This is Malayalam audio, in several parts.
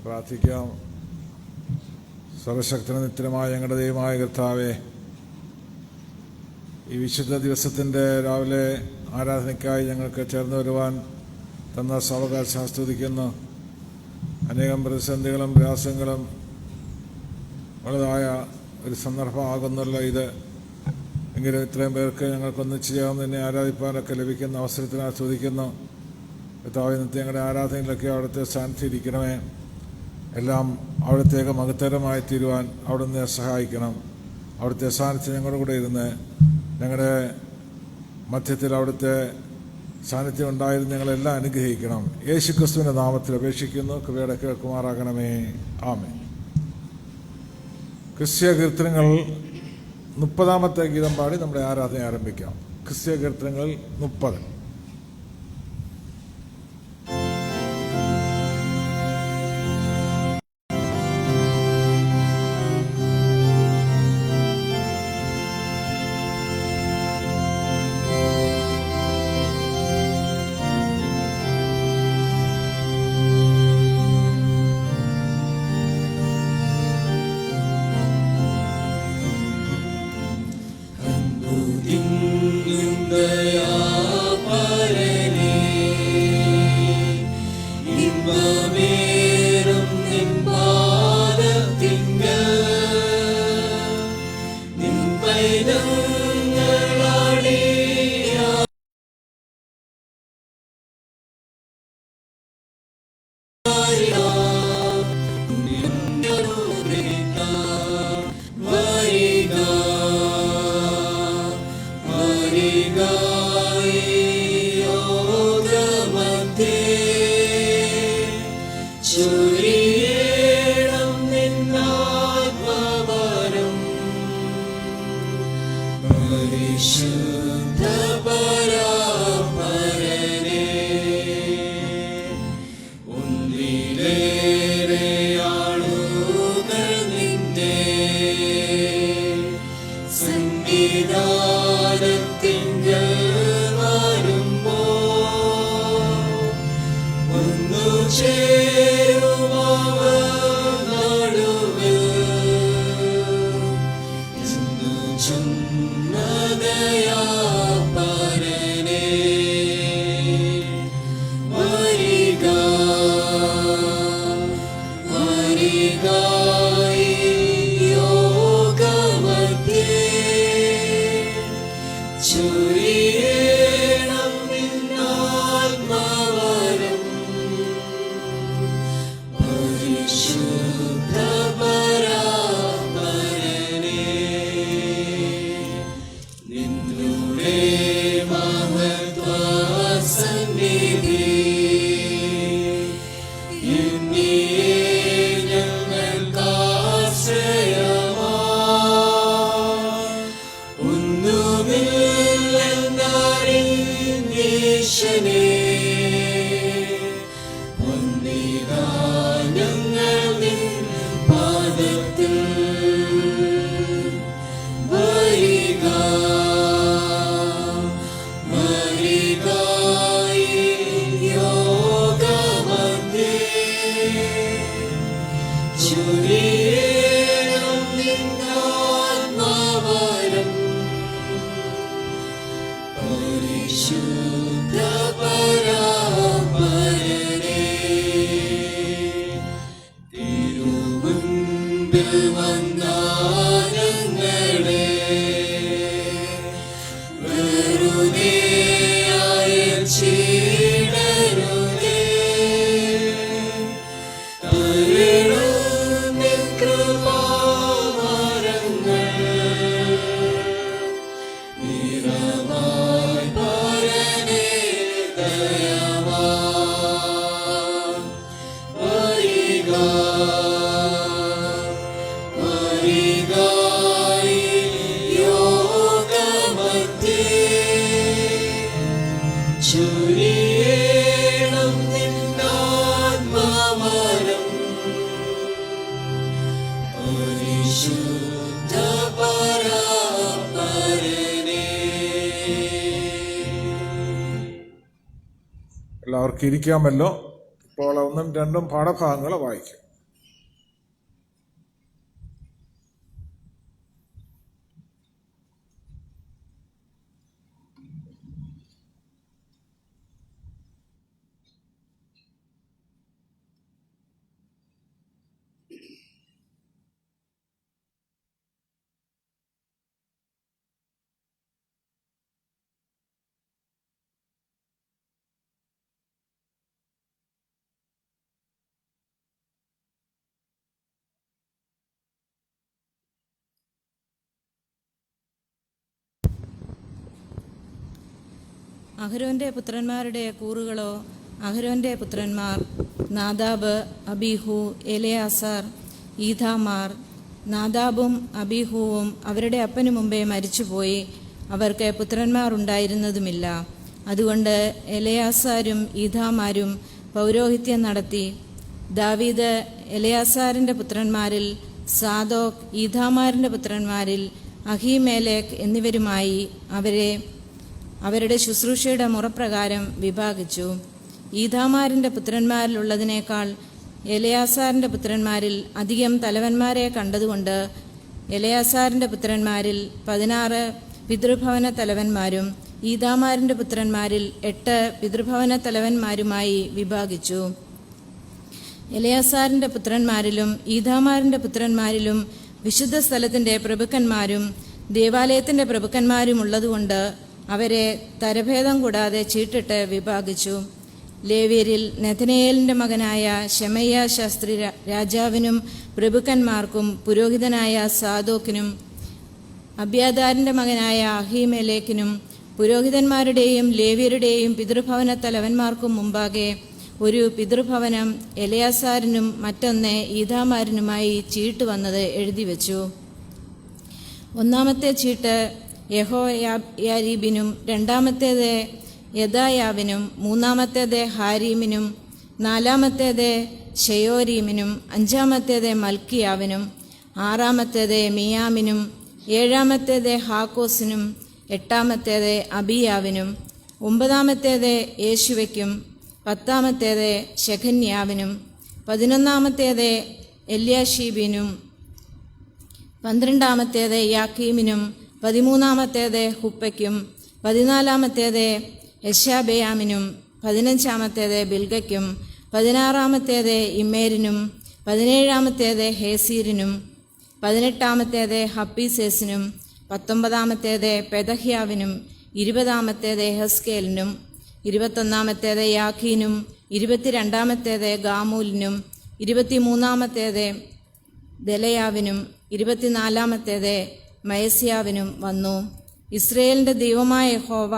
പ്രാർത്ഥിക്കാം. സർവശക്തനും നിത്യമായ ഞങ്ങളുടെ ദൈവമായ കർത്താവേ, ഈ വിശുദ്ധ ദിവസത്തിൻ്റെ രാവിലെ ആരാധനയ്ക്കായി ഞങ്ങൾക്ക് ചേർന്ന് വരുവാൻ തന്ന സാവകാശം സ്തുതിക്കുന്നു. അനേകം പ്രതിസന്ധികളും പ്രയാസങ്ങളും ഉള്ളതായ ഒരു സന്ദർഭമാകുന്നുള്ള ഇത് എങ്കിലും ഇത്രയും പേർക്ക് ഞങ്ങൾക്കൊന്നിച്ച് ചേർന്ന് നിന്നെ ആരാധിപ്പാനൊക്കെ ലഭിക്കുന്ന അവസരത്തിനായി സ്തുതിക്കുന്നു. കർത്താവേ, ഇന്നത്തെ ഞങ്ങളുടെ ആരാധനയിലൊക്കെ അവിടുത്തെ സാന്നിധ്യം ഇരിക്കണമേ. എല്ലാം അവിടുത്തേക്ക് മഹത്തരമായി തീരുവാൻ അവിടുന്ന് സഹായിക്കണം. അവിടുത്തെ സാന്നിധ്യം ഞങ്ങളുടെ കൂടെ ഇരുന്ന് ഞങ്ങളുടെ മധ്യത്തിൽ അവിടുത്തെ സാന്നിധ്യം ഉണ്ടായിരുന്നു ഞങ്ങളെല്ലാം അനുഗ്രഹിക്കണം. യേശുക്രിസ്തുവിൻ്റെ നാമത്തിൽ അപേക്ഷിക്കുന്നു. കൃപയുടെ കേൾക്കുമാറാകണമേ. ആമേൻ. ക്രിസ്തീയ കീർത്തനങ്ങൾ 30-ാമത്തെ ഗീതം പാടി നമ്മുടെ ആരാധന ആരംഭിക്കാം. ക്രിസ്തീയ കീർത്തനങ്ങൾ 30. Chum എല്ലാവർക്കും ഇരിക്കാമല്ലോ. ഇപ്പോൾ 1ഉം 2ഉം പാഠഭാഗങ്ങൾ വായിക്കും. അഹരോന്റെ പുത്രന്മാരുടെ കൂറുകളോ, അഹരോന്റെ പുത്രന്മാർ നാദാബ്, അബീഹു, എലെയാസാർ, ഈഥാമാർ. നാദാബും അബീഹുവും അവരുടെ അപ്പനു മുമ്പേ മരിച്ചുപോയി. അവർക്ക് പുത്രന്മാർ ഉണ്ടായിരുന്നതുമില്ല. അതുകൊണ്ട് എലെയാസാരും ഈഥാമാരും പൗരോഹിത്യം നടത്തി. ദാവീദ് എലെയാസാറിൻ്റെ പുത്രന്മാരിൽ സാദോക്, ഈഥാമാരിൻ്റെ പുത്രന്മാരിൽ അഹീമേലെക് എന്നിവരുമായി അവരുടെ ശുശ്രൂഷയുടെ മുറപ്രകാരം വിഭാഗിച്ചു. ഈഥാമാരിൻ്റെ പുത്രന്മാരിലുള്ളതിനേക്കാൾ എലെയാസാറിൻ്റെ പുത്രന്മാരിൽ അധികം തലവന്മാരെ കണ്ടതുകൊണ്ട് എലെയാസാറിൻ്റെ പുത്രന്മാരിൽ 16 പിതൃഭവന തലവന്മാരും ഈഥാമാരിൻ്റെ പുത്രന്മാരിൽ 8 പിതൃഭവന തലവന്മാരുമായി വിഭാഗിച്ചു. എലെയാസാറിൻ്റെ പുത്രന്മാരിലും ഈഥാമാരിൻ്റെ പുത്രന്മാരിലും വിശുദ്ധ സ്ഥലത്തിൻ്റെ പ്രഭുക്കന്മാരും ദേവാലയത്തിൻ്റെ പ്രഭുക്കന്മാരും ഉള്ളതുകൊണ്ട് അവരെ തരഭേദം കൂടാതെ ചീട്ടിട്ട് വിഭാഗിച്ചു. ലേവ്യരിൽ നെഥനയേലിൻ്റെ മകനായ ശെമയ്യ ശാസ്ത്രി രാജാവിനും പ്രഭുക്കന്മാർക്കും പുരോഹിതനായ സാദോക്കിനും അബ്യാഥാരിൻ്റെ മകനായ അഹീമേലെക്കിനും പുരോഹിതന്മാരുടെയും ലേവ്യരുടെയും പിതൃഭവന തലവന്മാർക്കും മുമ്പാകെ ഒരു പിതൃഭവനം എലെയാസാരിനും മറ്റൊന്ന് ഈഥാമാരിനുമായി ചീട്ട് വന്നത് എഴുതിവെച്ചു. ഒന്നാമത്തെ ചീട്ട് യഹോയാരീബിനും, രണ്ടാമത്തേത് യദായാവിനും, മൂന്നാമത്തേത് ഹാരീമിനും, നാലാമത്തേത് ഷെയോരീമിനും, അഞ്ചാമത്തേത് മൽക്കിയാവിനും, ആറാമത്തേത് മിയാമിനും, ഏഴാമത്തേത് ഹാക്കോസിനും, എട്ടാമത്തേത് അബിയാവിനും, ഒമ്പതാമത്തേത് യേശുവയ്ക്കും, പത്താമത്തേത് ശെഖന്യാവിനും, 11ാമത്തേത് എല്യാഷീബിനും, 12ാമത്തേത് യാക്കീമിനും, 13ാമത്തേത് ഹുപ്പയ്ക്കും, 14ാമത്തേത് യശാബെയാമിനും, 15ാമത്തേത് ബിൽഗയ്ക്കും, 16ാമത്തേത് ഇമ്മേരിനും, 17-ാമത്തേത് ഹേസീരിനും 18-ാമത്തേത് ഹപ്പീസേസിനും 19-ാമത്തേത് പെതഹ്യാവിനും 20-ാമത്തേത് എഹെസ്കേലിനും 21-ാമത്തേത് യാഖീനും 22-ാമത്തേത് ഗാമൂലിനും 23-ാമത്തേത് ദലയാവിനും 24-ാമത്തേത് മയസ്യാവിനും വന്നു. ഇസ്രയേലിന്റെ ദൈവമായ യഹോവ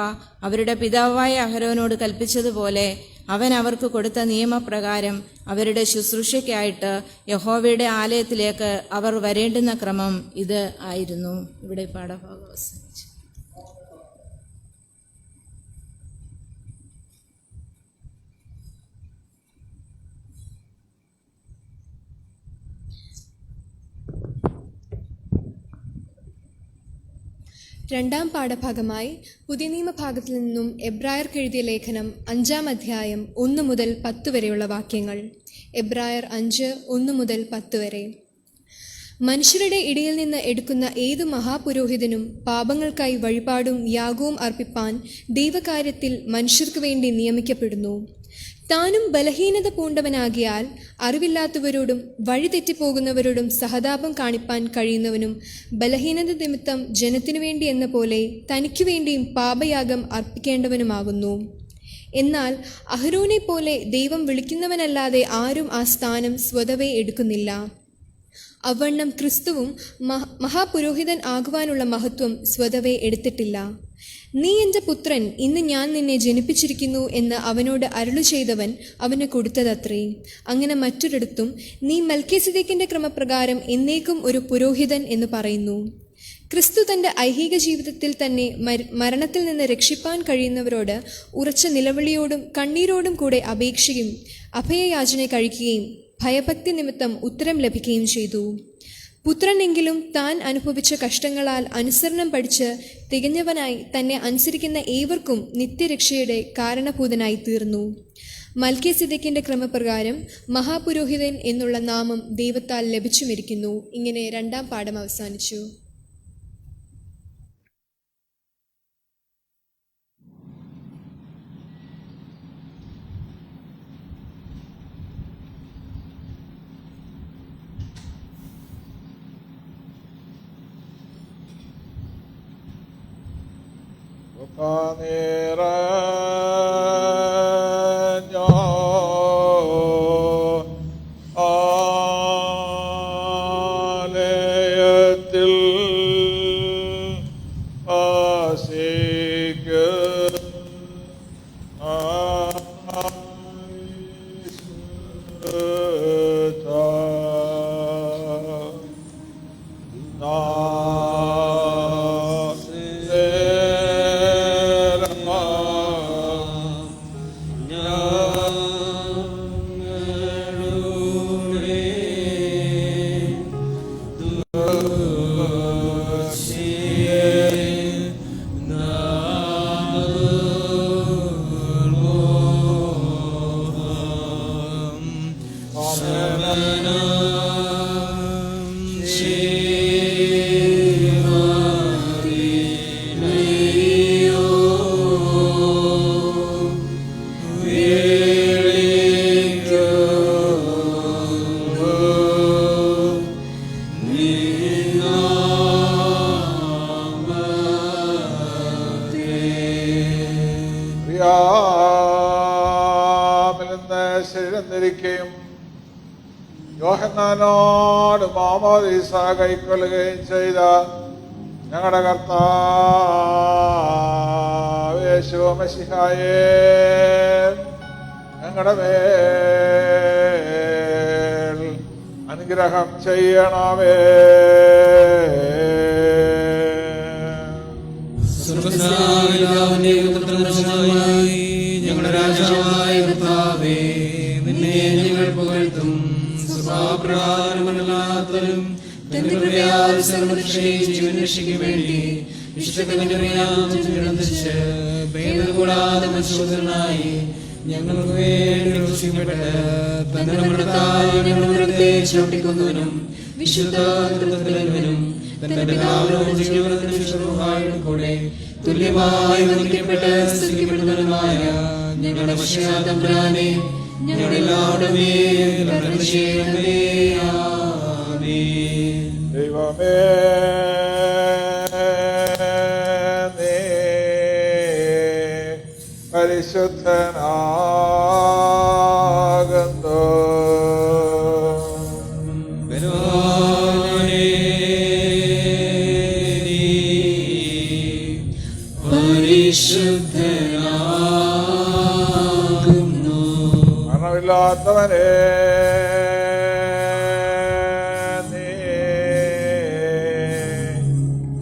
അവരുടെ പിതാവായ അഹരോനോട് കൽപ്പിച്ചതുപോലെ അവൻ അവർക്ക് കൊടുത്ത നിയമപ്രകാരം അവരുടെ ശുശ്രൂഷയ്ക്കായിട്ട് യഹോവയുടെ ആലയത്തിലേക്ക് അവർ വരേണ്ടുന്ന ക്രമം ഇത് ആയിരുന്നു. ഇവിടെ പാഠഭാഗം അവസാനിച്ചു. രണ്ടാം പാഠഭാഗമായി പുതിയ നിയമഭാഗത്തിൽ നിന്നും എബ്രായർക്ക് എഴുതിയ ലേഖനം 5-ാം അധ്യായം 1 മുതൽ 10 വരെയുള്ള വാക്യങ്ങൾ. എബ്രായർ 5, 1 മുതൽ 10 വരെ. മനുഷ്യരുടെ ഇടയിൽ നിന്ന് എടുക്കുന്ന ഏതു മഹാപുരോഹിതനും പാപങ്ങൾക്കായി വഴിപാടും യാഗവും അർപ്പിപ്പാൻ ദൈവകാര്യത്തിൽ മനുഷ്യർക്ക് വേണ്ടി നിയമിക്കപ്പെടുന്നു. താനും ബലഹീനത പൂണ്ടവനാകിയാൽ അറിവില്ലാത്തവരോടും വഴിതെറ്റിപ്പോകുന്നവരോടും സഹതാപം കാണിപ്പാൻ കഴിയുന്നവനും ബലഹീനത നിമിത്തം ജനത്തിനു വേണ്ടി എന്ന പോലെ തനിക്കു വേണ്ടിയും പാപയാഗം അർപ്പിക്കേണ്ടവനുമാകുന്നു. എന്നാൽ അഹരോനെ പോലെ ദൈവം വിളിക്കുന്നവനല്ലാതെ ആരും ആ സ്ഥാനം സ്വതവേ എടുക്കുന്നില്ല. അവണ്ണം ക്രിസ്തുവും മഹാപുരോഹിതൻ ആകുവാനുള്ള മഹത്വം സ്വതവേ എടുത്തിട്ടില്ല. നീ എൻ്റെ പുത്രൻ, ഇന്ന് ഞാൻ നിന്നെ ജനിപ്പിച്ചിരിക്കുന്നു എന്ന് അവനോട് അരുളി ചെയ്തവൻ അവന് കൊടുത്തതത്രേ. അങ്ങനെ മറ്റൊരിടത്തും നീ മൽക്കീസേദെക്കിന്റെ ക്രമപ്രകാരം എന്നേക്കും ഒരു പുരോഹിതൻ എന്ന് പറയുന്നു. ക്രിസ്തു തൻ്റെ ഐഹിക ജീവിതത്തിൽ തന്നെ മരണത്തിൽ നിന്ന് രക്ഷിപ്പാൻ കഴിയുന്നവരോട് ഉറച്ച നിലവിളിയോടും കണ്ണീരോടും കൂടെ അപേക്ഷിക്കുകയും അഭയയാചന കഴിക്കുകയും ഭയഭക്തി നിമിത്തം ഉത്തരം ലഭിക്കുകയും ചെയ്തു. പുത്രനെങ്കിലും താൻ അനുഭവിച്ച കഷ്ടങ്ങളാൽ അനുസരണം പഠിച്ച് തികഞ്ഞവനായി തന്നെ അനുസരിക്കുന്ന ഏവർക്കും നിത്യരക്ഷയുടെ കാരണഭൂതനായി തീർന്നു. മൽക്കീസേദെക്കിന്റെ ക്രമപ്രകാരം മഹാപുരോഹിതൻ എന്നുള്ള നാമം ദൈവത്താൽ ലഭിച്ചുമിരിക്കുന്നു. ഇങ്ങനെ രണ്ടാം പാഠം അവസാനിച്ചു. ആലയത്തിൽ ശരീരം യോഹന്നാനോട് മാമോദീസ കൈക്കൊള്ളുകയും ചെയ്ത ഞങ്ങളുടെ കർത്താവ് യേശു മശിഹായേ, ഞങ്ങളുടെ മേൽ അനുഗ്രഹം ചെയ്യണമേ. ഞങ്ങളുടെ രാജാവായ കർത്താവേ, നിന്നെ ഞങ്ങൾ പുകഴ്ത്തും. സ്വഭാവപ്രകാരമല്ലാത്തവരും തന്റെ കൃപയാൽ സർവ്വരക്ഷയും ജീവൻ രക്ഷയ്ക്ക് വേണ്ടി വിശുദ്ധ ഭേദകൂടാതെ മത്സൂദനായി ഞങ്ങൾക്ക് വേണ്ടി ക്രൂശിക്കപ്പെട്ട് തന്റെ മരണത്താൽ ഞങ്ങളുടെ ചവിട്ടിക്കൊന്നവനും വിശുദ്ധ തൃത്വത്തിലും തന്റെ പിതാവിനോടും ജീവനത്തിനും ശുശ്രൂഷയോടും കൂടെ തുല്യമായി വന്ദിക്കപ്പെട്ട് സ്തുതിക്കപ്പെടുന്നവനുമായ ഞങ്ങളുടെ തമ്പുരാനെ, ഞങ്ങളുടെ എല്ലാവരുടെ മേലും കരുണ ചെയ്യണമേ.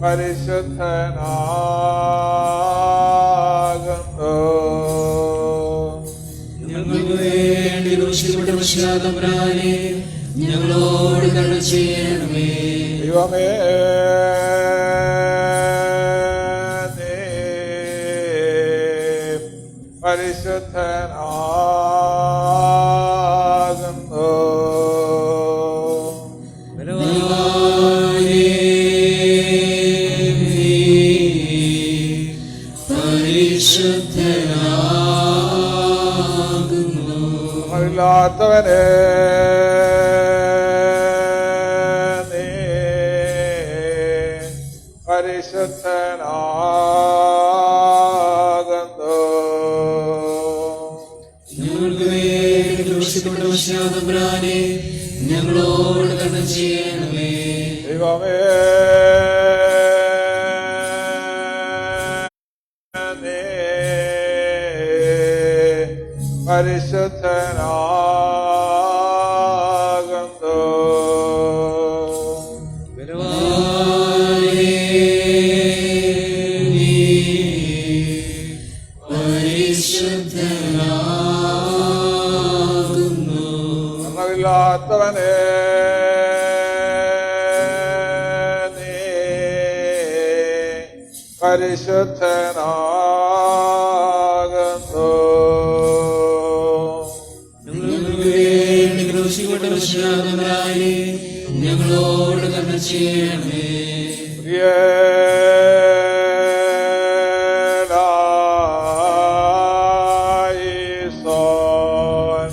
പരിശുദ്ധനാകുന്നു. ഞങ്ങൾക്ക് വേണ്ടി ക്രൂശിക്കപ്പെട്ട മിശിഹാ തമ്പുരാനെ, ഞങ്ങളോട് കരുണ ചെയ്യണമേ. ദൈവമേ, നീ പരിശുദ്ധനാകുന്നു. ബലവാനേ, നീ പരിശുദ്ധനാകുന്നു. ഇല്ലാത്തവനെ നീ പരിശുദ്ധനാകുന്നു. ഞങ്ങൾക്ക് വേണ്ടി ക്രൂശിക്കപ്പെട്ട മിശിഹാ തമ്പുരാനെ, ഞങ്ങളോട് കരുണ ചെയ്യണമേ. ദൈവമേ, നീ പരിശുദ്ധനാകുന്നു. ബലവാനേ, നീ പരിശുദ്ധനാകുന്നു. മരണമില്ലാത്തവനെ നീ പരിശുദ്ധനാകുന്നു. ഞങ്ങൾക്ക് വേണ്ടി ക്രൂശിക്കപ്പെട്ട മിശിഹാ തമ്പുരാനെ, ഞങ്ങളോട് കരുണ ചെയ്യണമേ. പ്രിയനായിസോൻ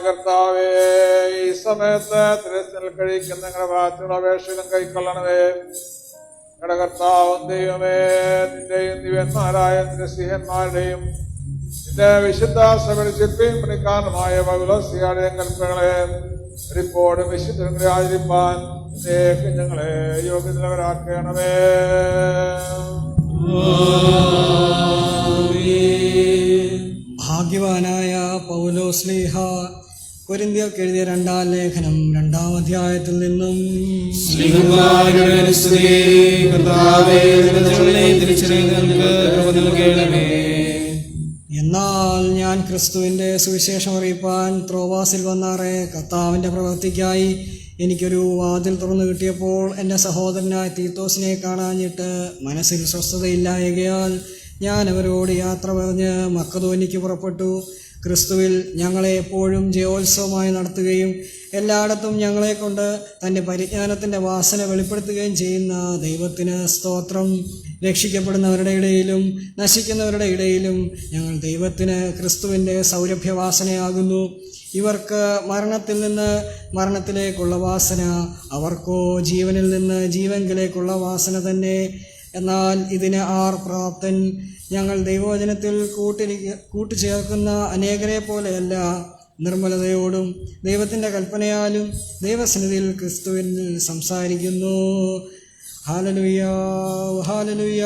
കർത്താവേ, ഈ സമയത്ത് തിരച്ചിൽ കഴിക്കുന്ന ഞങ്ങളുടെ ഭാഗത്തുള്ള അപേക്ഷകളും കൈക്കൊള്ളണമേ. ഞങ്ങളുടെ കർത്താവും ദൈവമേ, നിന്റെയും ദിവ്യന്മാരായ നിന്റെ സിംഹന്മാരുടെയും നിന്റെ വിശുദ്ധ സഭയുടെ ശില്പിയും പണിക്കാരനുമായ പൗലോസിയാടെയും കൽപ്പനകളെ റിപ്പോർട്ടും വിശുദ്ധങ്ങളെ ആചരിപ്പാൻ ഞങ്ങളെ യോഗ്യതവരാക്കണമേ. ഭാഗ്യവാനായ പൗലോസ്ലീഹ കൊരിന്ത്യർക്ക് എഴുതിയ 2-ാം ലേഖനം 2-ാം അധ്യായത്തിൽ നിന്നും എന്നാൽ ഞാൻ ക്രിസ്തുവിൻ്റെ സുവിശേഷം അറിയിപ്പാൻ ത്രോവാസിൽ വന്നാറെ കർത്താവിൻ്റെ പ്രവൃത്തിക്കായി എനിക്കൊരു വാതിൽ തുറന്നു കിട്ടിയപ്പോൾ എൻ്റെ സഹോദരനായ തീത്തോസിനെ കാണാഞ്ഞിട്ട് മനസ്സിൽ സ്വസ്ഥതയില്ലായകയാൽ ഞാൻ അവരോട് യാത്ര പറഞ്ഞ് മക്കതോനിക്ക് പുറപ്പെട്ടു. ക്രിസ്തുവിൽ ഞങ്ങളെ എപ്പോഴും ജയോത്സവമായി നടത്തുകയും എല്ലായിടത്തും ഞങ്ങളെക്കൊണ്ട് തൻ്റെ പരിജ്ഞാനത്തിൻ്റെ വാസന വെളിപ്പെടുത്തുകയും ചെയ്യുന്ന ദൈവത്തിന് സ്തോത്രം. രക്ഷിക്കപ്പെടുന്നവരുടെ ഇടയിലും നശിക്കുന്നവരുടെ ഇടയിലും ഞങ്ങൾ ദൈവത്തിന് ക്രിസ്തുവിൻ്റെ സൗരഭ്യവാസനയാകുന്നു. ഇവർക്ക് മരണത്തിൽ നിന്ന് മരണത്തിലേക്കുള്ള വാസന, അവർക്കോ ജീവനിൽ നിന്ന് ജീവങ്കിലേക്കുള്ള വാസന തന്നെ. എന്നാൽ ഇതിന് ആർ പ്രാപ്തൻ? ഞങ്ങൾ ദൈവവചനത്തിൽ കൂട്ടുചേർക്കുന്ന അനേകരെ പോലെയല്ല, നിർമ്മലതയോടും ദൈവത്തിൻ്റെ കൽപ്പനയാലും ദൈവസന്നിധിയിൽ ക്രിസ്തുവിൽ സംസാരിക്കുന്നു. Hallelujah, hallelujah,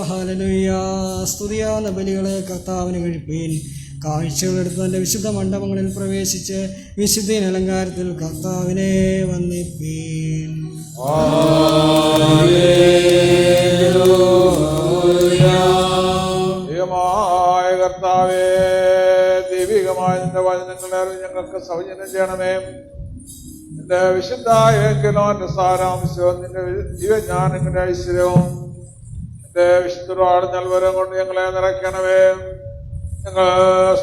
hallelujah. സ്തുതിയാർന്ന ബലികളെ കർത്താവിന് കഴിപ്പീൻ. കാഴ്ചകളെടുത്ത് തൻ്റെ വിശുദ്ധ മണ്ഡപങ്ങളിൽ പ്രവേശിച്ച് വിശുദ്ധീൻ അലങ്കാരത്തിൽ കർത്താവിനെ വന്ദിപ്പീൻ. ദൈവമായ കർത്താവേ, ദൈവികമായ നിന്റെ വചനങ്ങളെ ഞങ്ങൾക്ക് സൗജന്യം ചെയ്യണമേ. നിന്റെ വിശുദ്ധായെങ്കിലോന്റെ സാരാംശവും നിന്റെ ജീവജ്ഞാനങ്ങളുടെ ഐശ്വര്യവും നിന്റെ വിശുദ്ധ നൽവരം കൊണ്ട് ഞങ്ങളെ നിറയ്ക്കണമേ. ഞങ്ങൾ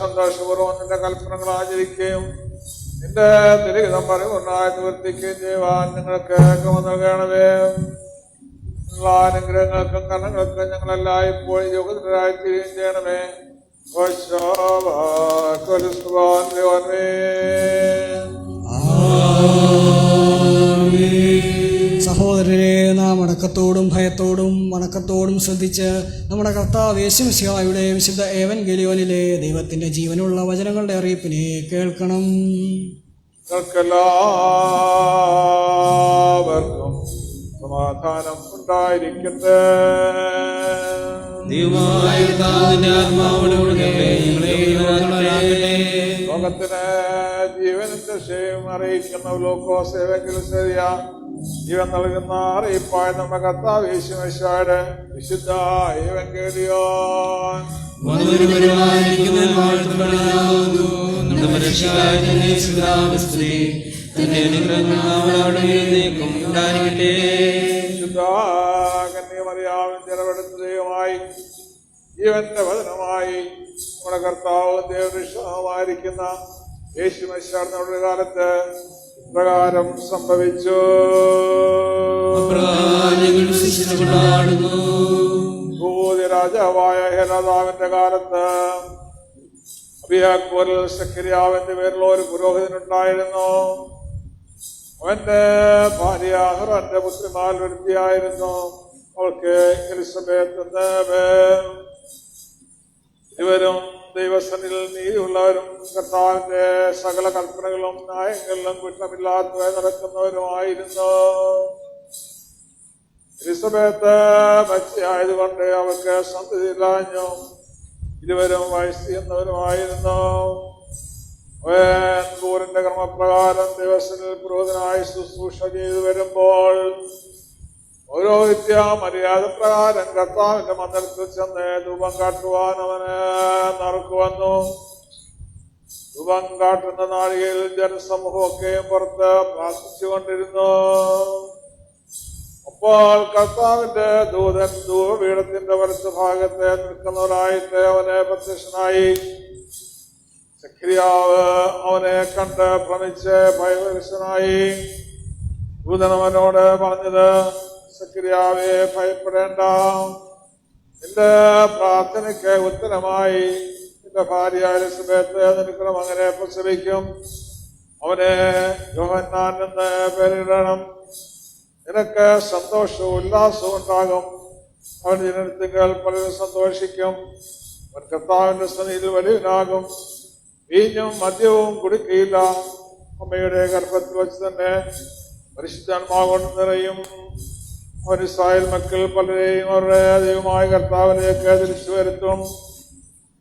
സന്തോഷപൂർവ്വം നിന്റെ കൽപ്പനകൾ ആചരിക്കുകയും നിന്റെ തിരുഹിതം പരിപൂർണ്ണമായി നിവർത്തിക്കുകയും ചെയ്യുവാൻ ഞങ്ങൾക്ക് ക്രമം നൽകണമേ. എല്ലാ അനുഗ്രഹങ്ങൾക്കും കർണങ്ങൾക്കും ഞങ്ങളെല്ലാം ഇപ്പോഴും യോഗ്യതരായിത്തീരുകയും ചെയ്യണമേ. സഹോദരരെ, നാം അടക്കത്തോടും ഭയത്തോടും വണക്കത്തോടും ശ്രദ്ധിച്ച് നമ്മുടെ കർത്താവ് യേശുമിശിഹായുടെ വിശുദ്ധ ഏവൻഗേലിയോനിലെ ദൈവത്തിൻ്റെ ജീവനുള്ള വചനങ്ങളുടെ അറിയിപ്പിനെ കേൾക്കണം. എല്ലാവർക്കും സമാധാനം ഉണ്ടായിരിക്കട്ടെ. ലോകത്തിന് ജീവനിന്റെ ക്ഷയം അറിയിക്കുന്ന ലോകോസേവെങ്കിലും ശരിയ ജീവൻ നൽകുന്ന അറിയിപ്പായ നമ്മുടെ കർത്താവ് യേശുമിശിഹായുടെ വിശുദ്ധ ഏവൻഗേലിയോൻ കന്യമറിയാവും ജലപ്പെടുത്തുകയുമായി ജീവന്റെ വചനമായി നമ്മുടെ കർത്താവ് ദേവനിഷ്ഠമായിരിക്കുന്ന യേശുമിശിഹാ നമ്മുടെ കാലത്ത് പ്രകാരം സംഭവിച്ചു. രാജാവായ ഹെരോദാവിന്റെ കാലത്ത് അബിയാക്കൂരിൽ സഖര്യാവിന്റെ പേരുള്ള ഒരു പുരോഹിതനുണ്ടായിരുന്നു. അവന്റെ ഭാര്യ അഹ്റോന്റെ പുത്രിമാർ ഒരുത്തിയായിരുന്നു. അവൾക്ക് എലിസബത്ത് എന്ന് പേർ. ഇവരും ദൈവസന്നിധിയിൽ നീതിയുള്ളവരും കർത്താവിന്റെ സകല കൽപ്പനകളും ന്യായങ്ങളിലും കുറ്റമില്ലാത്തവ നടക്കുന്നവരുമായിരുന്നു. എലിസബത്ത് ഭക്തിയായതുകൊണ്ട് അവർക്ക് സന്തതിയില്ലാഞ്ഞു. ഇരുവരും വയസ്സെന്നവരുമായിരുന്നു. അവൻ കൂറിന്റെ ക്രമപ്രകാരം ദിവസത്തിൽ പുരോഹിതനായി ശുശ്രൂഷ ചെയ്തു വരുമ്പോൾ പൗരോഹിത്യ മര്യാദ പ്രകാരം കർത്താവിന്റെ മന്ദിരത്തിൽ ചെന്ന് ധൂപം കാട്ടുവാൻ അവന് നറുക്കു വന്നു. ധൂപം കാട്ടുന്ന നാഴികയിൽ ജനസമൂഹമൊക്കെയും പുറത്ത് പ്രാർത്ഥിച്ചുകൊണ്ടിരുന്നു. അപ്പോൾ കർത്താവിന്റെ ദൂതൻ ധൂപപീഠത്തിന്റെ വലത്ത് ഭാഗത്ത് നിൽക്കുന്നവരായിട്ട് അവനെ പ്രത്യക്ഷനായി. സഖര്യാവ് അവനെ കണ്ട് ഭ്രമിച്ച് ഭയവിവശനായി. ദൂതൻ അവനോട് പറഞ്ഞത്, സഖര്യാവേ, ഭയപ്പെടേണ്ട. നിന്റെ പ്രാർത്ഥനയ്ക്ക് ഉത്തരമായി നിന്റെ ഭാര്യ എലിസബത്ത് നിനക്ക് മകനെ പ്രസവിക്കും. അവനെ യോഹന്നാൻ എന്ന് പേരിടണം. നിനക്ക് സന്തോഷവും ഉല്ലാസവും ഉണ്ടാകും. അവൻ ജനനത്തിങ്കൽ പലരും സന്തോഷിക്കും. അവൻ കർത്താവിന്റെ സന്നിധിയിൽ വലിയവനാകും. വീഞ്ഞും മദ്യവും കുടിക്കയില്ല. അമ്മയുടെ ഗർഭത്തിൽ വെച്ച് തന്നെ പരിശുദ്ധാത്മാവ് കൊണ്ട് നിറയും. അവൻ ഇസ്രായേൽ മക്കൾ പലരെയും അവരുടെ ദൈവമായ കർത്താവിലേക്ക് തിരിച്ചു വരുത്തും.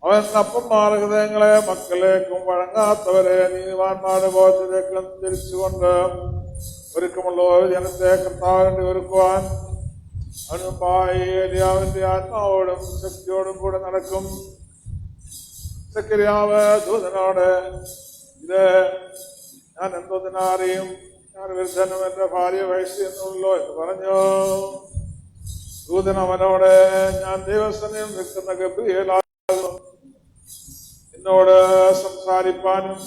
അവൻ അപ്പന്മാർ ഹൃദയങ്ങളെ മക്കളിലേക്കും വഴങ്ങാത്തവരെ നീതിമാന്മാരുടെ ബോധത്തിലേക്കും തിരിച്ചുകൊണ്ട് ഒരുക്കമുള്ള ഒരു ജനത്തെ കർത്താവിനെ ഒരുക്കുവാൻ അവനുമായി ഏലിയാവിന്റെ ആത്മാവോടും ശക്തിയോടും കൂടെ നടക്കും. സഖര്യാവ് ദൂതനോട്, ഇത് ഞാൻ എന്തോതിനറിയും? ഞാൻ വൃദ്ധനും എന്റെ ഭാര്യ വയസ്സെന്നുള്ളോ എന്ന് പറഞ്ഞു. ദൂതൻ അവനോട്, ഞാൻ ദൈവസന്നിധിയിൽ നിൽക്കുന്ന ഗബ്രിയേലാകുന്നു. നിന്നോട് സംസാരിപ്പാനും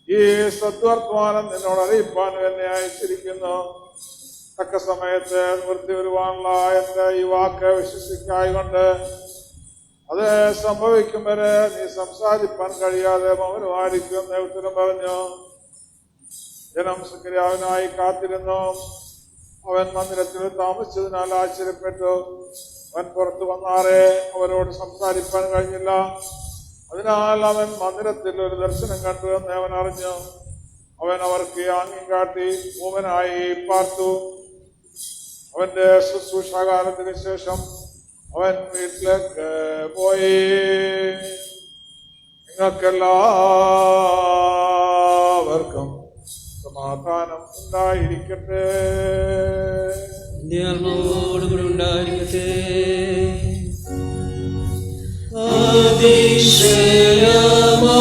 ഈ സദ്വർത്തമാനം നിന്നോട് അറിയിപ്പാനും എന്നെ അയച്ചിരിക്കുന്നു. തക്ക സമയത്ത് നിവൃത്തി വരുവാനുള്ള എന്റെ ഈ വാക്ക് വിശ്വസിക്കായികൊണ്ട് അത് സംഭവിക്കും വരെ നീ സംസാരിപ്പാൻ കഴിയാതെ മൗനമായിരിക്കുമെന്ന് ഉത്തരം പറഞ്ഞു. ജനം സക്കറിയാവിനായി കാത്തിരുന്നു. അവൻ മന്ദിരത്തിൽ താമസിച്ചതിനാൽ ആശ്ചര്യപ്പെട്ടു. അവൻ പുറത്തു വന്നാറെ അവരോട് സംസാരിപ്പാൻ കഴിഞ്ഞില്ല. അതിനാൽ അവൻ മന്ദിരത്തിൽ ഒരു ദർശനം കണ്ടു എന്ന് അവൻ അറിഞ്ഞു. അവൻ അവർക്ക് ആംഗ്യം കാട്ടി ഊമനായി പാർത്തു. അവന്റെ ശുശ്രൂഷാകാലത്തിന് ശേഷം അവൻ വീട്ടിലേക്ക് പോയി. നിങ്ങൾക്കെല്ലാവർക്കും സമാധാനം ഉണ്ടായിരിക്കട്ടെ. ആത്മാവോടുകൂടി ഉണ്ടായിരിക്കട്ടെ. അതിശയമാ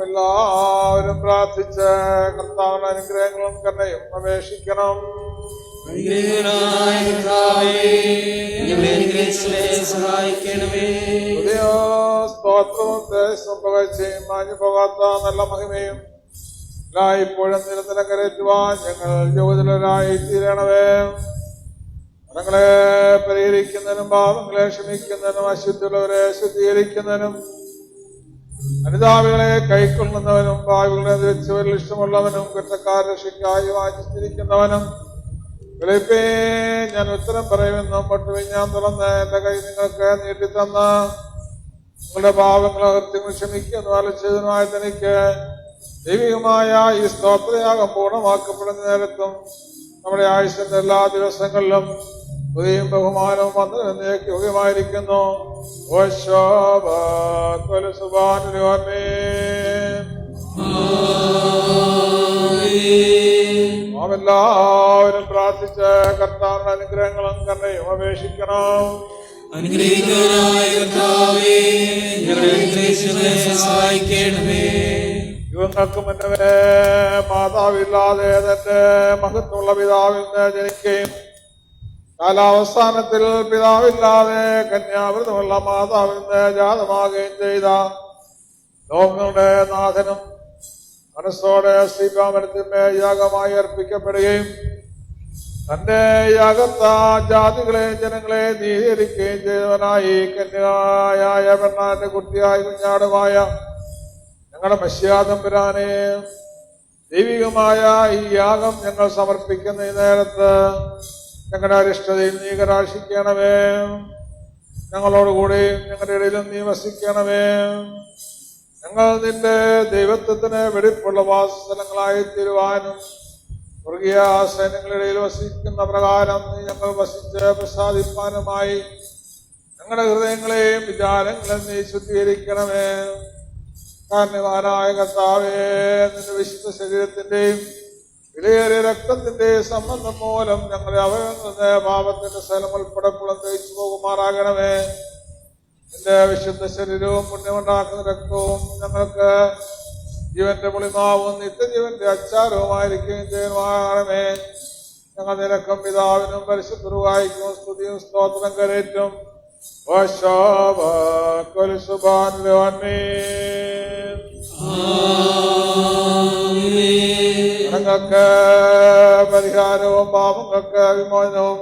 എല്ലാവരും പ്രാർത്ഥിച്ച് കർത്താവിന്റെ അനുഗ്രഹങ്ങളും കരുണയും അപേക്ഷിക്കണം. സ്തോത്രവും ദേശം മാഞ്ഞു പോകാത്ത നല്ല മഹിമയും ഇപ്പോഴും നിരന്തരം കരയറ്റുവാൻ ഞങ്ങൾ യോഗ്യതരായി തീരണമേ. ഞങ്ങളെ പരിഹരിക്കുന്നതിനും പാപങ്ങളെ ക്ഷമിക്കുന്നതിനും അശുദ്ധിയുള്ളവരെ ശുദ്ധീകരിക്കുന്നതിനും അനുതാപികളെ കൈക്കൊള്ളുന്നവനും ഭാവികളെ തിരിച്ചവരിൽ ഇഷ്ടമുള്ളവനും കുറ്റക്കാരെ രക്ഷിക്കായി വാഞ്ചിച്ചിരിക്കുന്നവനും വിളിപ്പേ ഞാൻ ഉത്തരം പറയുമെന്നും പട്ടുവിഞ്ഞാൻ തുറന്ന് എന്റെ കൈ നിങ്ങൾക്ക് നീട്ടിത്തന്ന് നിങ്ങളുടെ പാപങ്ങളെ കൃത്യങ്ങൾ ക്ഷമിക്കുന്നു അലച്ചതിനുമായിട്ട് എനിക്ക് ദൈവികമായ ഈ സ്തോത്രയാഗം പൂർണ്ണമാക്കപ്പെടുന്ന നേരത്തും നമ്മുടെ ആയുസ്സിന്റെ എല്ലാ ദിവസങ്ങളിലും പുതിയും ബഹുമാനവും വന്നതിലേക്ക് യോഗ്യമായിരിക്കുന്നു. എല്ലാവരും പ്രാർത്ഥിച്ച് കർത്താവിന്റെ അനുഗ്രഹങ്ങളും കരുണയും അപേക്ഷിക്കണം. യുവങ്ങൾക്ക് മുന്നവേ മാതാവില്ലാതെ തന്റെ മഹത്വമുള്ള പിതാവിൽ നിന്ന് ജനിക്കുകയും കാലാവസാനത്തിൽ പിതാവില്ലാതെ കന്യാവൃതമുള്ള മാതാവിൽ നിന്ന് ജാതമാകുകയും ചെയ്ത ലോകങ്ങളുടെ നാഥനും മനസ്സോടെ ശ്രീകാമരത്തിന്മേ യാഗമായി അർപ്പിക്കപ്പെടുകയും തന്റെ യാഗത്ത ജാതികളെയും ജനങ്ങളെ നീതീകരിക്കുകയും ചെയ്തവനായി കന്യകായ പെണ്ണാന്റെ കുട്ടിയായ കുഞ്ഞാടുമായ ഞങ്ങളുടെ മശ്യാതമ്പുരാനെ ദൈവികമായ ഈ യാഗം ഞങ്ങൾ സമർപ്പിക്കുന്ന ഈ നേരത്ത് ഞങ്ങളുടെ അരിഷ്ടതയിൽ നീ കടാക്ഷിക്കണമേ. ഞങ്ങളോടുകൂടി ഞങ്ങളുടെ ഇടയിലും നീ വസിക്കണമേ. ഞങ്ങൾ നിന്റെ ദൈവത്വത്തിന് വെടിപ്പുള്ള വാസസ്ഥലങ്ങളായി തീരുവാനും സ്വർഗീയ സൈന്യങ്ങളിടയിൽ വസിക്കുന്ന പ്രകാരം നീ ഞങ്ങൾ വസിച്ച് പ്രസാദിപ്പാനുമായി ഞങ്ങളുടെ ഹൃദയങ്ങളെയും വിചാരങ്ങളെയും നീ ശുദ്ധീകരിക്കണമേ. കാരണവാനായ കർത്താവേ, നിന്റെ വിശുദ്ധ ശരീരത്തിന്റെയും വിലയേറിയ രക്തത്തിന്റെയും സംബന്ധം മൂലം ഞങ്ങളെ അവയവങ്ങളുടെ പാപത്തിന്റെ സ്ഥലം ഉൾപ്പെടെ പുറത്തേച്ചു പോകുമാറാകണമേ. നിന്റെ വിശുദ്ധ ശരീരവും പുണ്യമുണ്ടാക്കുന്ന രക്തവും ഞങ്ങൾക്ക് ജീവന്റെ പുളിമാവും നിത്യജീവന്റെ അച്ചാരവുമായിരിക്കുകയും ചെയ്യുമാറണമേ. ഞങ്ങൾ നിനക്കും പിതാവിനും പരിശുദ്ധരുവായിക്കും സ്തുതിയും സ്തോത്രം കരേറ്റും. ഞങ്ങൾക്ക് പരിഹാരവും പാപങ്ങൾക്ക് വിമോചനവും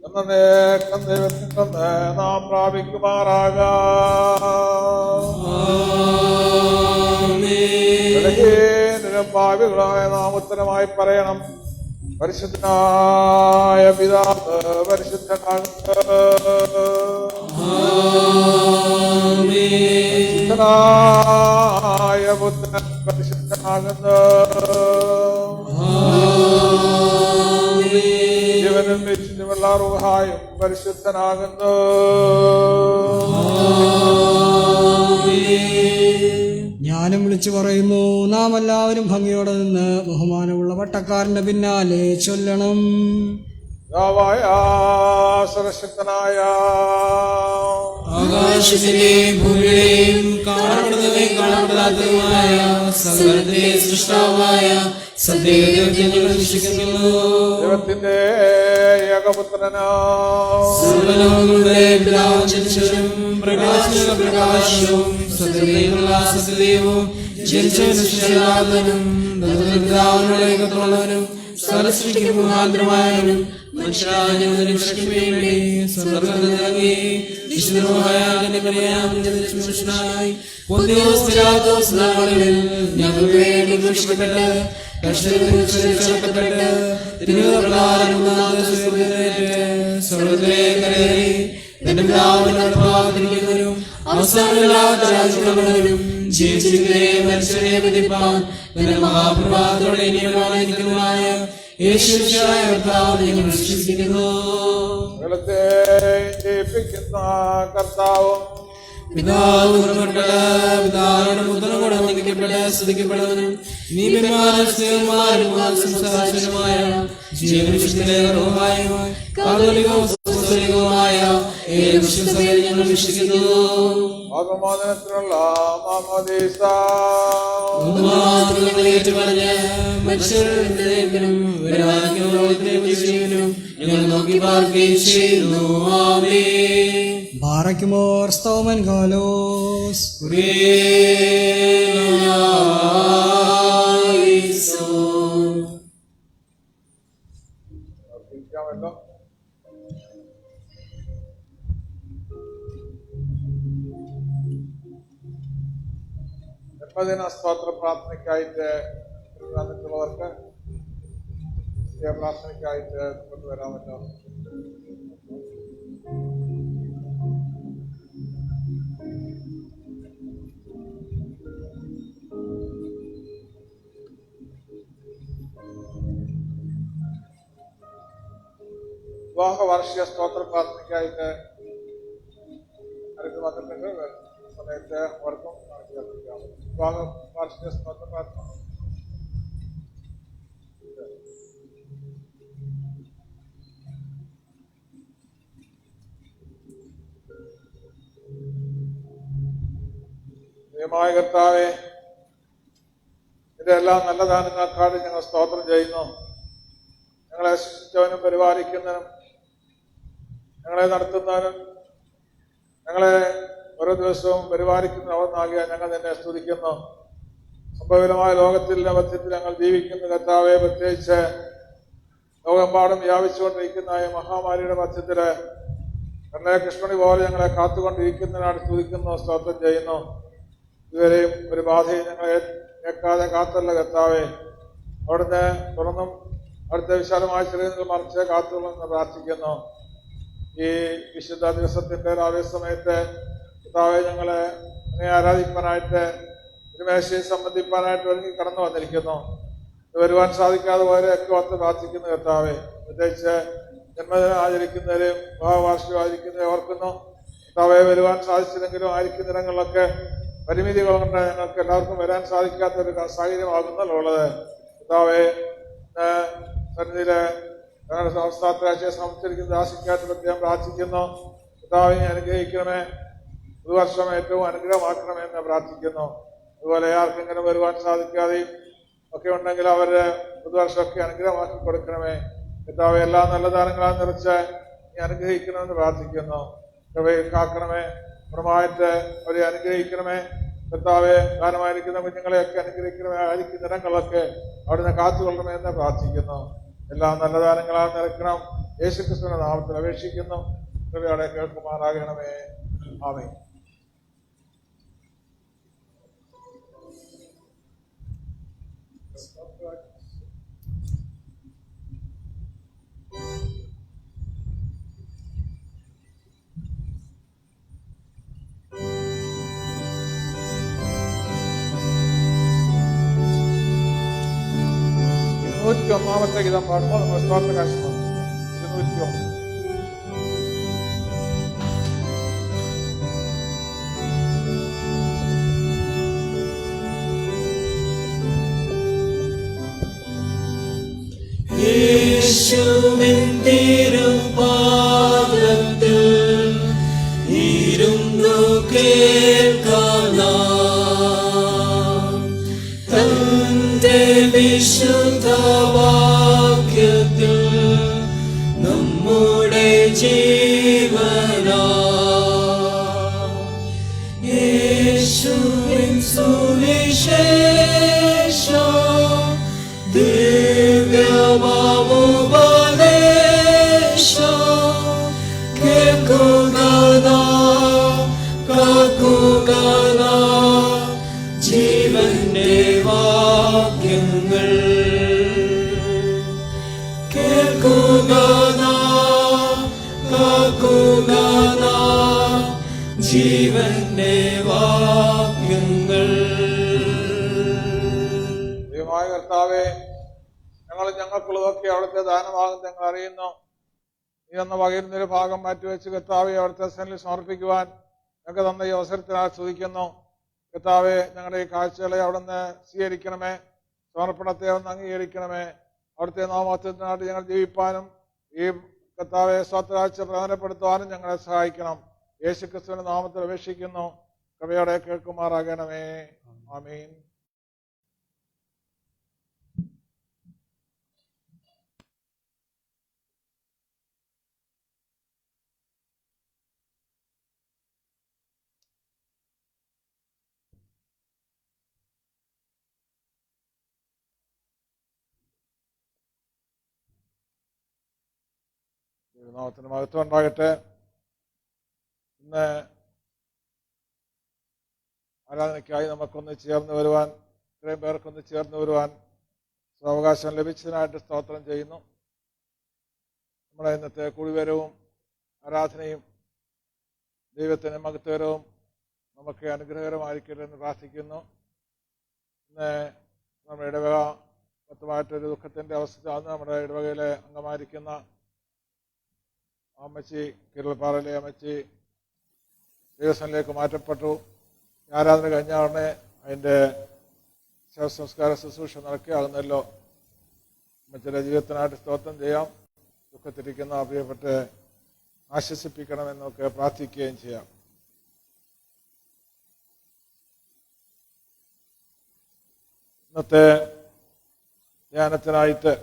എന്ന നേക്കം ദൈവത്തിൽ നിന്ന് നാം പ്രാപിക്കുമാറാകാം. ഭാവികളായ നാം ഉത്തരമായി പറയണം: പരിശുദ്ധനായ പിതാവ് പരിശുദ്ധനായ പുത്രൻ പരിശുദ്ധനാകുന്നു. ജീവനും വിശുദ്ധമുള്ള റൂഹായും പരിശുദ്ധനാകുന്നു. ഞാനും വിളിച്ചു പറയുന്നു, നാം എല്ലാവരും ഭംഗിയോടെ നിന്ന് ബഹുമാനമുള്ള വട്ടക്കാരന്റെ പിന്നാലെ ചൊല്ലണം. സർവശക്തനായ ആകാശത്തിലെയും ഭൂമിയിലെയും കാണപ്പെടുന്നവയും കാണപ്പെടാത്തതുമായ സകലത്തിലെ സൃഷ്ടാവായ സത്യദൈവത്തെ ഞങ്ങൾ വിശ്വസിക്കുന്നു. ദൈവത്തിന്റെ ഏകപുത്രനാ സർവ്വലോകങ്ങളുടെ പിതാവും ജനിച്ചവനും പ്രകാശവും സത്യദൈവമുള്ള സത്യദൈവവും ജനിച്ചവനും പിതാവിനുള്ള ഏകത്വമുള്ളവനും സർവസൃഷ്ടിക്ക് മുഖാന്തരമായവനും മനുഷ്യരായ വേണ്ടി സ്വർഗ്ഗത്തിലിറങ്ങി മനുഷ്യനായി ഞങ്ങൾക്ക് വേണ്ടി രക്ഷപ്പെട്ട് കഷ്ടപ്പെട്ട് തിരുവപ്രകാരം സ്വർഗ്ഗത്തിലേക്ക് കയറി തന്റെ പിതാവിനോടൊപ്പം അവസാനമില്ലാത്ത രാജ്യമുള്ളവരും ജീവിച്ചിരിക്കുകയും മനുഷ്യരെ ബന്ധിപ്പാൻ തന്റെ മഹാപ്രഭാതത്തോടെ നിയമാനിക്കുന്നതുമായ യേശുവിനായ കർത്താവ് ഞങ്ങൾ വിശ്വസിക്കുന്നു. കർത്താവും പിതാവ് പിതാവിന്റെ മുദ്രകൂടെ വന്ദിക്കപ്പെട്ട് സ്തുതിക്കപ്പെടുന്നവനും നീതിമാനും സംസാരമായ ജീവനുമായ കാതോലികവുമായ ഞങ്ങൾ വിശ്വസിക്കുന്നു. ആഗമോദനത്തിനുള്ള ഏറ്റുപറഞ്ഞ് മനുഷ്യരും ഞങ്ങൾ നോക്കി പാർക്കുകയും ചെയ്യുന്നു. ബാറയ്ക്കുമോർ സ്തോമൻ കാലോസ് ജന്മദിന സ്തോത്ര പ്രാർത്ഥനയ്ക്കായിട്ട് വന്നിട്ടുള്ളവർക്ക് പ്രാർത്ഥനയ്ക്കായിട്ട് കൊണ്ടുവരാമല്ലോ. വിവാഹ വാർഷിക സ്തോത്ര പ്രാർത്ഥനയ്ക്കായിട്ട് അടുത്ത് വന്നിട്ടുണ്ട്. സമയത്ത് അവർക്കും വിവാഹ വാർഷിക സ്തോത്ര പ്രാർത്ഥന ദൈവമായ കർത്താവേ, ഇതെല്ലാം നല്ല ദാനങ്ങൾക്കാട് ഞങ്ങൾ സ്തോത്രം ചെയ്യുന്നു. ഞങ്ങളെ സൃഷ്ടിച്ചവനും പരിപാലിക്കുന്നവനും ഞങ്ങളെ നടത്തുന്നവനും ഞങ്ങളെ ഓരോ ദിവസവും പരിപാലിക്കുന്ന അവന്നാകിയ ഞങ്ങൾ നിന്നെ സ്തുതിക്കുന്നു. സംഭവമായ ലോകത്തിന്റെ മധ്യത്തിൽ ഞങ്ങൾ ജീവിക്കുന്ന കർത്താവെ, പ്രത്യേകിച്ച് ലോകമെമ്പാടും വ്യാപിച്ചുകൊണ്ടിരിക്കുന്ന ഈ മഹാമാരിയുടെ മധ്യത്തില് കൃഷ്ണണി പോലെ ഞങ്ങളെ കാത്തുകൊണ്ടിരിക്കുന്നതിനാണ് സ്തുതിക്കുന്നു, സ്തോത്രം ചെയ്യുന്നു. ഇതുവരെയും ഒരു ബാധയും ഞങ്ങളെ ഏക്കാതെ കാത്തല്ല കർത്താവെ. അവിടുന്ന് തുറന്നും അവിടുത്തെ വിശാലമായ ശരീരത്തിൽ മറിച്ച് കാത്തുകൊള്ളുമെന്ന് പ്രാർത്ഥിക്കുന്നു. ഈ വിശുദ്ധ ദിവസത്തിന്റെ രാവിലെ സമയത്ത് കർത്താവെ, ഞങ്ങളെ ആരാധിക്കാനായിട്ട് തിരുമേശയെ സംബന്ധിപ്പാനായിട്ട് ഒരുങ്ങി കടന്നു വന്നിരിക്കുന്നു. വരുവാൻ സാധിക്കാതെ പോയവരെയൊക്കെ വന്ന് പ്രാർത്ഥിക്കുന്നു കർത്താവെ. പ്രത്യേകിച്ച് ജന്മദിനം ആചരിക്കുന്നവരെയും വിവാഹവാർഷികം ആചരിക്കുന്നവരെ ഓർക്കുന്നു കർത്താവെ. വരുവാൻ സാധിച്ചില്ലെങ്കിലും ആയിരിക്കുന്നിടങ്ങളിലൊക്കെ പരിമിതികൾ കൊണ്ട് ഞങ്ങൾക്ക് എല്ലാവർക്കും വരാൻ സാധിക്കാത്ത ഒരു സാഹചര്യമാകുന്നല്ലോ ഉള്ളത്. കർത്താവേ, സന്നിധിയില് ഞങ്ങളുടെ സംസ്ഥാനത്തെ സംസ്കരിക്കുന്ന ദാസിക്കായിട്ട് പ്രത്യേകം പ്രാർത്ഥിക്കുന്നു. കർത്താവിനെ അനുഗ്രഹിക്കണമേ, പുതുവർഷം ഏറ്റവും അനുഗ്രഹമാക്കണമെന്ന് പ്രാർത്ഥിക്കുന്നു. അതുപോലെ ആർക്കെങ്കിലും വരുവാൻ സാധിക്കാതെയും ഒക്കെ ഉണ്ടെങ്കിൽ അവര് പുതുവർഷമൊക്കെ അനുഗ്രഹമാക്കി കൊടുക്കണമേ. കർത്താവെ, എല്ലാ നല്ല ദാനങ്ങളാൽ നിറച്ച് നീ അനുഗ്രഹിക്കണമെന്ന് പ്രാർത്ഥിക്കുന്നു. കൃപയിൽ കാക്കണമേ, ഗുണമായിട്ട് അവരെ അനുഗ്രഹിക്കണമേ. കർത്താവെ, ദാനമായിരിക്കുന്ന കുഞ്ഞുങ്ങളെയൊക്കെ അനുഗ്രഹിക്കണമേ. ആയിരിക്കുന്ന ഇടങ്ങളൊക്കെ അവിടുന്ന് കാത്തുകൊള്ളണമേ എന്ന് പ്രാർത്ഥിക്കുന്നു. എല്ലാ നല്ല ദാനങ്ങളാൽ നിറയ്ക്കണം. യേശുക്രിസ്തുവിന്റെ നാമത്തിൽ അപേക്ഷിക്കുന്നു. കൃപയോടെ കേൾക്കുമാറാകണമേ. ആമേൻ. ഒന്നാമത്തെ ഗീതം പാടുമ്പോൾ നമ്മൾ സ്വാർത്ഥകാശമാണ്. 201. യേശുവിൻ തിരുപാദത്തിൽ ഇരുന്നു കേൾക്കാം തന്റെ വിശുദ്ധവാക്യത്തിൽ നമ്മുടെ ജീവനാ. യേശുവിൻ സുവിശേഷം ദിവ്യമാമുപദേശം കേൾക്കുക കാക്കുക ജീവന്റെ വാക്യങ്ങൾ കേൾക്കുക കാക്കുക ജീവന്റെ വാക്യങ്ങൾ. ദൈവമായ കർത്താവേ, ഞങ്ങൾക്കുള്ളതൊക്കെ അവിടുത്തെ ദാനമാകും ഞങ്ങൾ അറിയുന്നു. നീ എന്ന പകരുന്നൊരു ഭാഗം മാറ്റിവെച്ച് കർത്താവെ അവിടുത്തെ സന്നിധിയിൽ സമർപ്പിക്കുവാൻ ഞങ്ങൾക്ക് തന്ന ഈ അവസരത്തിൽ ആസ്വദിക്കുന്നു. കർത്താവെ, ഞങ്ങളുടെ ഈ കാഴ്ചകളെ അവിടുന്ന് സ്വീകരിക്കണമേ. സമർപ്പണത്തെ ഒന്ന് അംഗീകരിക്കണമേ. അവിടുത്തെ നാമത്തിനായിട്ട് ഞങ്ങൾ ജീവിപ്പാനും ഈ കർത്താവെ സ്വത്രാഴ്ച പ്രധാനപ്പെടുത്തുവാനും ഞങ്ങളെ സഹായിക്കണം. യേശുക്രിസ്തുവിന്റെ നാമത്തിൽ അപേക്ഷിക്കുന്നു. കൃപയോടെ കേൾക്കുമാറാകണമേ. ആമീൻ. നാമത്തിന് മഹത്വം ഉണ്ടാകട്ടെ. ഇന്ന് ആരാധനയ്ക്കായി നമുക്കൊന്ന് ചേർന്ന് വരുവാൻ, ഇത്രയും പേർക്കൊന്ന് ചേർന്ന് വരുവാൻ അവകാശം ലഭിച്ചതിനായിട്ട് സ്തോത്രം ചെയ്യുന്നു. നമ്മുടെ ഇന്നത്തെ കൂടിവരവും ആരാധനയും ദൈവത്തിന് മഹത്വകരവും നമുക്ക് അനുഗ്രഹകരമായിരിക്കട്ടെ എന്ന് പ്രാർത്ഥിക്കുന്നു. ഇന്ന് നമ്മുടെ ഇടവക മൊത്തമായിട്ടൊരു ദുഃഖത്തിൻ്റെ അവസ്ഥയാണ്. നമ്മുടെ ഇടവകയിലെ അംഗമായിരിക്കുന്ന അമ്മച്ചി, കിരൾപ്പാറയിലെ അമ്മച്ചി ദൈവസനിലേക്ക് മാറ്റപ്പെട്ടു. ആരാധന കഴിഞ്ഞ ഉടനെ അതിൻ്റെ ശവസംസ്കാര ശുശ്രൂഷ നടക്കുകയാകുന്നല്ലോ. അമ്മച്ചിയുടെ ജീവിതത്തിനായിട്ട് സ്തോത്രം ചെയ്യാം. ദുഃഖത്തിരിക്കുന്ന പ്രിയപ്പെട്ട് ആശ്വസിപ്പിക്കണമെന്നൊക്കെ പ്രാർത്ഥിക്കുകയും ചെയ്യാം. ഇന്നത്തെ ധ്യാനത്തിനായിട്ട്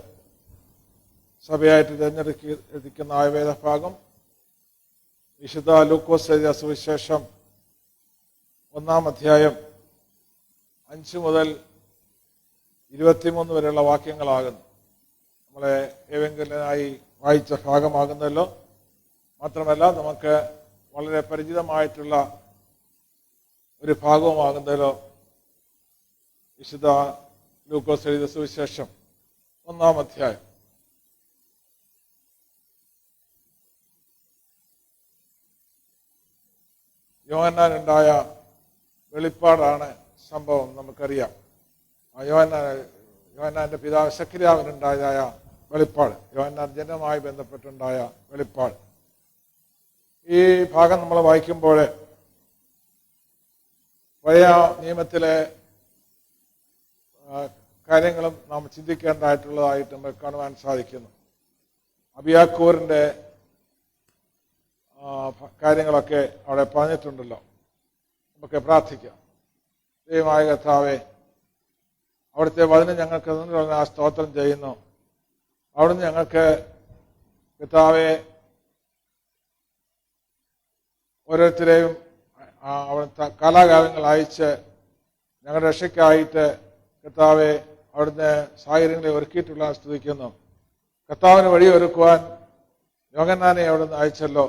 സഭയായിട്ട് തിരഞ്ഞെടുക്കുന്ന വേദഭാഗം വിശുദ്ധ ലൂക്കോസ് എഴുതിയ സുവിശേഷം 1-ാം അധ്യായം 5 മുതൽ 23 വരെയുള്ള വാക്യങ്ങളാകുന്നു. നമ്മളെ ഏവെങ്കിലായി വായിച്ച ഭാഗമാകുന്നല്ലോ. മാത്രമല്ല നമുക്ക് വളരെ പരിചിതമായിട്ടുള്ള ഒരു ഭാഗവുമാകുന്നല്ലോ വിശുദ്ധ ലൂക്കോസ് എഴുതിയ സുവിശേഷം 1-ാം അധ്യായം. യോഹന്നാനുണ്ടായ വെളിപ്പാടാണ് സംഭവം, നമുക്കറിയാം. യോഹന്നാന്റെ പിതാവ് സഖര്യാവിനുണ്ടായ വെളിപ്പാട്, യോഹന്നാൻ ജനനവുമായി ബന്ധപ്പെട്ടുണ്ടായ വെളിപ്പാട്. ഈ ഭാഗം നമ്മൾ വായിക്കുമ്പോൾ പഴയ നിയമത്തിലെ കാര്യങ്ങളും നാം ചിന്തിക്കേണ്ടതായിട്ടുള്ളതായിട്ട് നമുക്ക് കാണുവാൻ സാധിക്കുന്നു. അബിയാക്കൂറിൻ്റെ കാര്യങ്ങളൊക്കെ അവിടെ പറഞ്ഞിട്ടുണ്ടല്ലോ. നമുക്ക് പ്രാർത്ഥിക്കാം. ദൈവമായ കർത്താവേ, അവിടുത്തെ വചനം ഞങ്ങൾക്ക് തന്നിട്ടുള്ള ആ സ്തോത്രം ചെയ്യുന്നു. അവിടുന്ന് ഞങ്ങൾക്ക് കർത്താവെ ഓരോരുത്തരെയും അവിടുത്തെ കാലാകാലങ്ങൾ അയച്ച് ഞങ്ങളുടെ രക്ഷയ്ക്കായിട്ട് കർത്താവെ അവിടുന്ന് സാഹചര്യങ്ങളെ ഒരുക്കിയിട്ടുള്ള സ്തുതിക്കുന്നു. കർത്താവിന് വഴി ഒരുക്കുവാൻ യോഹന്നാനെ അവിടുന്ന് അയച്ചല്ലോ.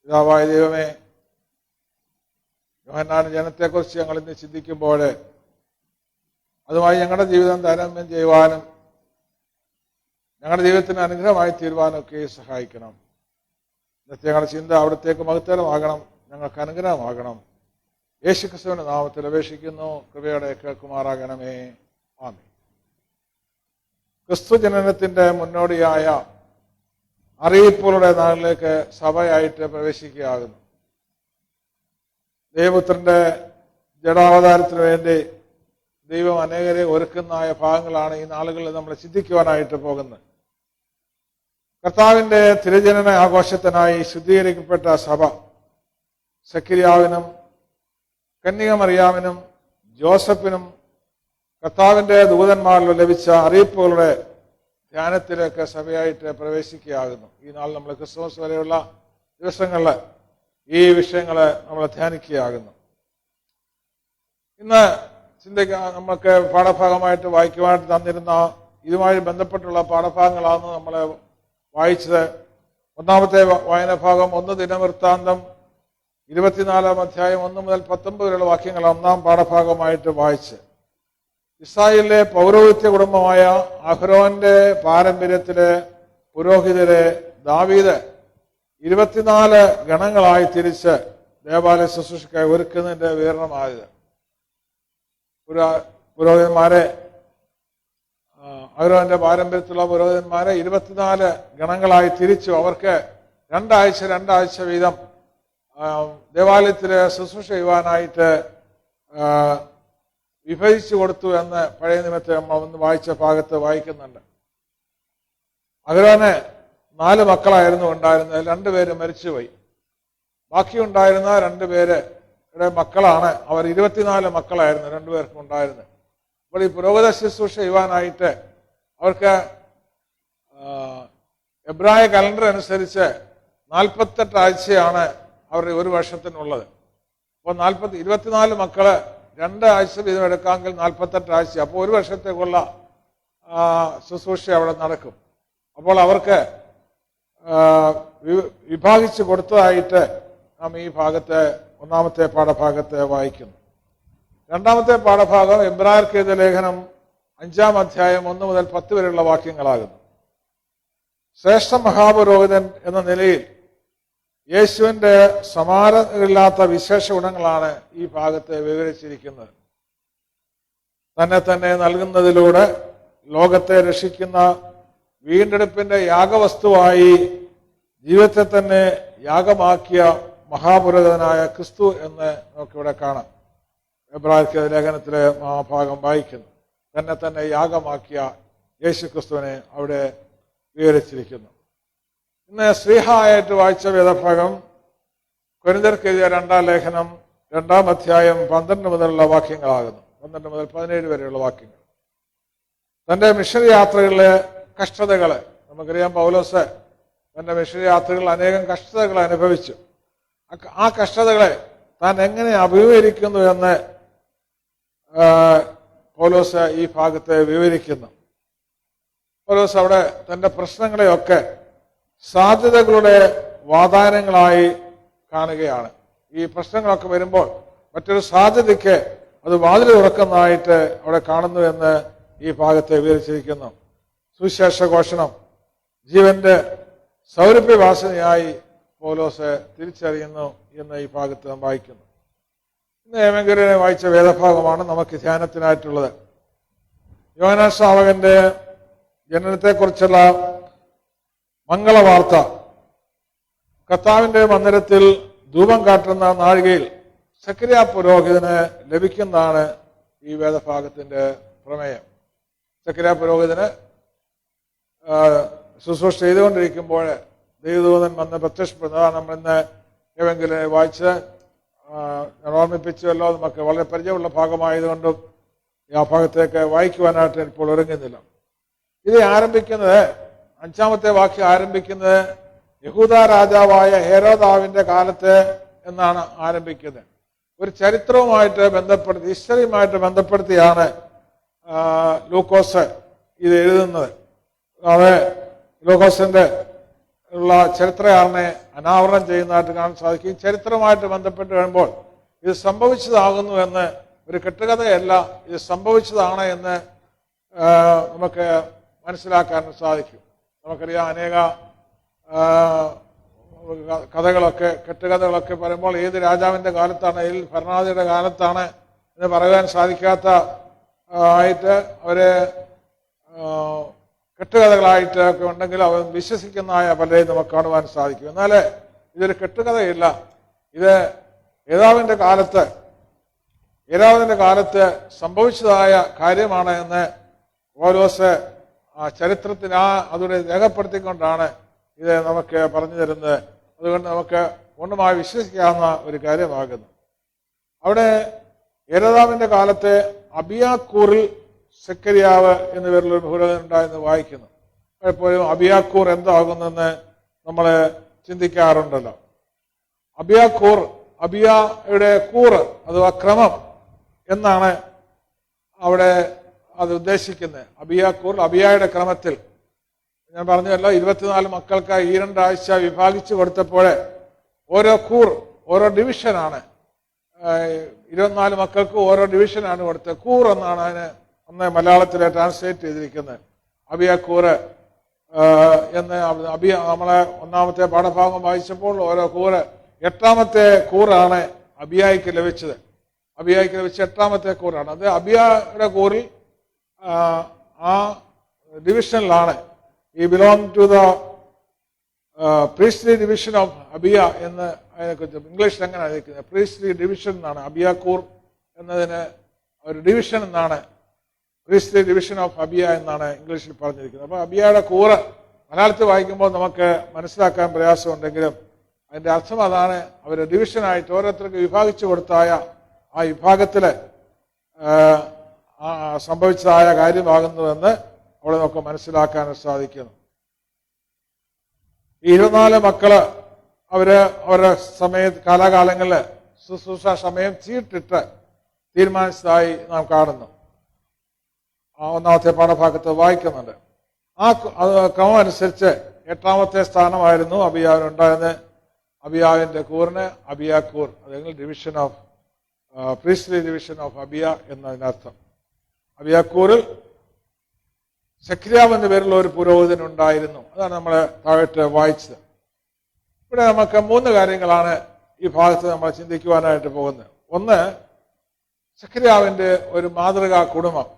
പിതാവായ ദൈവമേ, യോഹന്നാൻ ജനത്തെക്കുറിച്ച് ഞങ്ങൾ ഇന്ന് ചിന്തിക്കുമ്പോൾ അതുമായി ഞങ്ങളുടെ ജീവിതം താരതമ്യം ചെയ്യുവാനും ഞങ്ങളുടെ ജീവിതത്തിന് അനുഗ്രഹമായി തീരുവാനും ഒക്കെ സഹായിക്കണം. ഇന്നത്തെ ഞങ്ങളുടെ ചിന്ത അവിടത്തേക്ക് മഹത്തരമാകണം, ഞങ്ങൾക്ക് അനുഗ്രഹമാകണം. യേശുക്രിസ്തുവിന്റെ നാമത്തിൽ അപേക്ഷിക്കുന്നു. കൃപയോടെ കേൾക്കുമാറാകണമേ. ആമേൻ. ക്രിസ്തു ജനനത്തിന്റെ മുന്നോടിയായ അറിയിപ്പുകളുടെ നാളിലേക്ക് സഭയായിട്ട് പ്രവേശിക്കുകയാകുന്നു. ദൈവപുത്രന്റെ ജഡാവതാരത്തിന് വേണ്ടി ദൈവം അനേകരെ ഒരുക്കുന്നതായ ഭാഗങ്ങളാണ് ഈ നാളുകളിൽ നമ്മൾ ചിന്തിക്കുവാനായിട്ട് പോകുന്നത്. കർത്താവിന്റെ തിരുജനന ആഘോഷത്തിനായി ശുദ്ധീകരിക്കപ്പെട്ട സഭ സക്കരിയാവിനും കന്യകമറിയാമിനും ജോസഫിനും കർത്താവിന്റെ ദൂതന്മാരിൽ ലഭിച്ച അറിയിപ്പുകളുടെ ധ്യാനത്തിലേക്ക് സഭയായിട്ട് പ്രവേശിക്കുകയാകുന്നു. ഈ നാൾ നമ്മൾ ക്രിസ്മസ് വരെയുള്ള ദിവസങ്ങളിൽ ഈ വിഷയങ്ങൾ നമ്മൾ ധ്യാനിക്കുകയാകുന്നു. ഇന്ന് നമുക്ക് പാഠഭാഗമായിട്ട് വായിക്കുവാനായിട്ട് തന്നിരുന്ന ഇതുമായി ബന്ധപ്പെട്ടുള്ള പാഠഭാഗങ്ങളാണ് നമ്മൾ വായിച്ചത്. ഒന്നാമത്തെ വായനഭാഗം 1 ദിനവൃത്താന്തം 24 അധ്യായം 1 മുതൽ 19 വരെയുള്ള വാക്യങ്ങൾ ഒന്നാം പാഠഭാഗമായിട്ട് വായിച്ച്, ഇസ്രായേലിലെ പൗരോഹിത്യ കുടുംബമായ അഹ്റോന്റെ പാരമ്പര്യത്തിലെ പുരോഹിതരെ ദാവീദ് 24 ഗണങ്ങളായി തിരിച്ച് ദേവാലയ ശുശ്രൂഷയ്ക്കായി ഒരുക്കുന്നതിന്റെ വിവരണമായത്. പുരോഹിതന്മാരെ, അഹ്റോന്റെ പാരമ്പര്യത്തിലുള്ള പുരോഹിതന്മാരെ 24 ഗണങ്ങളായി തിരിച്ചു. അവർക്ക് രണ്ടാഴ്ച വീതം ദേവാലയത്തിലെ ശുശ്രൂഷ ചെയ്യുവാനായിട്ട് വിഭജിച്ചു കൊടുത്തു എന്ന് പഴയ നിയമത്തെ നമ്മൾ ഒന്ന് വായിച്ച ഭാഗത്ത് വായിക്കുന്നുണ്ട്. അഹ്റോന് 4 മക്കളായിരുന്നു ഉണ്ടായിരുന്നത്. 2 പേര് മരിച്ചുപോയി. ബാക്കിയുണ്ടായിരുന്ന 2 പേരുടെ മക്കളാണ്. അവർ 24 മക്കളായിരുന്നു 2 പേർക്കും ഉണ്ടായിരുന്നത്. അപ്പോൾ ഈ പുരോഹിത ശുശ്രൂഷ ചെയ്യുവാനായിട്ട് അവർക്ക് എബ്രായ കലണ്ടർ അനുസരിച്ച് 48 ആഴ്ചയാണ് അവരുടെ ഒരു വർഷത്തിനുള്ളത്. അപ്പോൾ 24 മക്കള് 2 ആഴ്ച വീതം എടുക്കാമെങ്കിൽ 48 ആഴ്ച. അപ്പോൾ ഒരു വർഷത്തേക്കുള്ള ശുശ്രൂഷ അവിടെ നടക്കും. അപ്പോൾ അവർക്ക് വിഭാഗിച്ചു കൊടുത്തതായിട്ട് നാം ഈ ഭാഗത്തെ ഒന്നാമത്തെ പാഠഭാഗത്തെ വായിക്കുന്നു. രണ്ടാമത്തെ പാഠഭാഗം എബ്രായർക്ക് എഴുതിയ ലേഖനം 5-ാം അധ്യായം 1 മുതൽ 10 വരെയുള്ള വാക്യങ്ങളാകുന്നു. ശ്രേഷ്ഠ മഹാപുരോഹിതൻ എന്ന നിലയിൽ യേശുവിന്റെ സമാനമില്ലാത്ത വിശേഷ ഗുണങ്ങളാണ് ഈ ഭാഗത്ത് വിവരിച്ചിരിക്കുന്നത്. തന്നെ നൽകുന്നതിലൂടെ ലോകത്തെ രക്ഷിക്കുന്ന വീണ്ടെടുപ്പിന്റെ യാഗവസ്തുവായി ജീവിതത്തെ തന്നെ യാഗമാക്കിയ മഹാപുരോഹിതനായ ക്രിസ്തു എന്ന് നമുക്കിവിടെ കാണാം. എബ്രായർക്ക് ലേഖനത്തിലെ ആ ഭാഗം വായിക്കുന്നു. തന്നെ യാഗമാക്കിയ യേശു ക്രിസ്തുവിനെ അവിടെ വിവരിച്ചിരിക്കുന്നു. ഇന്ന് ശ്രീഹായിട്ട് വായിച്ച വേദഭാഗം കൊരിന്ത്യർക്ക് എഴുതിയ 2-ാം ലേഖനം 2-ാം അധ്യായം 12 മുതലുള്ള വാക്യങ്ങളാകുന്നു. 12 മുതൽ 17 വരെയുള്ള വാക്യങ്ങൾ. തന്റെ മിഷണറി യാത്രകളിലെ കഷ്ടതകള്, നമുക്കറിയാം പൗലോസ് തന്റെ മിഷണറി യാത്രകളിൽ അനേകം കഷ്ടതകൾ അനുഭവിച്ചു. ആ കഷ്ടതകളെ താൻ എങ്ങനെ അഭിമുഖീകരിക്കുന്നു എന്ന് പൗലോസ് ഈ ഭാഗത്ത് വിവരിക്കുന്നു. പൗലോസ് അവിടെ തന്റെ പ്രശ്നങ്ങളെയൊക്കെ സാധ്യതകളുടെ വാതായനങ്ങളായി കാണുകയാണ്. ഈ പ്രശ്നങ്ങളൊക്കെ വരുമ്പോൾ മറ്റൊരു സാധ്യതയ്ക്ക് അത് വാതിൽ തുറക്കുന്നതായിട്ട് അവിടെ കാണുന്നു എന്ന് ഈ ഭാഗത്തെ വിവരിച്ചിരിക്കുന്നു. സുവിശേഷ ഘോഷണം ജീവന്റെ സൗരഭ്യവാസനയായി പൗലോസ് തിരിച്ചറിയുന്നു എന്ന് ഈ ഭാഗത്ത് നാം വായിക്കുന്നു. ഇന്ന് ഏവെങ്കിലും വായിച്ച വേദഭാഗമാണ് നമുക്ക് ധ്യാനത്തിനായിട്ടുള്ളത്. യോഹന്നാൻ ശ്രാവകന്റെ ജനനത്തെക്കുറിച്ചുള്ള മംഗളവാർത്ത കർത്താവിന്റെ മന്ദിരത്തിൽ ധൂപം കാട്ടുന്ന നാഴികയിൽ സക്കറിയ പുരോഹിതന് ലഭിക്കുന്നതാണ് ഈ വേദഭാഗത്തിന്റെ പ്രമേയം. സക്കറിയ പുരോഹിതന് ശുശ്രൂഷ ചെയ്തുകൊണ്ടിരിക്കുമ്പോൾ ദൈവദൂതൻ വന്ന് പ്രത്യക്ഷപ്പെടുന്നതാണ് നമ്മൾ ഇന്ന് ഏവെങ്കിലും വായിച്ച് ഞാൻ ഓർമ്മിപ്പിച്ചുവല്ലോ. നമുക്ക് വളരെ പരിചയമുള്ള ഭാഗമായതുകൊണ്ടും ആ ഭാഗത്തേക്ക് വായിക്കുവാനായിട്ട് ഇപ്പോൾ ഒരുങ്ങുന്നില്ല. ഇത് ആരംഭിക്കുന്നത്, 5-ാമത്തെ വാക്യം ആരംഭിക്കുന്നത് യഹൂദ രാജാവായ ഹെരോദാവിന്റെ കാലത്ത് എന്നാണ് ആരംഭിക്കുന്നത്. ഒരു ചരിത്രവുമായിട്ട് ബന്ധപ്പെടുത്തി, ഹിസ്റ്ററിയുമായിട്ട് ബന്ധപ്പെടുത്തിയാണ് ലൂക്കോസ് ഇത് എഴുതുന്നത്. അത് ലൂക്കോസിന്റെ ഉള്ള ചരിത്രകാരനെ അനാവരണം ചെയ്യുന്നതായിട്ട് കാണാൻ സാധിക്കും. ചരിത്രമായിട്ട് ബന്ധപ്പെട്ട് വരുമ്പോൾ ഇത് സംഭവിച്ചതാകുന്നു എന്ന്, ഒരു കെട്ടുകഥയല്ല, ഇത് സംഭവിച്ചതാണ് എന്ന് നമുക്ക് മനസ്സിലാക്കാൻ സാധിക്കും. നമുക്കറിയാം, അനേക കഥകളൊക്കെ, കെട്ടുകഥകളൊക്കെ പറയുമ്പോൾ ഏത് രാജാവിന്റെ കാലത്താണ്, ഏത് ഭരണാധികാരിയുടെ കാലത്താണ് എന്ന് പറയാൻ സാധിക്കാത്ത ആയിട്ട് അവരെ കെട്ടുകഥകളായിട്ട് ഒക്കെ ഉണ്ടെങ്കിൽ അവർ വിശ്വസിക്കുന്നതായ പലരെയും നമുക്ക് കാണുവാൻ സാധിക്കും. എന്നാൽ ഇതൊരു കെട്ടുകഥയില്ല. ഇത് ഏരാവിന്റെ കാലത്ത് സംഭവിച്ചതായ കാര്യമാണ് എന്ന് പൗലോസ് ചരിത്രത്തിന് അതുകൂടെ രേഖപ്പെടുത്തിക്കൊണ്ടാണ് ഇത് നമുക്ക് പറഞ്ഞു തരുന്നത്. അതുകൊണ്ട് നമുക്ക് പൂർണ്ണമായി വിശ്വസിക്കാവുന്ന ഒരു കാര്യമാകുന്നു. അവിടെ ഏരാവിന്റെ കാലത്ത് അബിയാക്കൂറിൽ സെക്കരിയാവ് എന്ന പേരിലൊരു പുരോഹിതൻ ഉണ്ടായെന്ന് വായിക്കുന്നു. എപ്പോഴും അബിയാക്കൂർ എന്താകുന്നെന്ന് നമ്മൾ ചിന്തിക്കാറുണ്ടല്ലോ. അബിയയുടെ കൂറ് അഥവാ ക്രമം എന്നാണ് അവിടെ അത് ഉദ്ദേശിക്കുന്നത്. അബിയാക്കൂർ, അബിയായുടെ ക്രമത്തിൽ. ഞാൻ പറഞ്ഞല്ലോ, 24 മക്കൾക്ക് ഈ 2 ആഴ്ച വിഭാഗിച്ചു കൊടുത്തപ്പോൾ ഓരോ ഡിവിഷനാണ്. 24 മക്കൾക്ക് ഓരോ ഡിവിഷനാണ് കൊടുത്തത്. കൂർ എന്നാണ് അതിന് അന്ന് മലയാളത്തിലെ ട്രാൻസ്ലേറ്റ് ചെയ്തിരിക്കുന്നത്. അബിയാക്കൂർ എന്ന് നമ്മളെ 1-ാമത്തെ പാഠഭാഗം വായിച്ചപ്പോൾ ഓരോ കൂറ്, 8-ാമത്തെ കൂറാണ് അബിയായിക്ക് ലഭിച്ചത്. അബിയായിക്ക് ലഭിച്ച 8-ാമത്തെ കൂറാണ്. അത് അബിയയുടെ കൂറിൽ ആ ഡിവിഷനിലാണ് ഈ belong to the priestly division of Abijah എന്ന് അതിനെക്കുറിച്ച് ഇംഗ്ലീഷിൽ എങ്ങനെ എഴുതിക്കുന്നത്? പ്രീസ്ലി ഡിവിഷൻ എന്നാണ്. അബിയാക്കൂർ എന്നതിന് ഒരു ഡിവിഷൻ എന്നാണ്, പ്രീസ്ലി ഡിവിഷൻ ഓഫ് അബിയ എന്നാണ് ഇംഗ്ലീഷിൽ പറഞ്ഞിരിക്കുന്നത്. അപ്പോൾ അബിയയുടെ കൂറ് മലയാളത്തിൽ വായിക്കുമ്പോൾ നമുക്ക് മനസ്സിലാക്കാൻ പ്രയാസമുണ്ടെങ്കിലും അതിൻ്റെ അർത്ഥം അതാണ്. അവർ ഡിവിഷനായിട്ട് ഓരോരുത്തർക്ക് വിഭാഗിച്ചു കൊടുത്തായ ആ വിഭാഗത്തിൽ സംഭവിച്ചതായ കാര്യമാകുന്നുവെന്ന് അവിടെ നമുക്ക് മനസ്സിലാക്കാൻ സാധിക്കുന്നു. ഈ 24 മക്കള് അവരുടെ കാലാകാലങ്ങളിൽ ശുശ്രൂഷ സമയം ചീട്ടിട്ട് തീരുമാനിച്ചതായി നാം കാണുന്നു. 1-ാമത്തെ പാഠഭാഗത്ത് വായിക്കുന്നുണ്ട്. ആ ക്രമം അനുസരിച്ച് 8-ാമത്തെ സ്ഥാനമായിരുന്നു അബിയാവിനുണ്ടായിരുന്നത്. അബിയാവിന്റെ കൂറിന് അബിയാക്കൂർ, അല്ലെങ്കിൽ ഡിവിഷൻ ഓഫ് പ്രീസ്ലി ഡിവിഷൻ ഓഫ് അബിയ എന്നതിനർത്ഥം. അബിയാക്കൂറിൽ സെക്രിയാവ് എന്ന പേരുള്ള ഒരു പുരോഹിതൻ ഉണ്ടായിരുന്നു. അതാണ് നമ്മൾ താഴോട്ട് വായിച്ചത്. ഇവിടെ നമുക്ക് 3 കാര്യങ്ങളാണ് ഈ ഭാഗത്ത് നമ്മൾ ചിന്തിക്കുവാനായിട്ട് പോകുന്നത്. ഒന്ന്, സെക്രിയാവിന്റെ ഒരു മാതൃകാ കുടുംബം.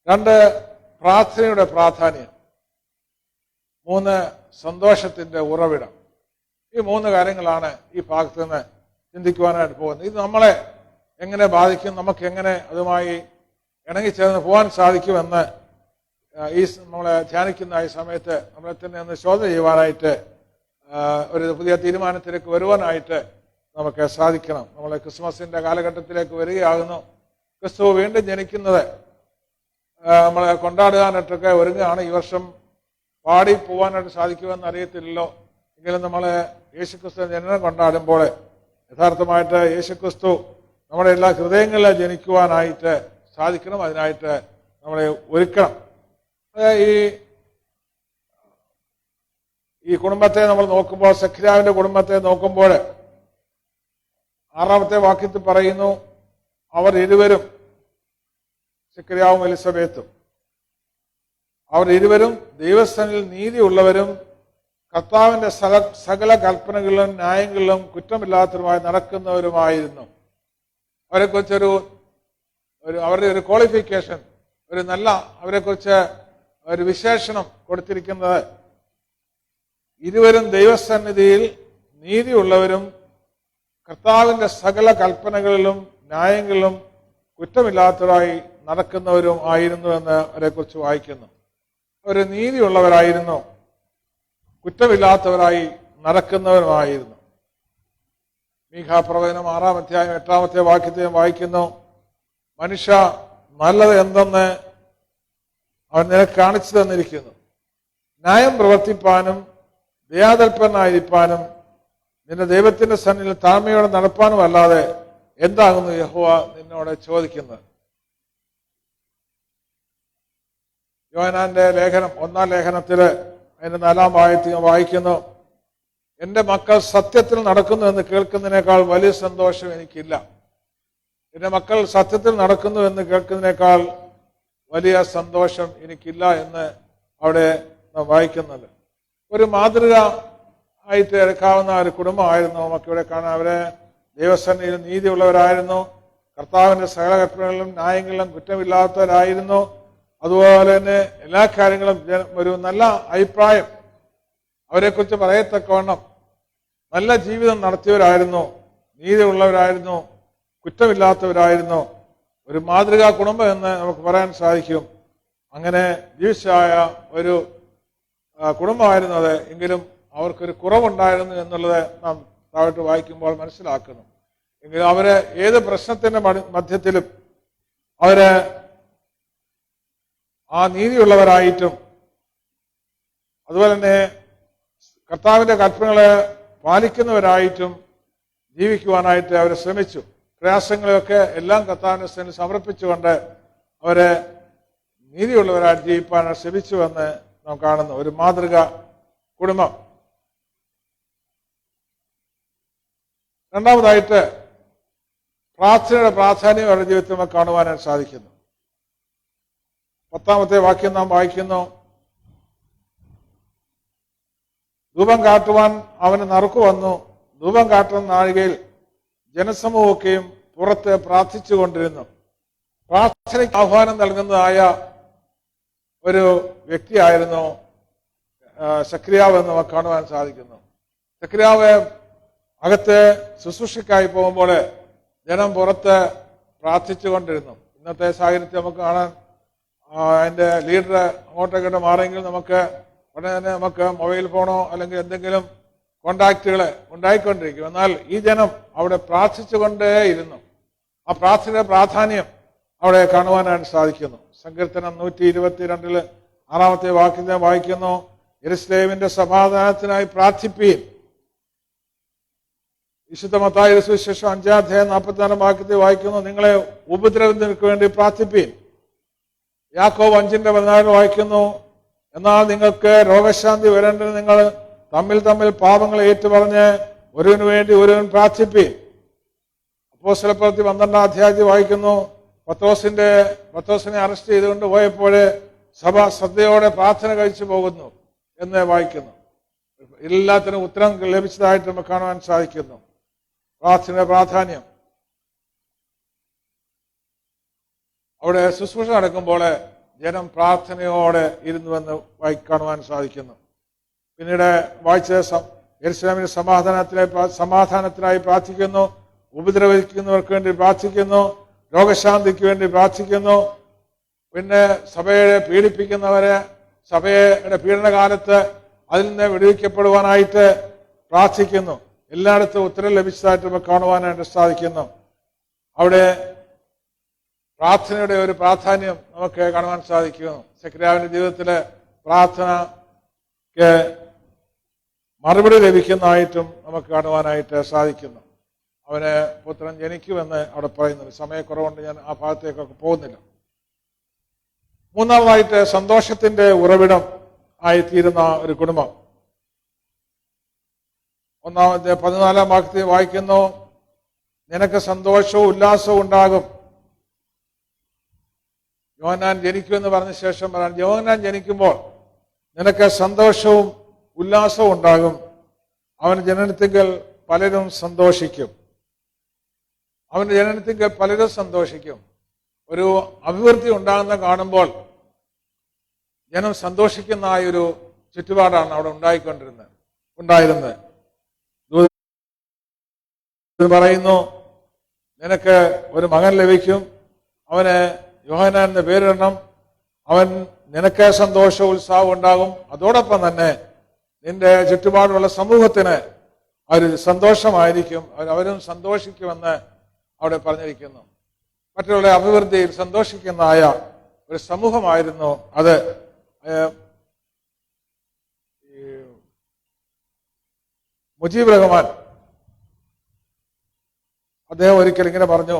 2, പ്രാർത്ഥനയുടെ പ്രാധാന്യം. 3, സന്തോഷത്തിന്റെ ഉറവിടം. ഈ 3 കാര്യങ്ങളാണ് ഈ ഭാഗത്ത് നിന്ന് ചിന്തിക്കുവാനായിട്ട് പോകുന്നത്. ഇത് നമ്മളെ എങ്ങനെ ബാധിക്കും, നമുക്ക് എങ്ങനെ അതുമായി ഇണങ്ങിച്ചേർന്ന് പോകാൻ സാധിക്കുമെന്ന് നമ്മളെ ധ്യാനിക്കുന്ന ഈ സമയത്ത് നമ്മളെ തന്നെ ഒന്ന് ശോധന ചെയ്യുവാനായിട്ട്, ഒരു പുതിയ തീരുമാനത്തിലേക്ക് വരുവാനായിട്ട് നമുക്ക് സാധിക്കണം. നമ്മൾ ക്രിസ്മസിന്റെ കാലഘട്ടത്തിലേക്ക് വരികയാകുന്നു. ക്രിസ്തു വീണ്ടും ജനിക്കുന്നത് നമ്മളെ കൊണ്ടാടാനായിട്ടൊക്കെ ഒരുങ്ങുകയാണ്. ഈ വർഷം പാടി പോകാനായിട്ട് സാധിക്കുമെന്ന് അറിയത്തില്ലല്ലോ. എങ്കിലും നമ്മൾ യേശുക്രിസ്തു ജനനം കൊണ്ടാടുമ്പോൾ യഥാർത്ഥമായിട്ട് യേശുക്രിസ്തു നമ്മുടെ എല്ലാ ഹൃദയങ്ങളിലും ജനിക്കുവാനായിട്ട് സാധിക്കണം. അതിനായിട്ട് നമ്മളെ ഒരുക്കണം. ഈ കുടുംബത്തെ നമ്മൾ നോക്കുമ്പോൾ, സെക്രിയാവിന്റെ കുടുംബത്തെ നോക്കുമ്പോൾ 6-ാമത്തെ വാക്യത്തിൽ പറയുന്നു, അവർ ഇരുവരും, സെക്രിയാവും എലിസബത്തും, അവർ ഇരുവരും ദൈവസ്ഥനിൽ നീതിയുള്ളവരും കർത്താവിന്റെ സകല കൽപ്പനകളിലും ന്യായങ്ങളിലും കുറ്റമില്ലാത്തവരുമായി നടക്കുന്നവരുമായിരുന്നു. അവരെക്കുറിച്ചൊരു അവരുടെ ഒരു ക്വാളിഫിക്കേഷൻ, അവരെക്കുറിച്ച് ഒരു വിശേഷണം കൊടുത്തിരിക്കുന്നത്, ഇരുവരും ദൈവസന്നിധിയിൽ നീതിയുള്ളവരും കർത്താവിന്റെ സകല കൽപ്പനകളിലും ന്യായങ്ങളിലും കുറ്റമില്ലാത്തവരായി നടക്കുന്നവരും ആയിരുന്നു എന്ന് അവരെക്കുറിച്ച് വായിക്കുന്നു. അവർ നീതിയുള്ളവരായിരുന്നു, കുറ്റമില്ലാത്തവരായി നടക്കുന്നവരുമായിരുന്നു. മീഖാപ്രവചനം 6-ാം അധ്യായം 8-ാമത്തെ വാക്യത്തെ വായിക്കുന്നു, മനുഷ്യ നല്ലത് എന്തെന്ന് അവൻ നിനക്ക് കാണിച്ചു തന്നിരിക്കുന്നു. ന്യായം പ്രവർത്തിപ്പാനും ദയാതൽപരനായിരിക്കാനും നിന്റെ ദൈവത്തിന്റെ സന്നിധിയിൽ താഴ്മയോടെ നടപ്പാനും അല്ലാതെ എന്താകുന്നു യഹോവ നിന്നോട് ചോദിക്കുന്നത്? യോഹന്നാന്റെ ലേഖനം 1-ാം ലേഖനത്തില് അതിന്റെ 4-ാം വാക്യത്തിൽ വായിക്കുന്നു, എന്റെ മക്കൾ സത്യത്തിൽ നടക്കുന്നു എന്ന് കേൾക്കുന്നതിനേക്കാൾ വലിയ സന്തോഷം എനിക്കില്ല. എന്റെ മക്കൾ സത്യത്തിൽ നടക്കുന്നു എന്ന് കേൾക്കുന്നതിനേക്കാൾ വലിയ സന്തോഷം എനിക്കില്ല എന്ന് അവിടെ നാം വായിക്കുന്നത്. ഒരു മാതൃക ആയിട്ട് എടുക്കാവുന്ന ഒരു കുടുംബമായിരുന്നു നമുക്കിവിടെ കാണാം. അവരെ ദൈവസന്നിധിയിൽ നീതിയുള്ളവരായിരുന്നു, കർത്താവിന്റെ സകല കൽപ്പനകളിലും ന്യായങ്ങളിലും കുറ്റമില്ലാത്തവരായിരുന്നു. അതുപോലെ തന്നെ എല്ലാ കാര്യങ്ങളും ഒരു നല്ല അഭിപ്രായം അവരെക്കുറിച്ച് പറയത്തക്കവണ്ണം നല്ല ജീവിതം നടത്തിയവരായിരുന്നു, നീതിയുള്ളവരായിരുന്നു, കുറ്റമില്ലാത്തവരായിരുന്നു. ഒരു മാതൃകാ കുടുംബം എന്ന് നമുക്ക് പറയാൻ സാധിക്കും. അങ്ങനെ ജീവിച്ചായ ഒരു കുടുംബമായിരുന്നത്. എങ്കിലും അവർക്കൊരു കുറവുണ്ടായിരുന്നു എന്നുള്ളത് നാം താഴോട്ട് വായിക്കുമ്പോൾ മനസ്സിലാക്കുന്നു. എങ്കിലും അവര് ഏത് പ്രശ്നത്തിന്റെ മധ്യത്തിലും അവര് ആ നീതിയുള്ളവരായിട്ടും അതുപോലെ തന്നെ കർത്താവിന്റെ കൽപ്പനകളെ പാലിക്കുന്നവരായിട്ടും ജീവിക്കുവാനായിട്ട് അവർ ശ്രമിച്ചു. പ്രയാസങ്ങളെയൊക്കെ എല്ലാം കർത്താവിന്റെ സന്നിധിയിൽ സമർപ്പിച്ചുകൊണ്ട് അവരെ നീതിയുള്ളവരായിട്ട് ജീവിക്കാൻ ശ്രമിച്ചുവെന്ന് നാം കാണുന്നു. ഒരു മാതൃക കുടുംബം. രണ്ടാമതായിട്ട് പ്രാർത്ഥനയുടെ പ്രാധാന്യം അവരുടെ ജീവിതത്തിൽ നമുക്ക് കാണുവാനായിട്ട് സാധിക്കുന്നു. 10-ാമത്തെ വാക്യം നാം വായിക്കുന്നു, ധൂപം കാട്ടുവാൻ അവന് നറുക്കു വന്നു. ധൂപം കാട്ടുന്ന നാഴികയിൽ ജനസമൂഹമൊക്കെയും പുറത്ത് പ്രാർത്ഥിച്ചുകൊണ്ടിരുന്നു. പ്രാർത്ഥനയ്ക്ക് ആഹ്വാനം നൽകുന്നതായ ഒരു വ്യക്തിയായിരുന്നു സക്രിയാവ് എന്ന് നമുക്ക് കാണുവാൻ സാധിക്കുന്നു. സക്രിയാവ് അകത്ത് ശുശ്രൂഷയ്ക്കായി പോകുമ്പോൾ ജനം പുറത്ത് പ്രാർത്ഥിച്ചുകൊണ്ടിരുന്നു. ഇന്നത്തെ സാഹചര്യത്തിൽ നമുക്ക് കാണാൻ അതിന്റെ ലീഡർ അങ്ങോട്ടേക്ക് മാറിയെങ്കിൽ നമുക്ക് ഉടനെ തന്നെ നമുക്ക് മൊബൈൽ ഫോണോ അല്ലെങ്കിൽ എന്തെങ്കിലും കോണ്ടാക്റ്റുകൾ ഉണ്ടായിക്കൊണ്ടിരിക്കും. എന്നാൽ ഈ ജനം അവിടെ പ്രാർത്ഥിച്ചുകൊണ്ടേയിരുന്നു. ആ പ്രാർത്ഥനയുടെ പ്രാധാന്യം അവിടെ കാണുവാനായിട്ട് സാധിക്കുന്നു. സങ്കീർത്തനം 122 6-ാമത്തെ വാക്യത്തെ വായിക്കുന്നു, യെരൂശലേമിന്റെ സമാധാനത്തിനായി പ്രാർത്ഥിപ്പീൻ. വിശുദ്ധ മത്തായിയുടെ സുവിശേഷം 5-ാം അധ്യായം 44-ാം വാക്യത്തെ വായിക്കുന്നു, നിങ്ങളെ ഉപദ്രവങ്ങൾക്ക് വേണ്ടി പ്രാർത്ഥിപ്പീൻ. യാക്കോബ് 5:14 വായിക്കുന്നു, എന്നാൽ നിങ്ങൾക്ക് രോഗശാന്തി വരേണ്ടത് നിങ്ങൾ തമ്മിൽ തമ്മിൽ പാപങ്ങളെ ഏറ്റുപറഞ്ഞ് ഒരുവന് വേണ്ടി ഒരുവൻ പ്രാർത്ഥിപ്പീൻ. അപ്പോസ്തലപ്രവൃത്തി 12-ാം അധ്യായത്തിൽ വായിക്കുന്നു, പത്രോസിനെ അറസ്റ്റ് ചെയ്തുകൊണ്ട് പോയപ്പോൾ സഭ ശ്രദ്ധയോടെ പ്രാർത്ഥന കഴിച്ചു പോകുന്നു എന്ന് വായിക്കുന്നു. എല്ലാത്തിനും ഉത്തരം ലഭിച്ചതായിട്ട് നമുക്ക് കാണുവാൻ സാധിക്കുന്നു. പ്രാർത്ഥനയുടെ പ്രാധാന്യം. അവിടെ ശുശ്രൂഷ നടക്കുമ്പോൾ ജനം പ്രാർത്ഥനയോടെ ഇരുന്നുവെന്ന് കാണുവാൻ സാധിക്കുന്നു. പിന്നീട് വായിച്ച യെരൂശലേമിന്റെ സമാധാനത്തിനായി പ്രാർത്ഥിക്കുന്നു, ഉപദ്രവിക്കുന്നവർക്ക് വേണ്ടി പ്രാർത്ഥിക്കുന്നു, രോഗശാന്തിക്ക് വേണ്ടി പ്രാർത്ഥിക്കുന്നു. പിന്നെ സഭയെ പീഡിപ്പിക്കുന്നവരെ സഭയുടെ പീഡനകാലത്ത് അതിൽ നിന്ന് വിടുവിക്കപ്പെടുവാനായിട്ട് പ്രാർത്ഥിക്കുന്നു. എല്ലായിടത്തും ഉത്തരം ലഭിച്ചതായിട്ട് നമുക്ക് കാണുവാനായിട്ട് സാധിക്കുന്നു. അവിടെ പ്രാർത്ഥനയുടെ ഒരു പ്രാധാന്യം നമുക്ക് കാണുവാൻ സാധിക്കുന്നു. സക്രിയാവിന്റെ ജീവിതത്തിലെ പ്രാർത്ഥനയ്ക്ക് മറുപടി ലഭിക്കുന്നതായിട്ടും നമുക്ക് കാണുവാനായിട്ട് സാധിക്കുന്നു. അവന് പുത്രൻ ജനിക്കുമെന്ന് അവിടെ പറയുന്നുണ്ട്. സമയക്കുറവുകൊണ്ട് ഞാൻ ആ ഭാഗത്തേക്കൊക്കെ പോകുന്നില്ല. മൂന്നാമതായിട്ട് സന്തോഷത്തിന്റെ ഉറവിടം ആയിത്തീരുന്ന ഒരു കുടുംബം. 14-ാം വാക്യത്തിൽ വായിക്കുന്നു, നിനക്ക് സന്തോഷവും ഉല്ലാസവും ഉണ്ടാകും. യോഹന്നാൻ ജനിക്കുമെന്ന് പറഞ്ഞ ശേഷം പറയാൻ, യോഹന്നാൻ ജനിക്കുമ്പോൾ നിനക്ക് സന്തോഷവും ഉല്ലാസവും ഉണ്ടാകും. അവന്റെ ജനനത്തിങ്കൽ പലരും സന്തോഷിക്കും. അവന്റെ ജനനത്തിങ്കൽ പലരും സന്തോഷിക്കും. ഒരു അഭിവൃദ്ധി ഉണ്ടാകുന്ന കാണുമ്പോൾ ജനം സന്തോഷിക്കുന്ന ഒരു ചുറ്റുപാടാണ് അവിടെ ഉണ്ടായിരുന്നത്. പറയുന്നു, നിനക്ക് ഒരു മകൻ ലഭിക്കും, അവന് യോഹന്നാൻ എന്ന് പേരിടണം, അവൻ നിനക്ക് സന്തോഷവും ഉത്സാഹവും ഉണ്ടാകും, അതോടൊപ്പം തന്നെ നിന്റെ ചുറ്റുപാടുള്ള സമൂഹത്തിന് ഒരു സന്തോഷമായിരിക്കും, അവരും സന്തോഷിക്കുമെന്ന് അവിടെ പറഞ്ഞിരിക്കുന്നു. മറ്റുള്ള അഭിവൃദ്ധിയിൽ സന്തോഷിക്കുന്നതായ ഒരു സമൂഹമായിരുന്നു അത്. മുജീബ് റഹ്മാൻ അദ്ദേഹം ഒരിക്കൽ ഇങ്ങനെ പറഞ്ഞു,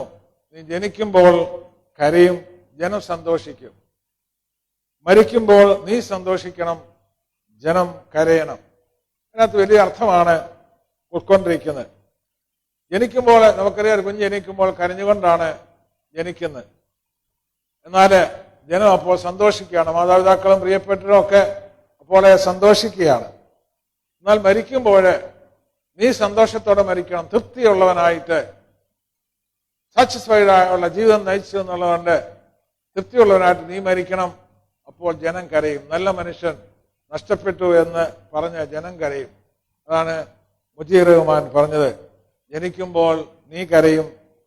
നീ ജനിക്കുമ്പോൾ കരയും, ജനം സന്തോഷിക്കും. മരിക്കുമ്പോൾ നീ സന്തോഷിക്കണം, ജനം കരയണം. അതിനകത്ത് വലിയ അർത്ഥമാണ് ഉൾക്കൊണ്ടിരിക്കുന്നത്. ജനിക്കുമ്പോൾ നമുക്കറിയാം, കുഞ്ഞ് ജനിക്കുമ്പോൾ കരഞ്ഞുകൊണ്ടാണ് ജനിക്കുന്നത്. എന്നാൽ ജനം അപ്പോൾ സന്തോഷിക്കുകയാണ്, മാതാപിതാക്കളും പ്രിയപ്പെട്ടവരും ഒക്കെ അപ്പോൾ സന്തോഷിക്കുകയാണ്. എന്നാൽ മരിക്കുമ്പോൾ നീ സന്തോഷത്തോടെ മരിക്കണം, തൃപ്തിയുള്ളവനായിട്ട്, സാറ്റിസ്ഫൈഡ് ആയുള്ള ജീവിതം നയിച്ചു എന്നുള്ളതുകൊണ്ട് തൃപ്തിയുള്ളവനായിട്ട് നീ മരിക്കണം. അപ്പോൾ ജനം കരയും. നല്ല മനുഷ്യൻ നഷ്ടപ്പെട്ടു എന്ന് പറഞ്ഞ് ജനം കരയും. അതാണ് മുജീബ് റഹ്മാൻ പറഞ്ഞത്. ജനിക്കുമ്പോൾ നീ കരയും,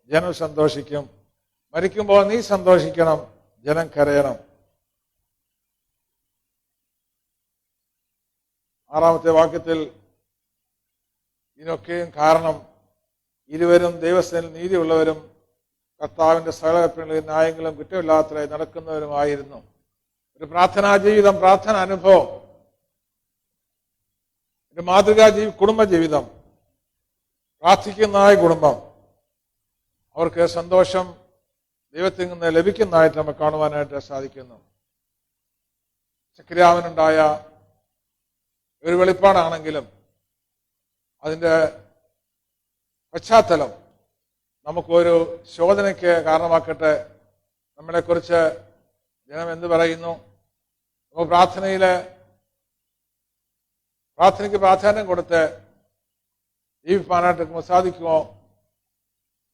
ജനം സന്തോഷിക്കും. മരിക്കുമ്പോൾ നീ സന്തോഷിക്കണം, ജനം കരയണം. 6-ാമത്തെ വാക്യത്തിൽ ഇതിനൊക്കെയും കാരണം ഇരുവരും ദൈവസ്ഥനിൽ നീതിയുള്ളവരും കർത്താവിന്റെ സകലകൽപ്പനകളിൽ ന്യായങ്ങളും കുറ്റമില്ലാത്തവരായി നടക്കുന്നവരുമായിരുന്നു. ഒരു പ്രാർത്ഥനാ ജീവിതം, പ്രാർത്ഥന അനുഭവം, ഒരു മാതൃകാ കുടുംബജീവിതം, പ്രാർത്ഥിക്കുന്നതായ കുടുംബം, അവർക്ക് സന്തോഷം ദൈവത്തിൽ നിന്ന് ലഭിക്കുന്നതായിട്ട് നമുക്ക് കാണുവാനായിട്ട് സാധിക്കുന്നു. സക്രിയാവിനുണ്ടായ ഒരു വെളിപ്പാടാണെങ്കിലും അതിൻ്റെ പശ്ചാത്തലം നമുക്കൊരു ശോധനയ്ക്ക് കാരണമാക്കട്ടെ. നമ്മളെക്കുറിച്ച് ജനം എന്ത് പറയുന്നു? നമുക്ക് പ്രാർത്ഥനയ്ക്ക് പ്രാധാന്യം കൊടുത്ത് ജീവിപ്പാനായിട്ട് നമുക്ക് സാധിക്കുമോ?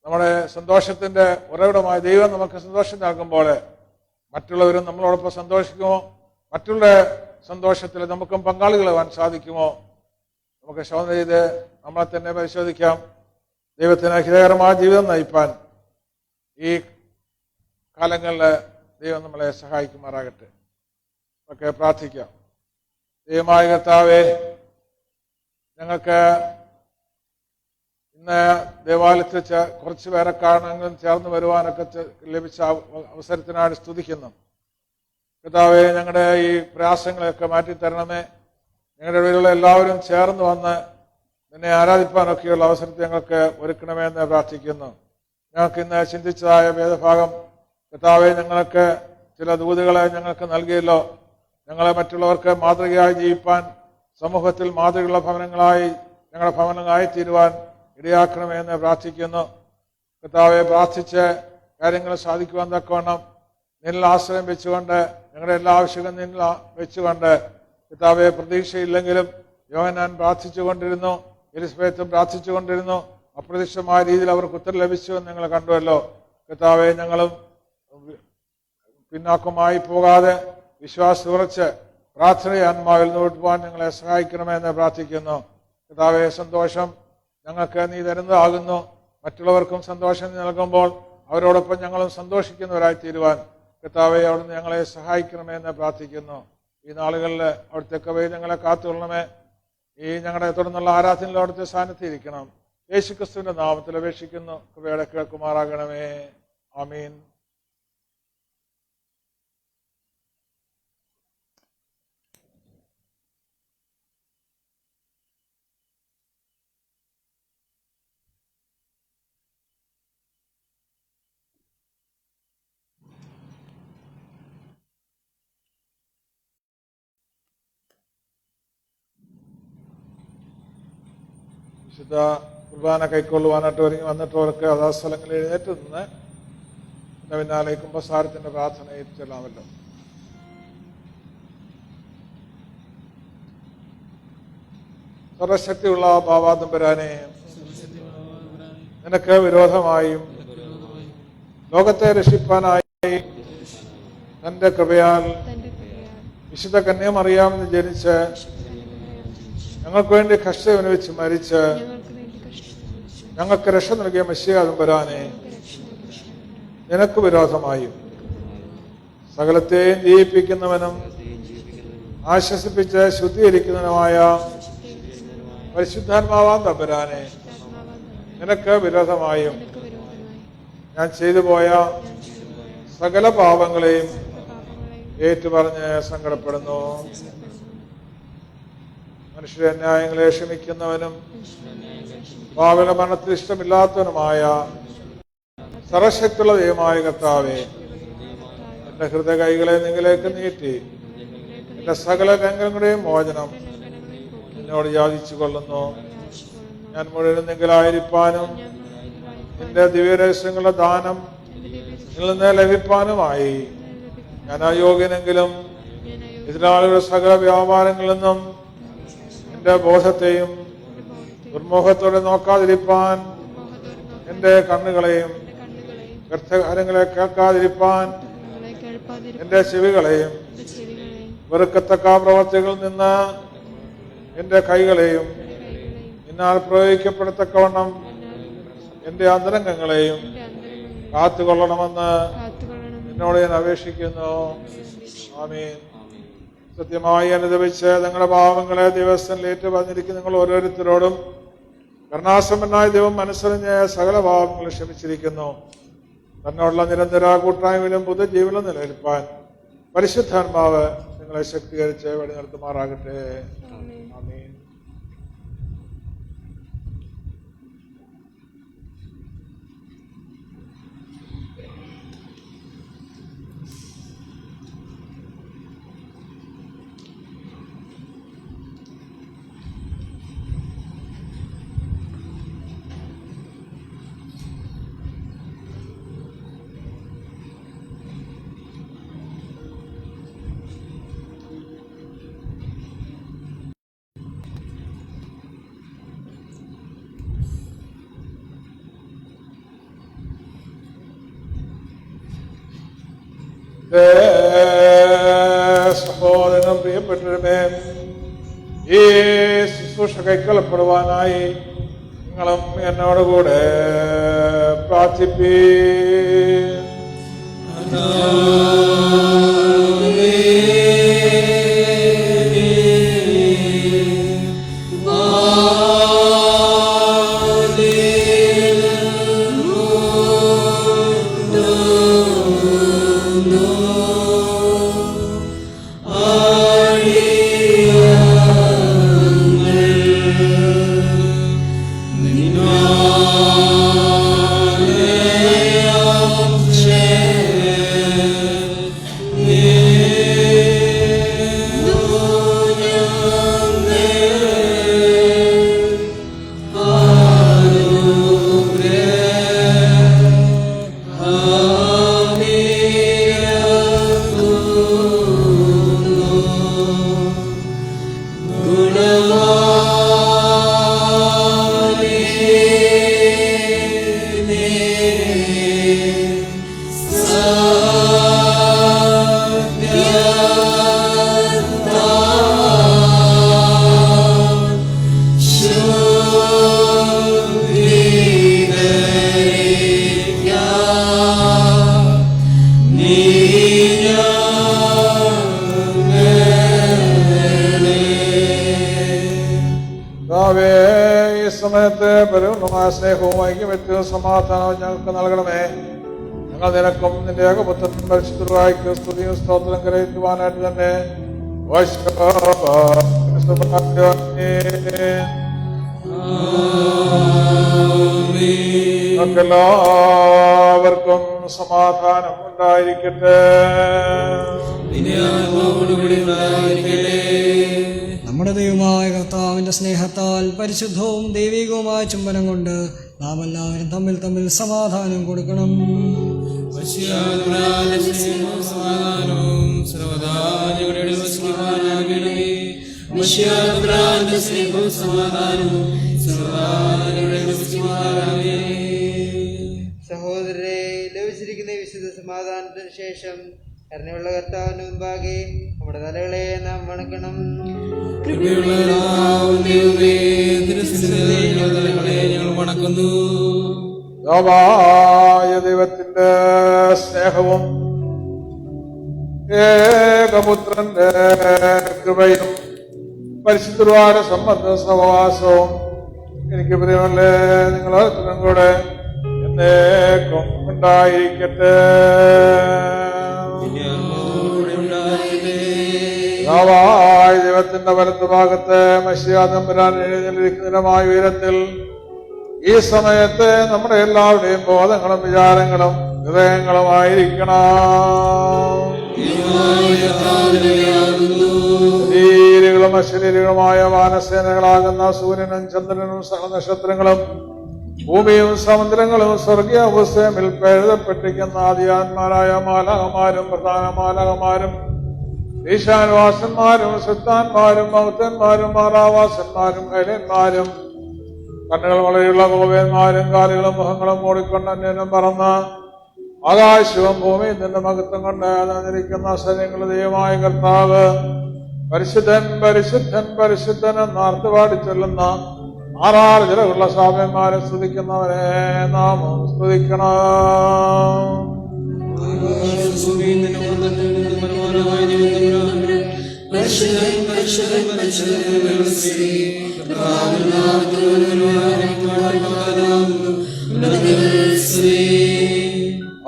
നമ്മുടെ സന്തോഷത്തിന്റെ ഉറവിടമായ ദൈവം നമുക്ക് സന്തോഷം നൽകുമ്പോൾ മറ്റുള്ളവരും നമ്മളോടൊപ്പം സന്തോഷിക്കുമോ? മറ്റുള്ള സന്തോഷത്തിൽ നമുക്കും പങ്കാളികളാവാൻ സാധിക്കുമോ? നമുക്ക് ശോധന ചെയ്ത് നമ്മളെ തന്നെ പരിശോധിക്കാം. ദൈവത്തിന് ഹിതകരമായ ജീവിതം നയിപ്പാൻ ഈ കാലങ്ങളിൽ ദൈവം നമ്മളെ സഹായിക്കുമാറാകട്ടെ. ഒക്കെ പ്രാർത്ഥിക്കാം. ദൈവമായ കർത്താവേ, ഞങ്ങൾക്ക് ഇന്ന് ദേവാലയത്തിൽ കുറച്ച് പേരെ കാണാനും ചേർന്ന് വരുവാനൊക്കെ ലഭിച്ച അവസരത്തിനാണ് സ്തുതിക്കുന്നു. കർത്താവേ, ഞങ്ങളുടെ ഈ പ്രയാസങ്ങളെയൊക്കെ മാറ്റിത്തരണമേ. ഞങ്ങളുടെ ഇടയിലുള്ള എല്ലാവരും ചേർന്ന് വന്ന് നിന്നെ ആരാധിപ്പാനൊക്കെയുള്ള അവസരത്തെ ഞങ്ങൾക്ക് ഒരുക്കണമേ എന്ന് പ്രാർത്ഥിക്കുന്നു. ഞങ്ങൾക്ക് ഇന്ന് ചിന്തിച്ചതായ വേദഭാഗം കർത്താവേ, ഞങ്ങൾക്ക് ചില ദൂതുകളെ ഞങ്ങൾക്ക് നൽകിയല്ലോ. ഞങ്ങളെ മറ്റുള്ളവർക്ക് മാതൃകയായി ജീവിപ്പാൻ, സമൂഹത്തിൽ മാതൃകയുള്ള ഭവനങ്ങളായി ഞങ്ങളുടെ ഭവനങ്ങളായി തീരുവാൻ ഇടയാക്കണമേ എന്ന് പ്രാർത്ഥിക്കുന്നു. കർത്താവെ, പ്രാർത്ഥിച്ച് കാര്യങ്ങൾ സാധിക്കുവാൻ തക്കവണ്ണം നിന്നിൽ ആശ്രയം വെച്ചുകൊണ്ട്, ഞങ്ങളുടെ എല്ലാ ആവശ്യങ്ങളും നിന്നിൽ വെച്ചുകൊണ്ട്, കർത്താവെ, പ്രതീക്ഷയില്ലെങ്കിലും യോഹന്നാൻ പ്രാർത്ഥിച്ചുകൊണ്ടിരുന്നു, എലിസബത്തും പ്രാർത്ഥിച്ചുകൊണ്ടിരുന്നു. അപ്രതീക്ഷിതമായ രീതിയിൽ അവർക്ക് ഉത്തരം ലഭിച്ചു എന്ന് ഞങ്ങൾ കണ്ടുവല്ലോ. കർത്താവെ, ഞങ്ങളും പിന്നാക്കമായി പോകാതെ വിശ്വാസം ഉറച്ച് പ്രാർത്ഥനയെ ആത്മാവിൽ നോട്ടുവാൻ ഞങ്ങളെ സഹായിക്കണമെന്ന് പ്രാർത്ഥിക്കുന്നു. കർത്താവെ, സന്തോഷം ഞങ്ങൾക്ക് നീ തരുന്നതാകുന്നു. മറ്റുള്ളവർക്കും സന്തോഷം നൽകുമ്പോൾ അവരോടൊപ്പം ഞങ്ങളും സന്തോഷിക്കുന്നവരായി തീരുവാൻ കർത്താവെ, അവിടുന്ന് ഞങ്ങളെ സഹായിക്കണമെന്ന് പ്രാർത്ഥിക്കുന്നു. ഈ നാളുകളിൽ അവിടുത്തെ കൃപയിൽ ഞങ്ങളെ കാത്തുകൊള്ളണമേ. ഈ ഞങ്ങളുടെ തുടർന്നുള്ള ആരാധനയിൽ അവിടുത്തെ സാന്നിധ്യം ഇരിക്കണം. യേശുക്രിസ്തുവിന്റെ നാമത്തിൽ അപേക്ഷിക്കുന്നു. കൃപയുടെ കേൾക്കുമാറാകണമേ. ആമീൻ. വിശുദ്ധ കുർബാന കൈക്കൊള്ളുവാനായിട്ട് ഒരുങ്ങി വന്നിട്ടവർക്ക് അതാ സ്ഥലങ്ങളിൽ എഴുന്നേറ്റ് നിന്ന് പിന്നാലെ കുമ്പസാരത്തിന്റെ പ്രാർത്ഥനയിൽ ചെല്ലാമല്ലോ. സർവശക്തിയുള്ള ബാബാതമ്പുരാനെ, നിനക്ക് വിരോധമായും ലോകത്തെ രക്ഷിപ്പാനായി തന്റെ കൃപയാൽ വിശുദ്ധ കന്യാമറിയാമെന്ന് ജനിച്ച് ഞങ്ങൾക്ക് വേണ്ടി കഷ്ടം അനുഭവിച്ച് മരിച്ച് ഞങ്ങൾക്ക് രക്ഷ നൽകിയ മെസ്സിയ തമ്പുരാനെ, നിനക്ക് വിരോധമായും സകലത്തെയും ജയിപ്പിക്കുന്നവനും ആശ്വസിപ്പിച്ച് ശുദ്ധീകരിക്കുന്നവനുമായ പരിശുദ്ധാത്മാവാം തമ്പുരാനെ, നിനക്ക് വിരോധമായും ഞാൻ ചെയ്തു പോയ സകല പാപങ്ങളെയും ഏറ്റുപറഞ്ഞ് സങ്കടപ്പെടുന്നു. മനുഷ്യരുടെ ന്യായങ്ങളെ ക്ഷമിക്കുന്നവനും പാപികളുടെ മരണത്തിൽ ഇഷ്ടമില്ലാത്തവനുമായ സർവശക്തിയുള്ള ദൈവമായ കർത്താവേ, എന്റെ ഹൃദയ കൈകളെ നിങ്ങളിലേക്ക് നീട്ടി എന്റെ സകല രംഗങ്ങളുടെയും മോചനം എന്നോട് യാചിച്ചു കൊള്ളുന്നു. ഞാൻ മുഴുവൻ നിങ്ങളായിരിക്കാനും നിന്റെ ദിവ്യരഹസ്യങ്ങളുടെ ദാനം നിങ്ങളിൽ നിന്ന് ലഭിക്കാനുമായി ഞാൻ അയോഗ്യനെങ്കിലും എതിരാളികളുടെ സകല വ്യാപാരങ്ങളിൽ നിന്നും എന്റെ ബോധത്തെയും ദുർമോഹത്തോടെ നോക്കാതിരിപ്പാൻ, എന്റെ കണ്ണുകളെയും വ്യർത്ഥകാര്യങ്ങളെ കേൾക്കാതിരിപ്പാൻ എന്റെ ചെവികളെയും വെറുക്കത്തക്ക പ്രവർത്തികളിൽ നിന്ന് എന്റെ കൈകളെയും എന്നാൽ പ്രയോഗിക്കപ്പെടത്തക്കവണ്ണം എന്റെ അന്തരംഗങ്ങളെയും കാത്തുകൊള്ളണമെന്ന് എന്നോട് ഞാൻ അപേക്ഷിക്കുന്നു. ആമീൻ. സത്യമായി അനുദപിച്ച് നിങ്ങളുടെ പാവങ്ങളെ ദിവസം ഏറ്റു പറഞ്ഞിരിക്കുന്ന നിങ്ങൾ ഓരോരുത്തരോടും കരുണാസമ്പന്നനായ ദൈവം മനസ്സറിഞ്ഞ് സകല പാവങ്ങളും ക്ഷമിച്ചിരിക്കുന്നു. തന്നോടുള്ള നിരന്തര കൂട്ടായ്മയിലും പുതുജീവനിലും നിലനിൽപ്പാൻ പരിശുദ്ധാത്മാവ് നിങ്ങളെ ശക്തീകരിച്ച് വഴി നടത്തുമാറാകട്ടെ. ആമീൻ. സഹോദരനും പ്രിയപ്പെട്ടവരുമേ, ഈ ശുശ്രൂഷ കൈക്കൊള്ളപ്പെടുവാനായി നിങ്ങളും എന്നോടുകൂടെ പ്രാർത്ഥിപ്പീൻ. സ്നേഹവും ഐക്യമത്യവും സമാധാനവും ഞങ്ങൾക്ക് നൽകണമേ. ഞങ്ങൾ നിനക്കും നിന്റെ ഏകപുത്രനും പരിശുദ്ധരായ സ്തുതിയും സ്തോത്രം കരയറ്റുവാനായിട്ട് തന്നെ എല്ലാവർക്കും സമാധാനം ഉണ്ടായിരിക്കട്ടെ. നമ്മുടെ ദൈവമായ കർത്താവിന്റെ സ്നേഹത്താൽ പരിശുദ്ധവും ദൈവികവുമായ ചുംബനം കൊണ്ട് നാം എല്ലാവരും തമ്മിൽ തമ്മിൽ സമാധാനം കൊടുക്കണം. സഹോദരരെ, ലഭിച്ചിരിക്കുന്ന വിശുദ്ധ സമാധാനത്തിന് ശേഷം കരുണയുള്ള കർത്താവിന് മുമ്പാകെ നമ്മുടെ തലകളെ നാം വണക്കണം. ഞങ്ങൾ വണക്കുന്നു. യഹോവയായ ദൈവത്തിന്റെ സ്നേഹവും ഏകപുത്രന്റെ കൃപയും പരിശുദ്ധമായ സംബന്ധ സഹവാസവും എനിക്ക് പ്രിയമുള്ള നിങ്ങളെല്ലാം കൂടെ എന്നേക്കും ഉണ്ടായിരിക്കട്ടെ. യഹോവയായ ദൈവത്തിന്റെ വലത്തുഭാഗത്ത് മശിഹാ തമ്പുരാൻ എഴുന്നള്ളിരിക്കുന്നതിനുമായ ഉയരത്തിൽ ഈ സമയത്ത് നമ്മുടെ എല്ലാവരുടെയും ബോധങ്ങളും വിചാരങ്ങളും ഹൃദയങ്ങളുമായിരിക്കണം. ശരീരികളും അശരീരികളുമായ വാനസേനകളാകുന്ന സൂര്യനും ചന്ദ്രനും സഹനക്ഷത്രങ്ങളും ഭൂമിയും സമുദ്രങ്ങളും സ്വർഗീയ പുസ്തകമിൽ എഴുതപ്പെട്ടിരിക്കുന്ന ആദിയാന്മാരായ മാലാകമാരും പ്രധാന മാലാകമാരും ഈശാൻവാസന്മാരും സുൽത്താന്മാരും മൗത്തന്മാരും മാറാവാസന്മാരും കൈലന്മാരും കണ്ണുകൾ വളരെയുള്ള ഗോപന്മാരും കാലുകളും മുഖങ്ങളും മൂടിക്കൊണ്ട് അന്യനും പറന്ന ആകാശവും ഭൂമിയും നിന്റെ മഹത്വം കൊണ്ട് നിന്നിരിക്കുന്ന സൈന്യങ്ങളുടെ ദൈവമായ കർത്താവ് പരിശുദ്ധൻ പരിശുദ്ധൻ പരിശുദ്ധൻ എന്നാർത്ത് പാടി ചൊല്ലുന്ന ആറാറ് ചിലവുള്ള സാമ്യന്മാരെ സ്തുതിക്കുന്നവനെ നാം സ്തുതിക്കണം.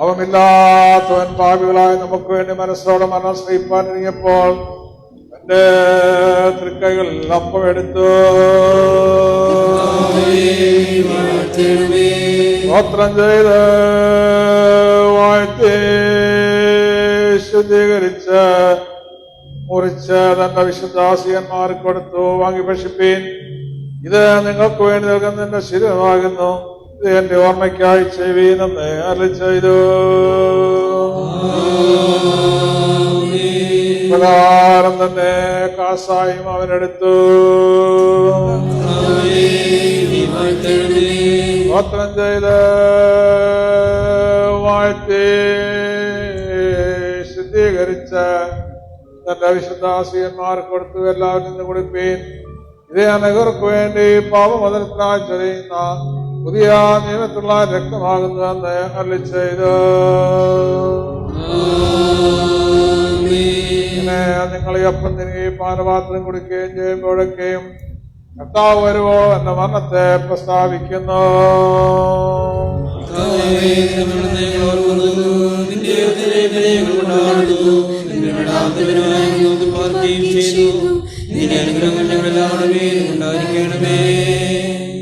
അവമില്ലാത്തവൻ പാപികളായി നമുക്ക് വേണ്ടി മനസ്സോടെ മനസ്സഹിപ്പാൻ ഇറങ്ങിയപ്പോൾ എന്റെ തൃക്കൈകളിൽ അപ്പം എടുത്തു സ്തോത്രം ചെയ്ത് വാഴ്ത്തി ശുദ്ധീകരിച്ച് മുറിച്ച് തന്റെ വിശുദ്ധാസികന്മാർക്ക് കൊടുത്തു. വാങ്ങി ഭക്ഷിപ്പീൻ, ഇത് നിങ്ങൾക്ക് വേണ്ടി നൽകുന്നതിന്റെ ശരീരമാകുന്നു, ഇത് എന്റെ ഓർമ്മയ്ക്കായി ചെയ്യുവീനെന്ന് അരുളിച്ചെയ്തു. പ്രകാരം തന്നെ കാസായും അവനെടുത്തു. സ്തോത്രം ചെയ്ത് വാഴ്ത്തി ശുദ്ധീകരിച്ച് തന്റെ വിശുദ്ധാസികന്മാർക്ക് കൊടുത്തു. എല്ലാവരും നിന്ന് കുടിപ്പീൻ, ഇതേ അനേകർക്ക് വേണ്ടി പാപമോചനത്തിനായി ചൊരിയുന്ന പുതിയ നിയമത്തിലുള്ള രക്തമാകുന്നുവെന്ന് അരുളിച്ചെയ്തു. ഇങ്ങനെ നിങ്ങൾ ഈ അപ്പം തിന്നുകയും പാനപാത്രം കുടിക്കുകയും ചെയ്യുമ്പോഴൊക്കെയും കർത്താവ് വരുവോ എന്റെ മരണത്തെ പ്രസ്താവിക്കുന്നു.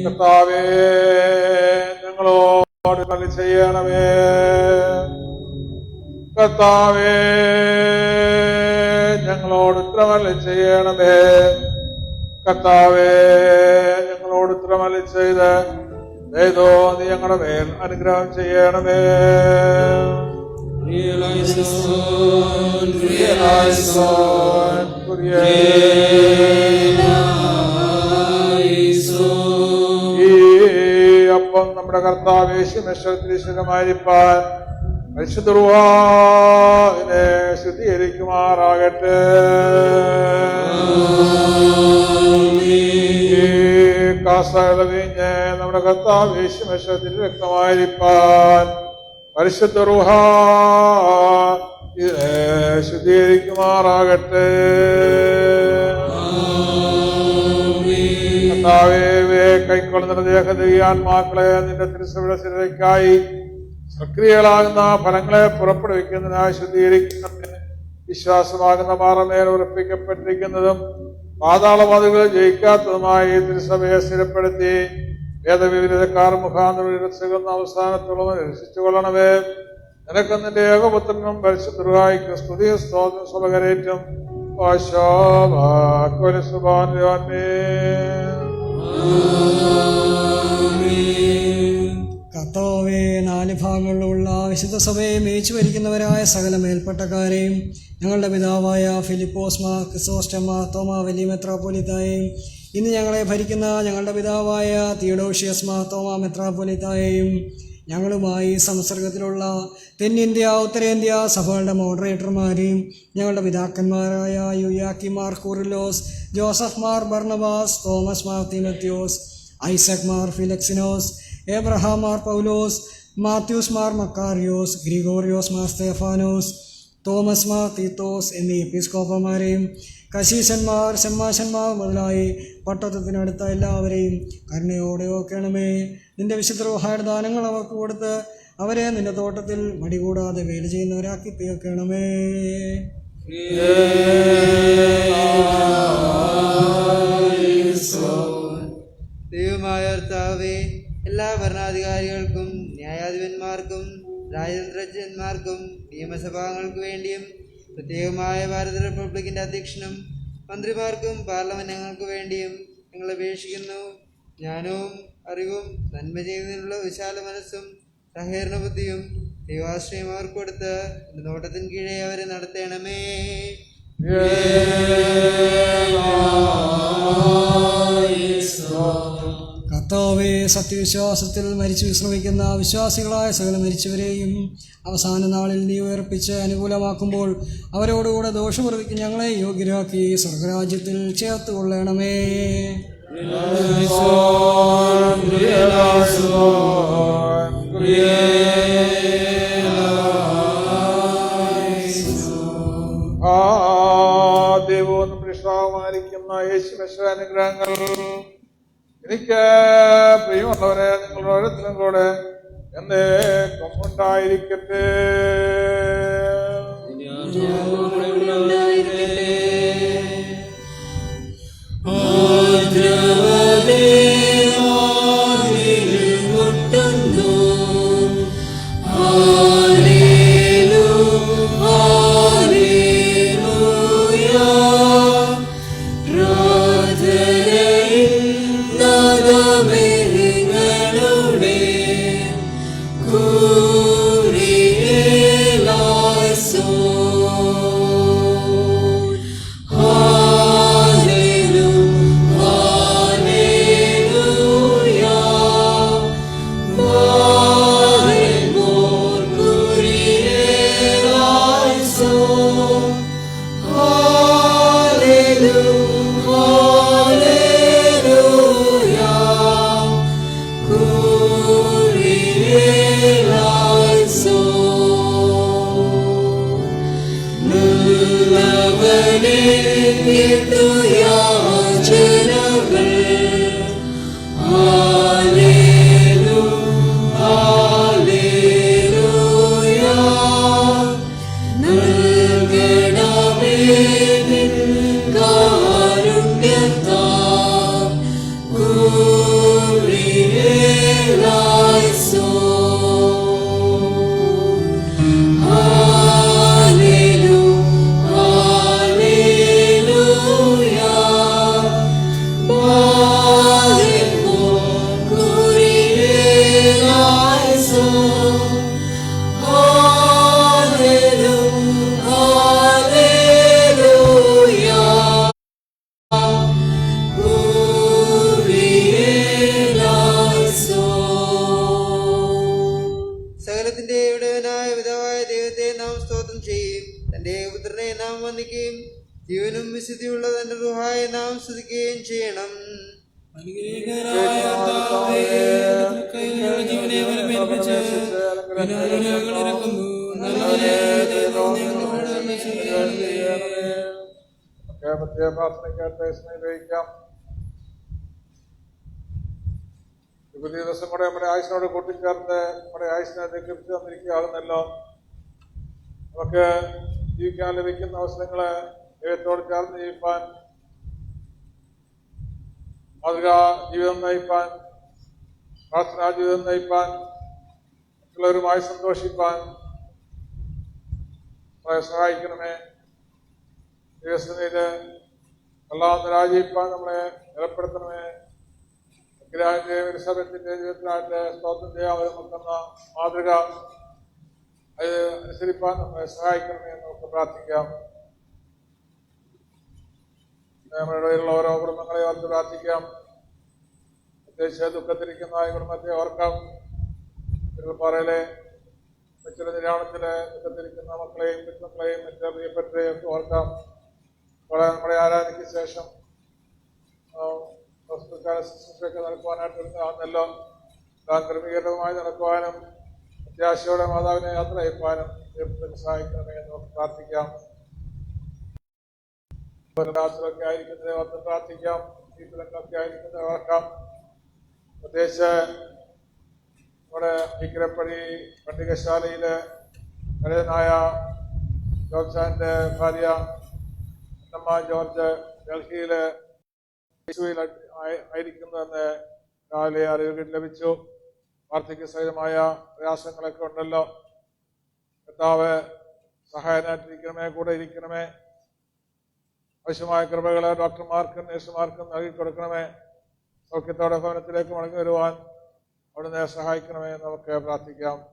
കർത്താവേ, ഞങ്ങളോട് കളി ചെയ്യണമേ. കർത്താവേ, ഞങ്ങളോട് ഉത്തരമല്ല ചെയ്യണമേ. കർത്താവേ, ഞങ്ങളോട് ഉത്തരമല്ല ചെയ്ത് ഏതോ നീ ഞങ്ങളുടെ മേൽ അനുഗ്രഹം ചെയ്യണമേ. ഈ അപ്പം നമ്മുടെ കർത്താവ് യേശുമായിരിക്കാൻ പരിശുദ്ധ റൂഹാനെ ശുദ്ധീകരിക്കുമാറാകട്ടെ. കാസകളെ വീഞ്ഞ് നമ്മുടെ കർത്താവ് യേശുമേശത്തിൽ വ്യക്തമായിരിക്കാൻ പരിശുദ്ധ റൂഹ ഇതിനെ ശുദ്ധീകരിക്കുമാറാകട്ടെ. കർത്താവേ, കൈക്കൊള്ളുന്ന ദേഹദൈവ്യാത്മാക്കളെ നിന്റെ തിരുസഭയുടെ സ്ഥിരതയ്ക്കായി സക്രിയകളാകുന്ന ഫലങ്ങളെ പുറപ്പെടുവിക്കുന്നതിനായി ശുദ്ധീകരിക്കുന്നതിന് വിശ്വാസമാകുന്ന പാറമേൽ ഉറപ്പിക്കപ്പെട്ടിരിക്കുന്നതും പാതാളവാദികൾ ജയിക്കാത്തതുമായി തിരുസഭയെ സ്ഥിരപ്പെടുത്തി വേദവിവിധക്കാർ മുഖാന്തരം അവസാനത്തോളം രക്ഷിച്ചുകൊള്ളണമേ. നിനക്ക് നിന്റെ ഏകപുത്രനും പരിശുദ്ധർഹായിക്കും സ്തുതിയും സ്തോത്രം സഭകരേറ്റും കർത്താവേ, 4 ഭാഗങ്ങളിലുള്ള വിശുദ്ധ സഭയെ മേച്ചു ഭരിക്കുന്നവരായ സകല മേൽപ്പട്ടക്കാരെയും ഞങ്ങളുടെ പിതാവായ ഫിലിപ്പോസ് മാർ ക്രിസോസ്റ്റമ തോമാ വലിയ മെത്രാപ്പൊലീത്തായെയും ഇന്ന് ഞങ്ങളെ ഭരിക്കുന്ന ഞങ്ങളുടെ പിതാവായ തിയഡോഷ്യസ് മാർ തോമാ മെത്രാപ്പൊലീത്തായെയും ഞങ്ങളുമായി സംസർഗത്തിലുള്ള തെന്നിന്ത്യ ഉത്തരേന്ത്യ സഭകളുടെ മോഡറേറ്റർമാരെയും ഞങ്ങളുടെ പിതാക്കന്മാരായ യുയാക്കി മാർ കൂറിലോസ്, ജോസഫ് മാർ ബർണബാസ്, തോമസ് മാർ തീമത്യോസ്, ഐസക് മാർ ഫിലക്സിനോസ്, എബ്രഹാം മാർ പൗലോസ്, മാത്യൂസ് മാർ മക്കാറിയോസ്, ഗ്രിഗോറിയോസ് മാർ സ്തേഫാനോസ്, തോമസ് മാർ തീത്തോസ് എന്നീ എപ്പിസ്കോപ്പന്മാരെയും കശീശന്മാർ, ഷമ്മാശന്മാർ മുതലായി പട്ടത്വത്തിനടുത്ത എല്ലാവരെയും കരുണയോടെ ഓർക്കണമേ. നിന്റെ വിശുദ്ധ റൂഹായുടെ ദാനങ്ങൾ അവർക്ക് കൊടുത്ത് അവരെ നിന്റെ തോട്ടത്തിൽ മടികൂടാതെ വേല ചെയ്യുന്നവരാക്കി തീർക്കണമേ. ദൈവമായ കർത്താവേ, എല്ലാ ഭരണാധികാരികൾക്കും ന്യായാധിപന്മാർക്കും രാജതന്ത്രജ്ഞന്മാർക്കും നിയമസഭാംഗങ്ങൾക്ക് വേണ്ടിയും പ്രത്യേകമായ ഭാരത റിപ്പബ്ലിക്കിൻ്റെ അധ്യക്ഷനും മന്ത്രിമാർക്കും പാർലമെന്റ് അംഗങ്ങൾക്ക് വേണ്ടിയും ഞങ്ങൾ അപേക്ഷിക്കുന്നു. ജ്ഞാനവും അറിവും നന്മ ചെയ്യുന്നതിനുള്ള വിശാല മനസ്സും സഹകരണ ബുദ്ധിയും ദൈവാശ്രയം അവർക്ക് കൊടുത്ത് എൻ്റെ നോട്ടത്തിന് കീഴെ അവരെ നടത്തണമേ. കർത്താവേ, സത്യവിശ്വാസത്തിൽ മരിച്ചു വിശ്രമിക്കുന്ന വിശ്വാസികളായ സകല മരിച്ചവരെയും അവസാന നാളിൽ നീ ഉയർപ്പിച്ച് അനുകൂലമാക്കുമ്പോൾ അവരോടുകൂടെ ദോഷപ്രതിക്ക് ഞങ്ങളെ യോഗ്യരാക്കി സ്വർഗരാജ്യത്തിൽ ചേർത്ത് കൊള്ളണമേ. ദൈവവും പ്രശ്നമായിരിക്കുന്ന യേശുവിന്റെ അനുഗ്രഹങ്ങൾ എനിക്ക് പ്രിയമുള്ളവരെ നിങ്ങളുടെ ഓരോരുത്തരും കൂടെ എന്നേക്കും ഉണ്ടായിരിക്കട്ടെ. ജീവനും വിശുദ്ധിയുള്ള തന്റെ റുഹായെ നാം സ്തുതിക്കുകയും ചെയ്യണം. പുതിയ ദിവസം കൂടെ നമ്മുടെ ആയുസിനോട് കൂട്ടിച്ചേർത്ത് നമ്മുടെ ആയുസിനെ ദീർഘിപ്പിച്ചു തന്നിരിക്കുകയാകുന്നല്ലോ. നമുക്ക് ജീവിക്കാൻ ലഭിക്കുന്ന അവസരങ്ങളെ ദൈവത്തോട് ചേർന്ന് ജീവിപ്പാൻ, മാതൃകാ ജീവിതം നയിപ്പാൻ, പ്രാർത്ഥനാ ജീവിതം നയിപ്പാൻ, മറ്റുള്ളവരുമായി സന്തോഷിപ്പാൻ നമ്മളെ സഹായിക്കണമേ. ദൈവസന്നിധിയില് അല്ലാതെ രാജിപ്പാൻ നമ്മളെ ബലപ്പെടുത്തണമേ. എലിസബത്തിന്റെ ജീവിതത്തിനായിട്ട് സ്തോത്രം ചെയ്യാൻ നോക്കുന്ന മാതൃക അത് അനുസരിപ്പാൻ നമ്മളെ സഹായിക്കണമേ എന്ന് നമുക്ക് പ്രാർത്ഥിക്കാം. നമ്മുടെ ഇടയിലുള്ള ഓരോ കുടുംബങ്ങളെ ഓർത്ത് പ്രാർത്ഥിക്കാം. പ്രത്യേകിച്ച് ദുഃഖത്തിരിക്കുന്ന ഈ കുടുംബത്തെ ഓർക്കാം. തിരുപ്പാറയിലെ മറ്റൊരു നിര്യാണത്തില് നിൽക്കുന്ന മക്കളെയും മക്കളെയും മറ്റു പ്രിയപ്പെട്ടവരെയും ഓർക്കാം. നമ്മുടെ ആരാധനയ്ക്ക് ശേഷം ശുശ്രൂഷയൊക്കെ നടക്കുവാനായിട്ട് ആണെന്നല്ലോ ക്രമീകരണമായി നടക്കുവാനും അത്യാശയോടെ മാതാവിനെ യാത്ര അയപ്പാനും സഹായിക്കണമേ എന്ന് നമുക്ക് പ്രാർത്ഥിക്കാം. രാത്രിയൊക്കെ ആയിരിക്കുന്നത് ഓർത്ത് പ്രാർത്ഥിക്കാം. വീട്ടിലൊക്കെ ആയിരിക്കുന്നത് ഓർക്കാം. പ്രത്യേകിച്ച് നമ്മുടെ ഇക്കരപ്പടി പണ്ടികശാലയിലെ പഴയനായ ജോർജാന്റെ ഭാര്യ അമ്മ ജോർജ് ഡൽഹിയിലെ ആയിരിക്കുന്നതെന്ന് രാവിലെ അറിവുകൾ ലഭിച്ചു. വാർദ്ധക്യ സഹിതമായ പ്രയാസങ്ങളൊക്കെ ഉണ്ടല്ലോ. കർത്താവ് സഹായനായിട്ടിരിക്കണമേ, കൂടെ ഇരിക്കണമേ. ആവശ്യമായ കൃപകളെ ഡോക്ടർമാർക്കും നഴ്സുമാർക്കും നൽകിക്കൊടുക്കണമേ. സൗഖ്യത്തോടെ ഭവനത്തിലേക്ക് മടങ്ങി വരുവാൻ അവിടുന്ന് സഹായിക്കണമേ എന്ന് നമുക്ക് പ്രാർത്ഥിക്കാം.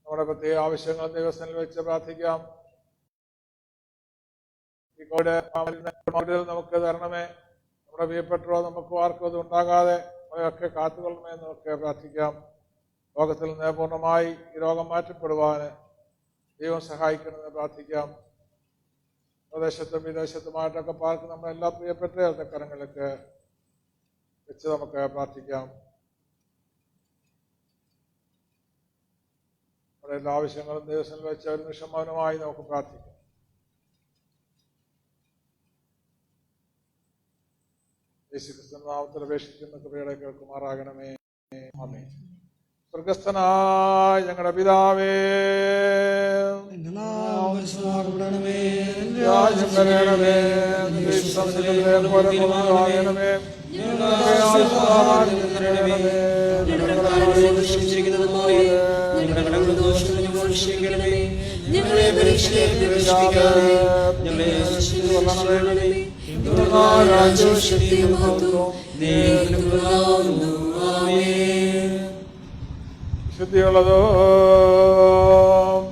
നമ്മുടെ പ്രത്യേക ആവശ്യങ്ങൾ ദൈവസ്ഥനിൽ വെച്ച് പ്രാർത്ഥിക്കാം. ഈ കോവിഡ് നമുക്ക് തരണമേ. നമ്മുടെ പ്രിയപ്പെട്ടവരോ നമുക്ക് ആർക്കും അത് ഉണ്ടാകാതെ അവയൊക്കെ കാത്തുകൊള്ളണമേ എന്ന് നമുക്ക് പ്രാർത്ഥിക്കാം. ലോകത്തിൽ നിന്ന് പൂർണ്ണമായി ഈ രോഗം മാറ്റപ്പെടുവാൻ ദൈവം സഹായിക്കണമെന്ന് പ്രാർത്ഥിക്കാം. പ്രദേശത്തും വിദേശത്തുമായിട്ടൊക്കെ പാർക്കുന്ന നമ്മുടെ എല്ലാ പ്രിയപ്പെട്ട കരങ്ങളിലേക്ക് വെച്ച് നമുക്ക് പ്രാർത്ഥിക്കാം. നമ്മുടെ എല്ലാ ആവശ്യങ്ങളും ദൈവത്തിൽ വെച്ച് ഒരു നിമിഷമൗനമായി നമുക്ക് പ്രാർത്ഥിക്കാം. യേശുക്രിസ്തു നാമത്തിൽ അപേക്ഷിക്കുന്ന കൃപയുടെ കേൾക്കുമാറാകണമേ. ആമേൻ. സ്വർഗസ്ഥനായ ഞങ്ങളുടെ പിതാവേ, രാജ്യം വരണമേ, പോലെ ഞങ്ങളെ പരീക്ഷയിലേക്ക് ശുദ്ധിയുള്ളതോ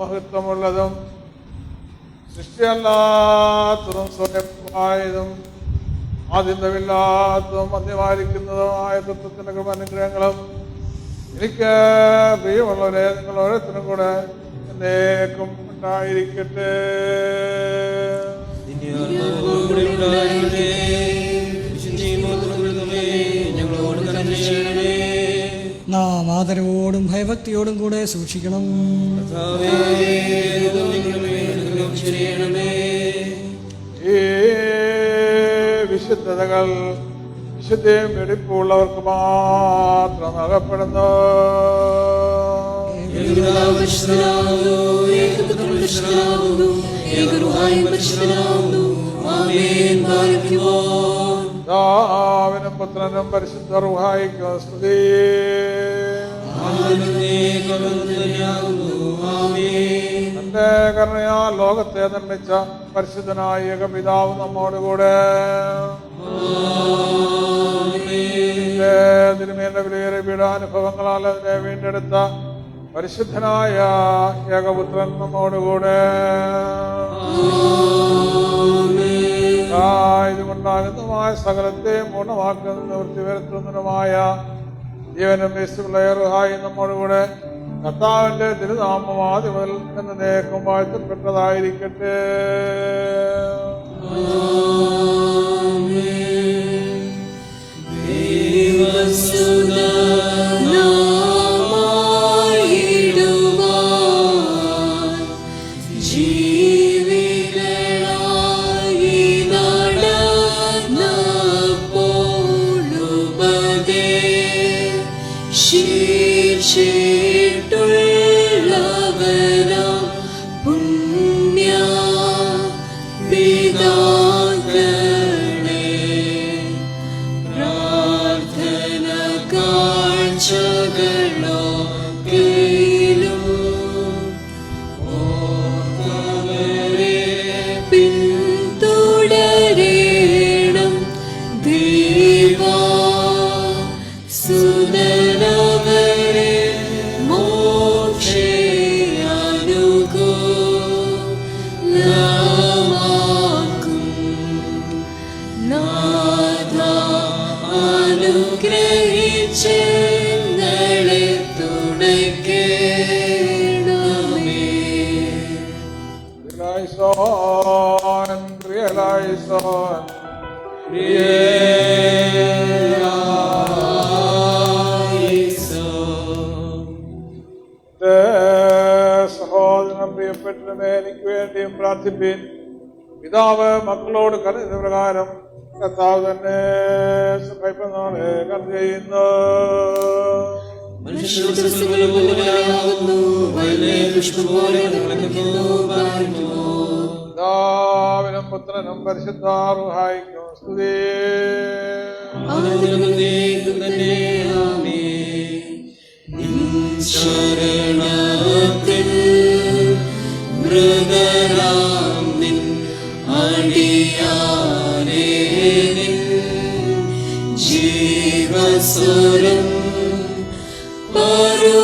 മഹത്വമുള്ളതും സൃഷ്ടിയല്ലാത്തതും സ്വയമായതും ആദ്യന്തമില്ലാത്തതും മധ്യമായിരിക്കുന്നതുമായ തത്വത്തിന്റെ കൃപാനുഗ്രഹങ്ങളും എനിക്ക് പ്രിയമുള്ളവരെ നിങ്ങൾ ഓരോരുത്തരും കൂടെ എന്നേക്കും ഉണ്ടായിരിക്കട്ടെ. നാം ആദരവോടും ഭയഭക്തിയോടും കൂടെ സൂക്ഷിക്കണം. ഈ വിശുദ്ധതകൾ വിശുദ്ധയും വെടിപ്പുള്ളവർക്ക് മാത്രം നൽകപ്പെടുന്നു. പിതാവിനും പുത്രനും പരിശുദ്ധ റൂഹായിക്കും സ്തുതി. തന്റെ കരുണയാൽ ലോകത്തെ നിർമ്മിച്ച പരിശുദ്ധനായ ഏകപിതാവ് നമ്മോടുകൂടെ. തിരുമേന്റെ വിലയേറെ പീഡാനുഭവങ്ങളാൽ അതിനെ വീണ്ടെടുത്ത പരിശുദ്ധനായ ഏകപുത്രൻ നമ്മോടുകൂടെ. ഇതുകൊണ്ടാകുന്നതുമായ സകലത്തെയും പൂർണ്ണമാക്കുന്ന നിവൃത്തി വരുത്തുന്നതുമായ ജീവനും യേശുവിലേറുഹായി നമ്മോടുകൂടെ. കർത്താവിന്റെ തിരുനാമം ആദ്യം മുതൽ എന്നേക്കും വാഴ്ത്തപ്പെട്ടതായിരിക്കട്ടെ. ോ Realizon, realizon, സഹോദരൻ പ്രിയപ്പെട്ടവരെ, എനിക്ക് വേണ്ടിയും പ്രാർത്ഥിപ്പിൻ. പിതാവ് മക്കളോട് കരുതുന്ന പ്രകാരം കർത്താവ് തന്നെ സഹായിക്കുന്നവനെ കണ്ടു ചെയ്യുന്നു. പിതാവിനും പുത്രനും പരിശുദ്ധാർഹായിക്കും സ്തുതി. ശരണത്തിൽ മൃഗരാം നിൻ അടിയാനേ നിൻ ജീവസ്വരം പറുദീസായിലെ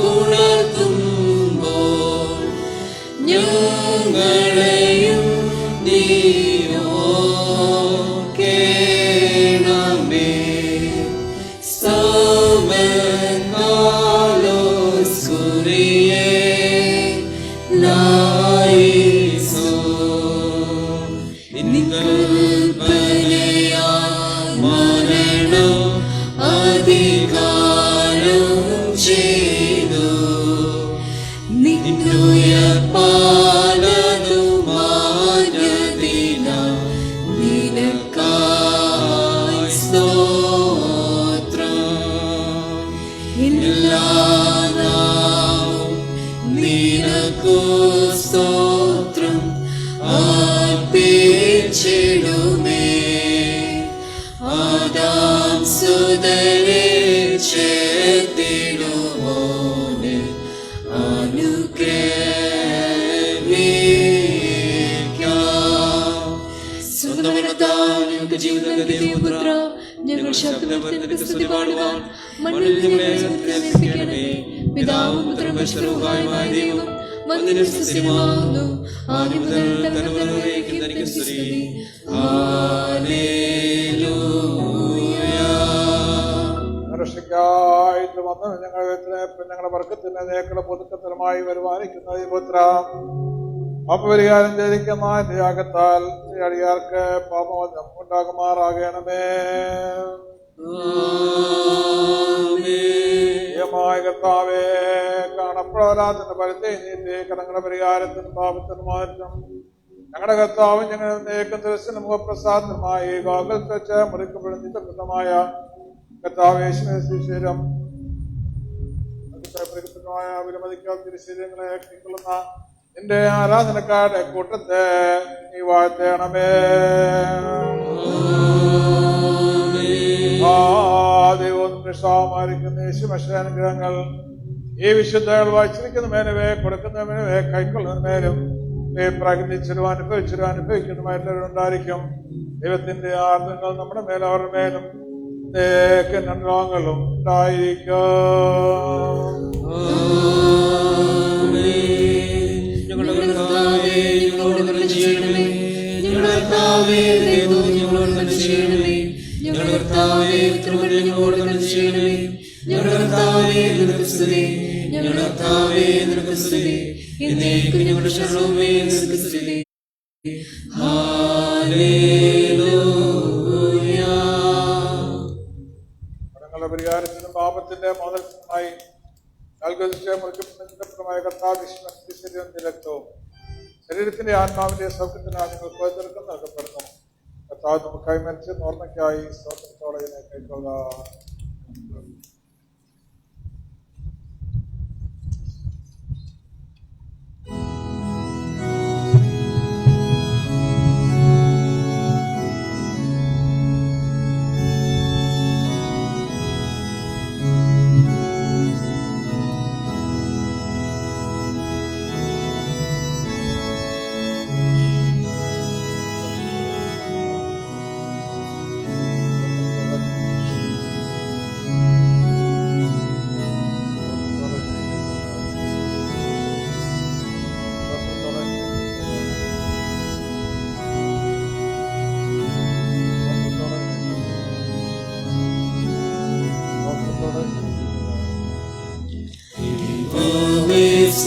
ഉണർത്തുമ്പോൾ ഞങ്ങളെയും നീയോ കേണമേ. ഞങ്ങൾ ശബ്ദമേ സ്തുതി പാടുവാൻ മണ്ണിൽ ഞങ്ങളെ സമർപ്പിക്കണമേ. പിതാവും പുത്രനും പരിശുദ്ധനുമായ ദൈവം വന്ദനം സ്തുതിമാകുന്നു. ആദ്യം മുതൽ തലമുറയിലേക്ക് തനിക്ക് സ്തുതി. ഹല്ലേലൂയ. രക്ഷയ്ക്കായിട്ട് വന്ന് ഞങ്ങളുടെ വർഗത്തിന് നേക്കളുടെ പുതുക്കത്തരമായി വരുവാനിക്കുന്ന ഈ പുത്ര പാപപരിഹാരം ചെയ്തിരിക്കുന്ന എന്റെ യാഗത്താൽ അടിയാർക്ക് പാപമോചനം ഉണ്ടാകുമാറാകണമേ. കർത്താവേ, കാണപ്പെടാത്തിന്റെ ഫലത്തെ നീന്റെ കടങ്ങളുടെ പരിഹാരത്തിനും പാപത്തിനും മാറ്റം ഞങ്ങളുടെ കർത്താവും ഞങ്ങളുടെ നേക്കും ദിവസം മുഖപ്രസാദമായി ഗോകുലത്തിൽ വെച്ച് മുറിക്കപ്പെടുന്ന നിത്യമായ കർത്താവേ ശരീരം വിലമതിക്കാത്ത തിരുശരീരങ്ങളെ കൈക്കൊള്ളുന്ന നിന്റെ ആരാധനക്കാരുടെ കൂട്ടത്തെ നീ വാഴ്ത്തണമേ. ദൈവവും രക്ഷാമായിരിക്കുന്ന യേശുമനുഗ്രഹങ്ങൾ ഈ വിശുദ്ധകൾ വായിച്ചിരിക്കുന്ന മേനവേ കൊടുക്കുന്ന മേനവേ കൈക്കൊള്ളുന്ന മേലും പ്രകൃതിച്ചിരും അനുഭവിക്കുന്നതുമായിട്ടുള്ളവരും ഉണ്ടായിരിക്കും. ദൈവത്തിന്റെ ആർദ്രങ്ങൾ നമ്മുടെ മേലും അവരുടെ മേലും അനുഭവങ്ങളും ഉണ്ടായിരിക്കും. പരിഹാരത്തിനും പാപത്തിന്റെ മോചനത്തിനുമായി മുറിക്കപ്പെട്ട കർത്താവ് രക്തവും ശരീരത്തിന്റെ ആത്മാവിന്റെ സൗഖ്യത്തിനായി നിങ്ങൾ കോർത്തിറക്കം നൽകപ്പെടുന്നു. കർത്താവ് നമുക്കായി മരിച്ച് ഓർമ്മയ്ക്കായി സ്വാതന്ത്ര്യത്തോടെ ഇതിനെ കൈക്കൊള്ളുക. Always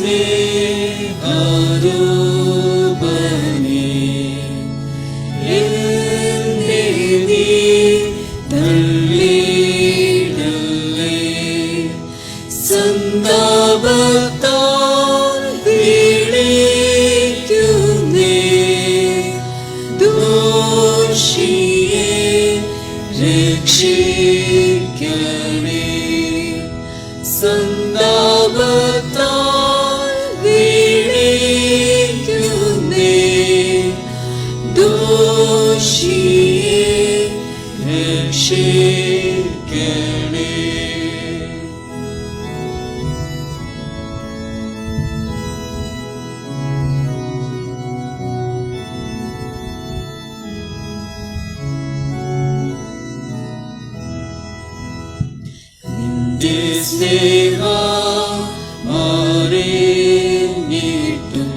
സ്നേഹമറിഞ്ഞിട്ടും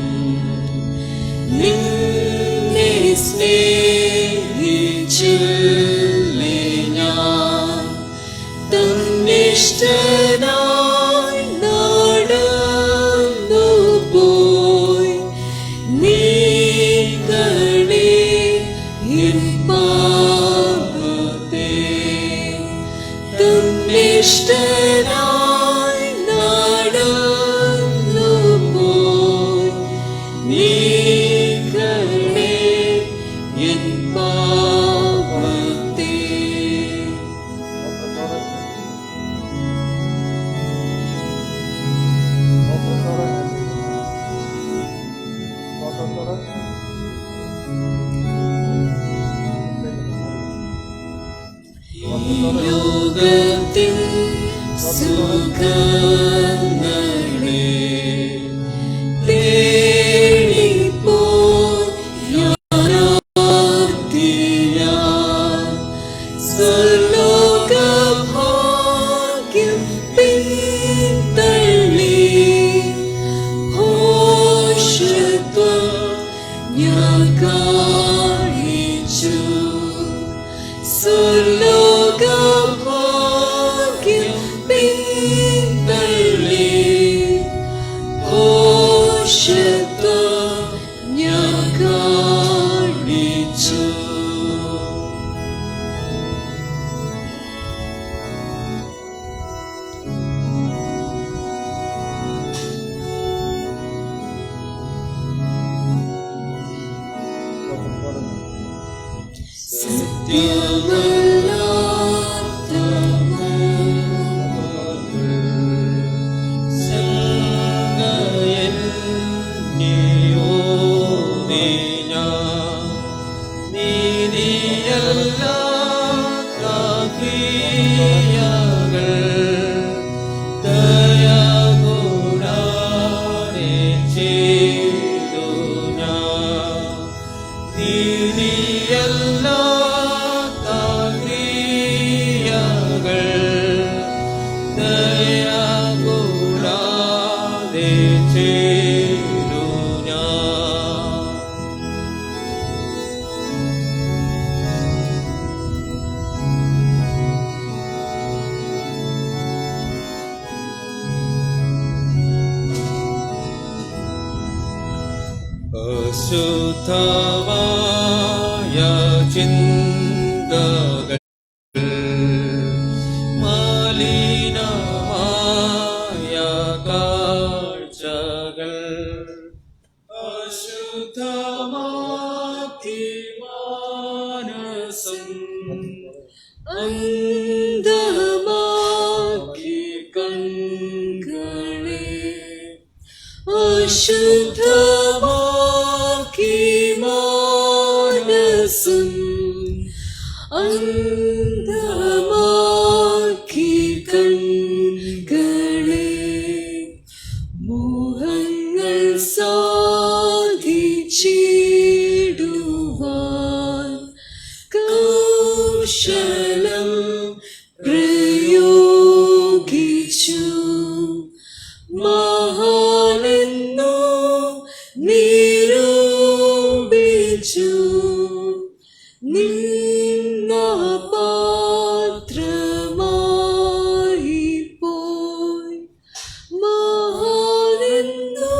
നിന്നെ സ്നേഹിച്ചില്ലേ ഞാൻ. തന്നിഷ്ടനായി നടന്നു പോയി നീക്കണേ എൻ പാപത്തെ. തന്നിഷ്ടനായി നടന്നു പോയി നീക്കണേ എൻ പാപത്തെ. ലോകത്തിൻ സുഖങ്ങളെ തേടിപ്പോയി യാഥാർത്ഥ്യ സ്വർലോകഭാഗ്യം പിന്തള്ളി ഭോഷത്വം ഞാൻ കാണിച്ചു. സ്വർലോകഭാഗ്യം പിന്തള്ളി ഭോഷത്വം ഞാൻ കാണിച്ചു. സത്യമല്ലാത്ത സംഗയന്യോനെ ഞാൻ നീതിയല്ലാത്ത ക്രിയകൾ ദയകൂടാതെ ചെയ്തു ഞാൻ. നീതിയല്ലാത്ത ക്രിയകൾ ദയകൂടാതെ ചെയ്തു ഞാൻ. അശുദ്ധമായ ചിന്തകൾ മലിനമായ കാഴ്ചകൾ അശുദ്ധമാക്കി മാനസം അന്ധമാക്കി കൺകളെ അശുദ്ധമാക്കി മാനസം അന്ധമാക്കി കൺകളെ മോഹങ്ങൾ സാധിച്ചിടുവാൻ കൗശലം പ്രയോഗിച്ചു. മഹാനെന്നു നിരൂപിച്ചു നിന്ന പാത്രമായി പോയി. മഹാനെന്നു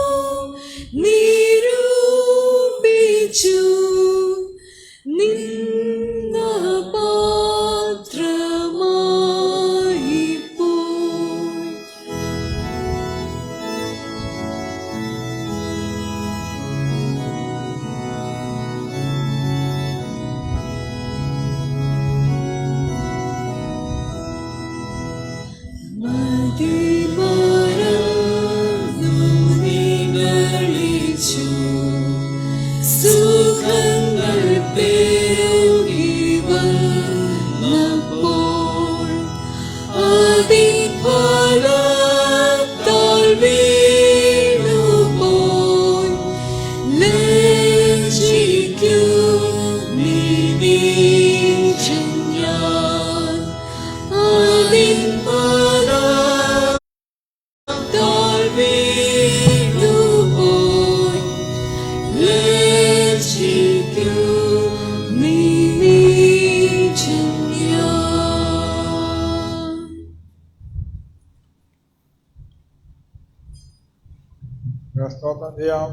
സ്തോത്രം ചെയ്യാം.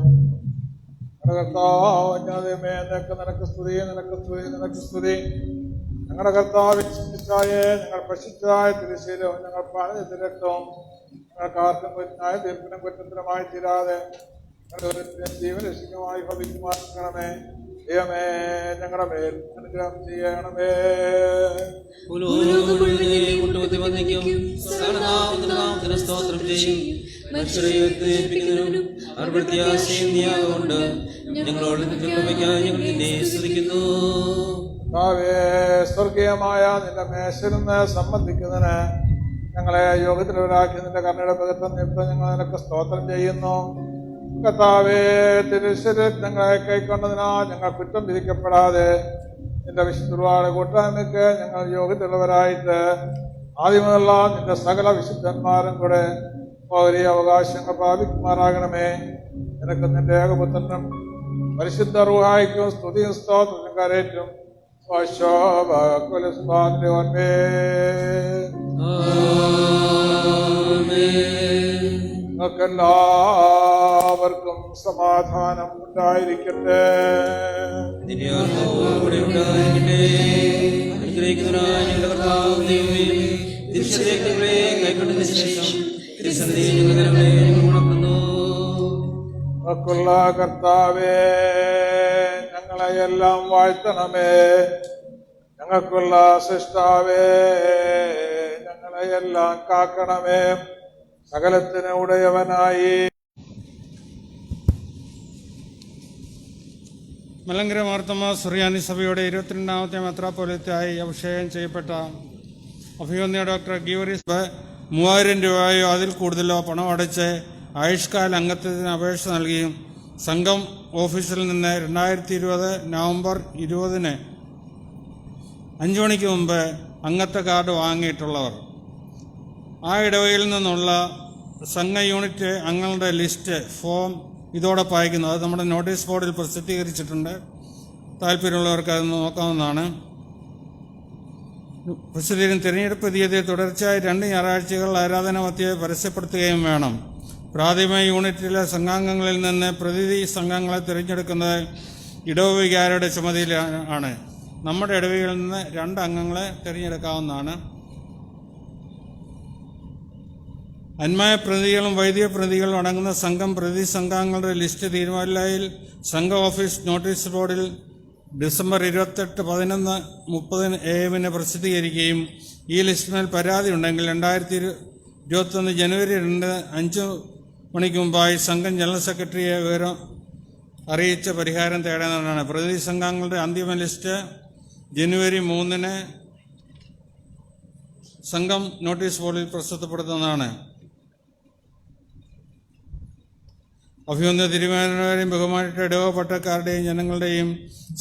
ഞങ്ങളുടെ കർത്താവേ, നിനക്ക് സ്തുതി, നിനക്ക് സ്തുതി, നിനക്ക് സ്തുതി. ഞങ്ങളുടെ കർത്താവിൽ ചിന്തിച്ചായ ഞങ്ങൾ ഭക്ഷിച്ചായ തിരുശീലവും ഞങ്ങൾ പാനീയ രക്തവും ഞങ്ങൾക്ക് ആർക്കും ന്യായ തീർപ്പിനും കുറ്റത്തിനുമായി തീരാതെ ജീവരക്ഷികമായി ഭവിക്കുമാക്കണമേ. ദൈവമേ, ഞങ്ങളുടെ മേൽ അനുഗ്രഹം ചെയ്യണമേ. സ്തോത്രം ചെയ്യും. മനുഷ്യരെ ഉയർത്തിപ്പിക്കുന്നതിനും അവർ പ്രത്യാശയും നീയാകൊണ്ട് ഞങ്ങളോട് ഞങ്ങൾ നിന്നെ സ്തുതിക്കുന്നു. സ്വർഗീയമായ നിന്റെ മേശിരുന്ന് സംബന്ധിക്കുന്നതിന് ഞങ്ങളെ യോഗ്യത്തിലവരാക്കി നിന്റെ കരുണയുടെ പകർത്തം നിമിത്തം ഞങ്ങൾ നിനക്ക് സ്തോത്രം ചെയ്യുന്നു. കർത്താവേ, തിരുശരീരം ഞങ്ങളെ കൈക്കൊണ്ടതിനാൽ ഞങ്ങൾ കുറ്റം വിധിക്കപ്പെടാതെ നിന്റെ വിശുദ്ധ കൂട്ടായ്മയ്ക്ക് ഞങ്ങൾ യോഗ്യതയുള്ളവരായിട്ട് ആദ്യമുള്ള നിന്റെ സകല വിശുദ്ധന്മാരും കൂടെ പൗരീ അവകാശങ്ങൾ പ്രാപിക്കുമാറാകണമേ. നിനക്ക് നിന്റെ ഏകപുത്രനും പരിശുദ്ധ റൂഹായിക്കും സ്തുതിയും സ്തോത്രവും കരേറ്റും നിങ്ങൾക്കെല്ലാവർക്കും സമാധാനം ഉണ്ടായിരിക്കട്ടെ. നമുക്കുള്ള കർത്താവേ, ഞങ്ങളെയെല്ലാം വാഴ്ത്തണമേ. ഞങ്ങൾക്കുള്ള സൃഷ്ടാവേ, ഞങ്ങളെയെല്ലാം കാക്കണമേ. സകലത്തിന് ഉടയവനായി മലങ്കര മാർത്തമ്മ സുറിയാനി സഭയുടെ 22ാമത്തെ മെത്രാപ്പൊലീത്തായി അഭിഷേകം ചെയ്യപ്പെട്ട അഭിവന്യ ഡോക്ടർ ഗീവറീസ് 3000 രൂപയോ അതിൽ കൂടുതലോ പണം അടച്ച് ആയുഷ്കാല അംഗത്വത്തിന് അപേക്ഷ നൽകിയും സംഘം ഓഫീസിൽ നിന്ന് 2020 നവംബർ 20 5 മണിക്ക് മുമ്പ് അംഗത്വ കാർഡ് വാങ്ങിയിട്ടുള്ളവർ ആ ഇടവകയിൽ നിന്നുള്ള സംഘ യൂണിറ്റ് അംഗങ്ങളുടെ ലിസ്റ്റ് ഫോം ഇതോടൊപ്പം അയക്കുന്നു. അത് നമ്മുടെ നോട്ടീസ് ബോർഡിൽ പ്രസിദ്ധീകരിച്ചിട്ടുണ്ട്. താല്പര്യമുള്ളവർക്ക് അത് നോക്കാവുന്നതാണ്. പ്രസിദ്ധീകരണം തിരഞ്ഞെടുപ്പ് തീയതി തുടർച്ചയായി 2 ഞായറാഴ്ചകൾ ആരാധന മധ്യേ പരസ്യപ്പെടുത്തുകയും വേണം. പ്രാഥമിക യൂണിറ്റിലെ സംഘാംഗങ്ങളിൽ നിന്ന് പ്രതിനിധി സംഘങ്ങളെ തിരഞ്ഞെടുക്കുന്നത് ഇടവ വികാരിയുടെ ചുമതലയാണ്. നമ്മുടെ ഇടവകയിൽ നിന്ന് 2 അംഗങ്ങളെ തിരഞ്ഞെടുക്കാവുന്നതാണ്. അന്മായ പ്രതിനിധികളും വൈദിക പ്രതിനിധികളും അടങ്ങുന്ന സംഘം പ്രതിനിധി സംഘാംഗങ്ങളുടെ ലിസ്റ്റ് തീരുമാനത്തിൽ സംഘ ഓഫീസ് നോട്ടീസ് ബോർഡിൽ ഡിസംബർ 28, 11, 30 AM പ്രസിദ്ധീകരിക്കുകയും ഈ ലിസ്റ്റിന്മേൽ പരാതി ഉണ്ടെങ്കിൽ 2021 ജനുവരി 2, 5 മണിക്ക് മുമ്പായി സംഘം ജനറൽ സെക്രട്ടറിയെ വിവരം അറിയിച്ച് പരിഹാരം തേടേണ്ടതാണ്. പ്രതിനിധി സംഘാംഗങ്ങളുടെ അന്തിമ ലിസ്റ്റ് ജനുവരി 3 സംഘം നോട്ടീസ് ബോർഡിൽ പ്രസിദ്ധപ്പെടുത്തുന്നതാണ്. അഭിവന്യ തിരുമേനിയുടെയും ബഹുമാനപ്പെട്ട ഇടവക പട്ടക്കാരുടെയും ജനങ്ങളുടെയും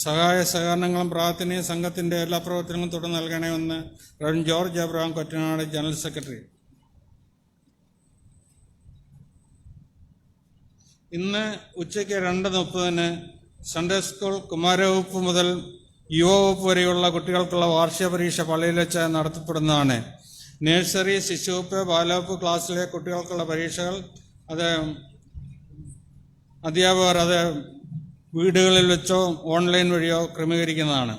സഹായ സഹകരണങ്ങളും പ്രാർത്ഥനയും സംഘത്തിന്റെ എല്ലാ പ്രവർത്തനങ്ങളും തുടർന്ന് നൽകണമെന്ന് reverend George Abraham Kottanad general secretary. ഇന്ന് ഉച്ചയ്ക്ക് 2:30 സൺഡേ സ്കൂൾ കുമാരവകുപ്പ് മുതൽ യുവവകുപ്പ് വരെയുള്ള കുട്ടികൾക്കുള്ള വാർഷിക പരീക്ഷ പള്ളിയിൽ വെച്ച് നടത്തപ്പെടുന്നതാണ്. നഴ്സറി, ശിശുവകുപ്പ്, ബാലവകുപ്പ് ക്ലാസ്സിലെ കുട്ടികൾക്കുള്ള പരീക്ഷകൾ അത് അധ്യാപകർ അത് വീടുകളിൽ വെച്ചോ ഓൺലൈൻ വഴിയോ ക്രമീകരിക്കുന്നതാണ്.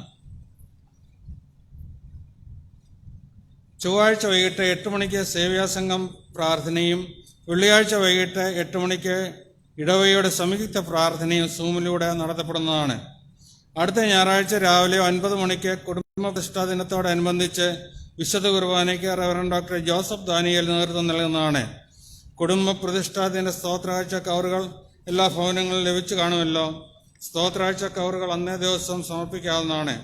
ചൊവ്വാഴ്ച വൈകിട്ട് 8 മണിക്ക് സേവ്യാസംഘം പ്രാർത്ഥനയും വെള്ളിയാഴ്ച വൈകിട്ട് 8 മണിക്ക് ഇടവകയുടെ സംയുക്ത പ്രാർത്ഥനയും സൂമിലൂടെ നടത്തപ്പെടുന്നതാണ്. അടുത്ത ഞായറാഴ്ച രാവിലെ 9 മണിക്ക് കുടുംബ പ്രതിഷ്ഠാ ദിനത്തോടനുബന്ധിച്ച് വിശുദ്ധ കുർബാനയ്ക്ക് റവറൻ ഡോക്ടർ ജോസഫ് ദാനിയേൽ നേതൃത്വം നൽകുന്നതാണ്. കുടുംബ പ്രതിഷ്ഠാ ദിന സ്തോത്രാഴ്ച കവറുകൾ എല്ലാ ഭവനങ്ങളിലും ലഭിച്ചു കാണുമല്ലോ. സ്തോത്രാഴ്ച കവറുകൾ അന്നേ ദിവസം സമർപ്പിക്കാവുന്നതാണ്.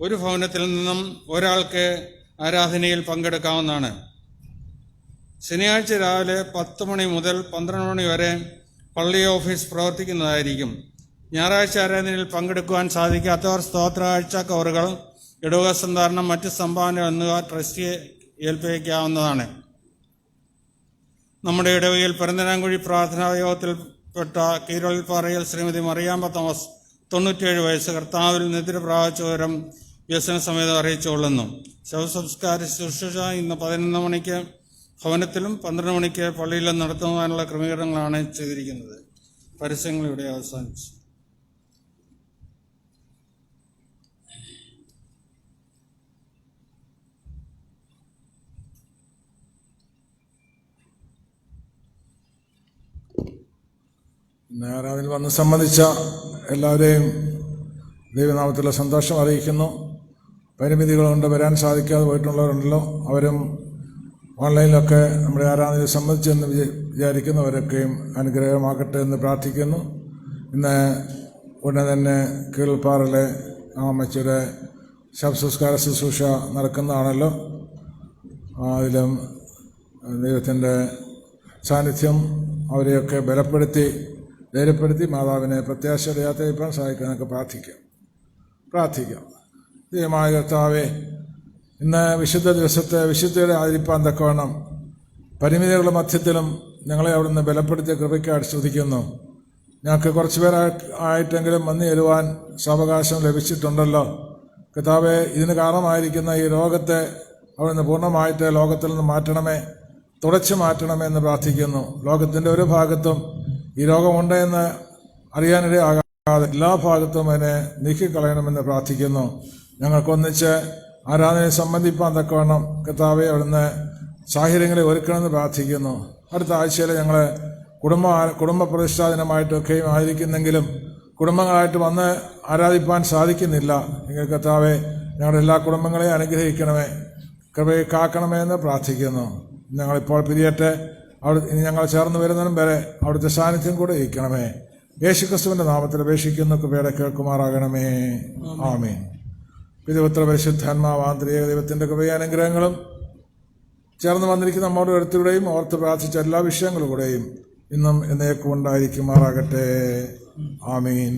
ഒരു ഭവനത്തിൽ നിന്നും ഒരാൾക്ക് ആരാധനയിൽ പങ്കെടുക്കാവുന്നതാണ്. ശനിയാഴ്ച രാവിലെ 10 മണി മുതൽ 12 മണി വരെ പള്ളി ഓഫീസ് പ്രവർത്തിക്കുന്നതായിരിക്കും. ഞായറാഴ്ച ആരാധനയിൽ പങ്കെടുക്കുവാൻ സാധിക്കാത്തവർ സ്തോത്രാഴ്ച കവറുകൾ, ഇടവക സന്ധാരണം, മറ്റ് സംഭാവന എന്നിവ ട്രസ്റ്റിയെ ഏൽപ്പിക്കാവുന്നതാണ്. നമ്മുടെ ഇടവകയിൽ പെരുന്തനാങ്കുഴി പ്രാർത്ഥനാ യോഗത്തിൽപ്പെട്ട കീരോളിൽപ്പാറയിൽ ശ്രീമതി മറിയാമ്മ തോമസ് 97 വയസ്സ് കർത്താവിൽ നിദ്ര പ്രാപിച്ച വിവരം വ്യസന സമേതം അറിയിച്ചുകൊള്ളുന്നു. ശവസംസ്കാര ശുശ്രൂഷ ഇന്ന് 11 മണിക്ക് ഭവനത്തിലും 12 മണിക്ക് പള്ളിയിലും നടത്തുവാനുള്ള ക്രമീകരണങ്ങളാണ് ചെയ്തിരിക്കുന്നത്. പരസ്യങ്ങൾ ഇവിടെ അവസാനിച്ചു. ഇന്ന് ആരാധനയിൽ വന്ന് സംബന്ധിച്ച എല്ലാവരെയും ദൈവനാമത്തിലുള്ള സന്തോഷം അറിയിക്കുന്നു. പരിമിതികൾ കൊണ്ട് വരാൻ സാധിക്കാതെ പോയിട്ടുള്ളവരുണ്ടല്ലോ, അവരും ഓൺലൈനിലൊക്കെ നമ്മുടെ ആരാധനയിൽ സംബന്ധിച്ചെന്ന് വിചാരിക്കുന്നവരൊക്കെയും അനുഗ്രഹമാകട്ടെ എന്ന് പ്രാർത്ഥിക്കുന്നു. ഇന്ന് ഉടനെ തന്നെ കീഴ്പ്പാറിലെ അമ്മച്ചിയുടെ ശവസംസ്കാര ശുശ്രൂഷ നടക്കുന്നതാണല്ലോ. അതിലും ദൈവത്തിൻ്റെ സാന്നിധ്യം അവരെയൊക്കെ ബലപ്പെടുത്തി ധൈര്യപ്പെടുത്തി മാതാവിനെ പ്രത്യാശയുടെ യാത്രയിപ്പാൻ സഹായിക്കാനൊക്കെ പ്രാർത്ഥിക്കാം. ദൈവമായ കർത്താവേ, ഇന്ന് വിശുദ്ധ ദിവസത്തെ വിശുദ്ധയുടെ ആചരിപ്പാൻ തക്കവണ്ണം പരിമിതികളുടെ മധ്യത്തിലും ഞങ്ങളെ അവിടുന്ന് ബലപ്പെടുത്തിയ കൃപയ്ക്കായിട്ട് സ്തുതിക്കുന്നു. ഞങ്ങൾക്ക് കുറച്ച് പേരായിട്ടെങ്കിലും വന്നു ചേരുവാൻ സാവകാശം ലഭിച്ചിട്ടുണ്ടല്ലോ. കർത്താവേ, ഇതിന് കാരണമായിരിക്കുന്ന ഈ രോഗത്തെ അവിടുന്ന് പൂർണ്ണമായിട്ട് ലോകത്തിൽ നിന്ന് മാറ്റണമേ, തുടച്ചു മാറ്റണമേ എന്ന് പ്രാർത്ഥിക്കുന്നു. ലോകത്തിൻ്റെ ഒരു ഭാഗത്തും ഈ രോഗമുണ്ട് എന്ന് അറിയാനിടയാകാതെ എല്ലാ ഭാഗത്തും അതിനെ നീക്കിക്കളയണമെന്ന് പ്രാർത്ഥിക്കുന്നു. ഞങ്ങൾക്കൊന്നിച്ച് ആരാധനയെ സംബന്ധിപ്പാൻ തക്കവണ്ണം കർത്താവെ അവിടുന്ന് സാഹചര്യങ്ങളെ ഒരുക്കണമെന്ന് പ്രാർത്ഥിക്കുന്നു. അടുത്ത ആഴ്ചയിൽ ഞങ്ങൾ കുടുംബ പ്രതിഷ്ഠാദിനമായിട്ടൊക്കെയും ആയിരിക്കുന്നെങ്കിലും കുടുംബങ്ങളായിട്ട് വന്ന് ആരാധിപ്പാൻ സാധിക്കുന്നില്ല. എങ്കിൽ കർത്താവെ ഞങ്ങളുടെ എല്ലാ കുടുംബങ്ങളെയും അനുഗ്രഹിക്കണമേ, കൃപയെ കാക്കണമേ എന്ന് പ്രാർത്ഥിക്കുന്നു. ഞങ്ങളിപ്പോൾ പിരിയട്ടെ, ഇനി ഞങ്ങൾ ചേർന്ന് വരുന്നതിനും വരെ അവിടുത്തെ സാന്നിധ്യം കൂടെ ഇരിക്കണമേ. യേശുക്രിസ്തുവിന്റെ നാമത്തിൽ അപേക്ഷിക്കുന്ന കൃപയുടെ കേൾക്കുമാറാകണമേ. ആമേൻ. പിതൃപുത്ര പരിശുദ്ധാത്മാവാന്തരിക ദൈവത്തിന്റെ കൃപയും അനുഗ്രഹങ്ങളും ചേർന്ന് വന്നിരിക്കുന്ന നമ്മുടെ അടുത്തുകൂടെയും ഓർത്ത് പ്രാർത്ഥിച്ച എല്ലാ വിഷയങ്ങളുകൂടെയും ഇന്നും എന്നേക്കും ഉണ്ടായിരിക്കുമാറാകട്ടെ. ആമീൻ.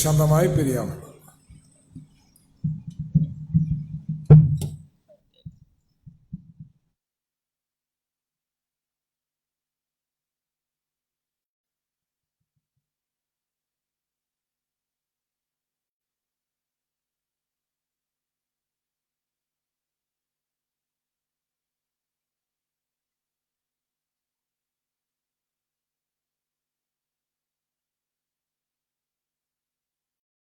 ശാന്തമായി പിരിയാം.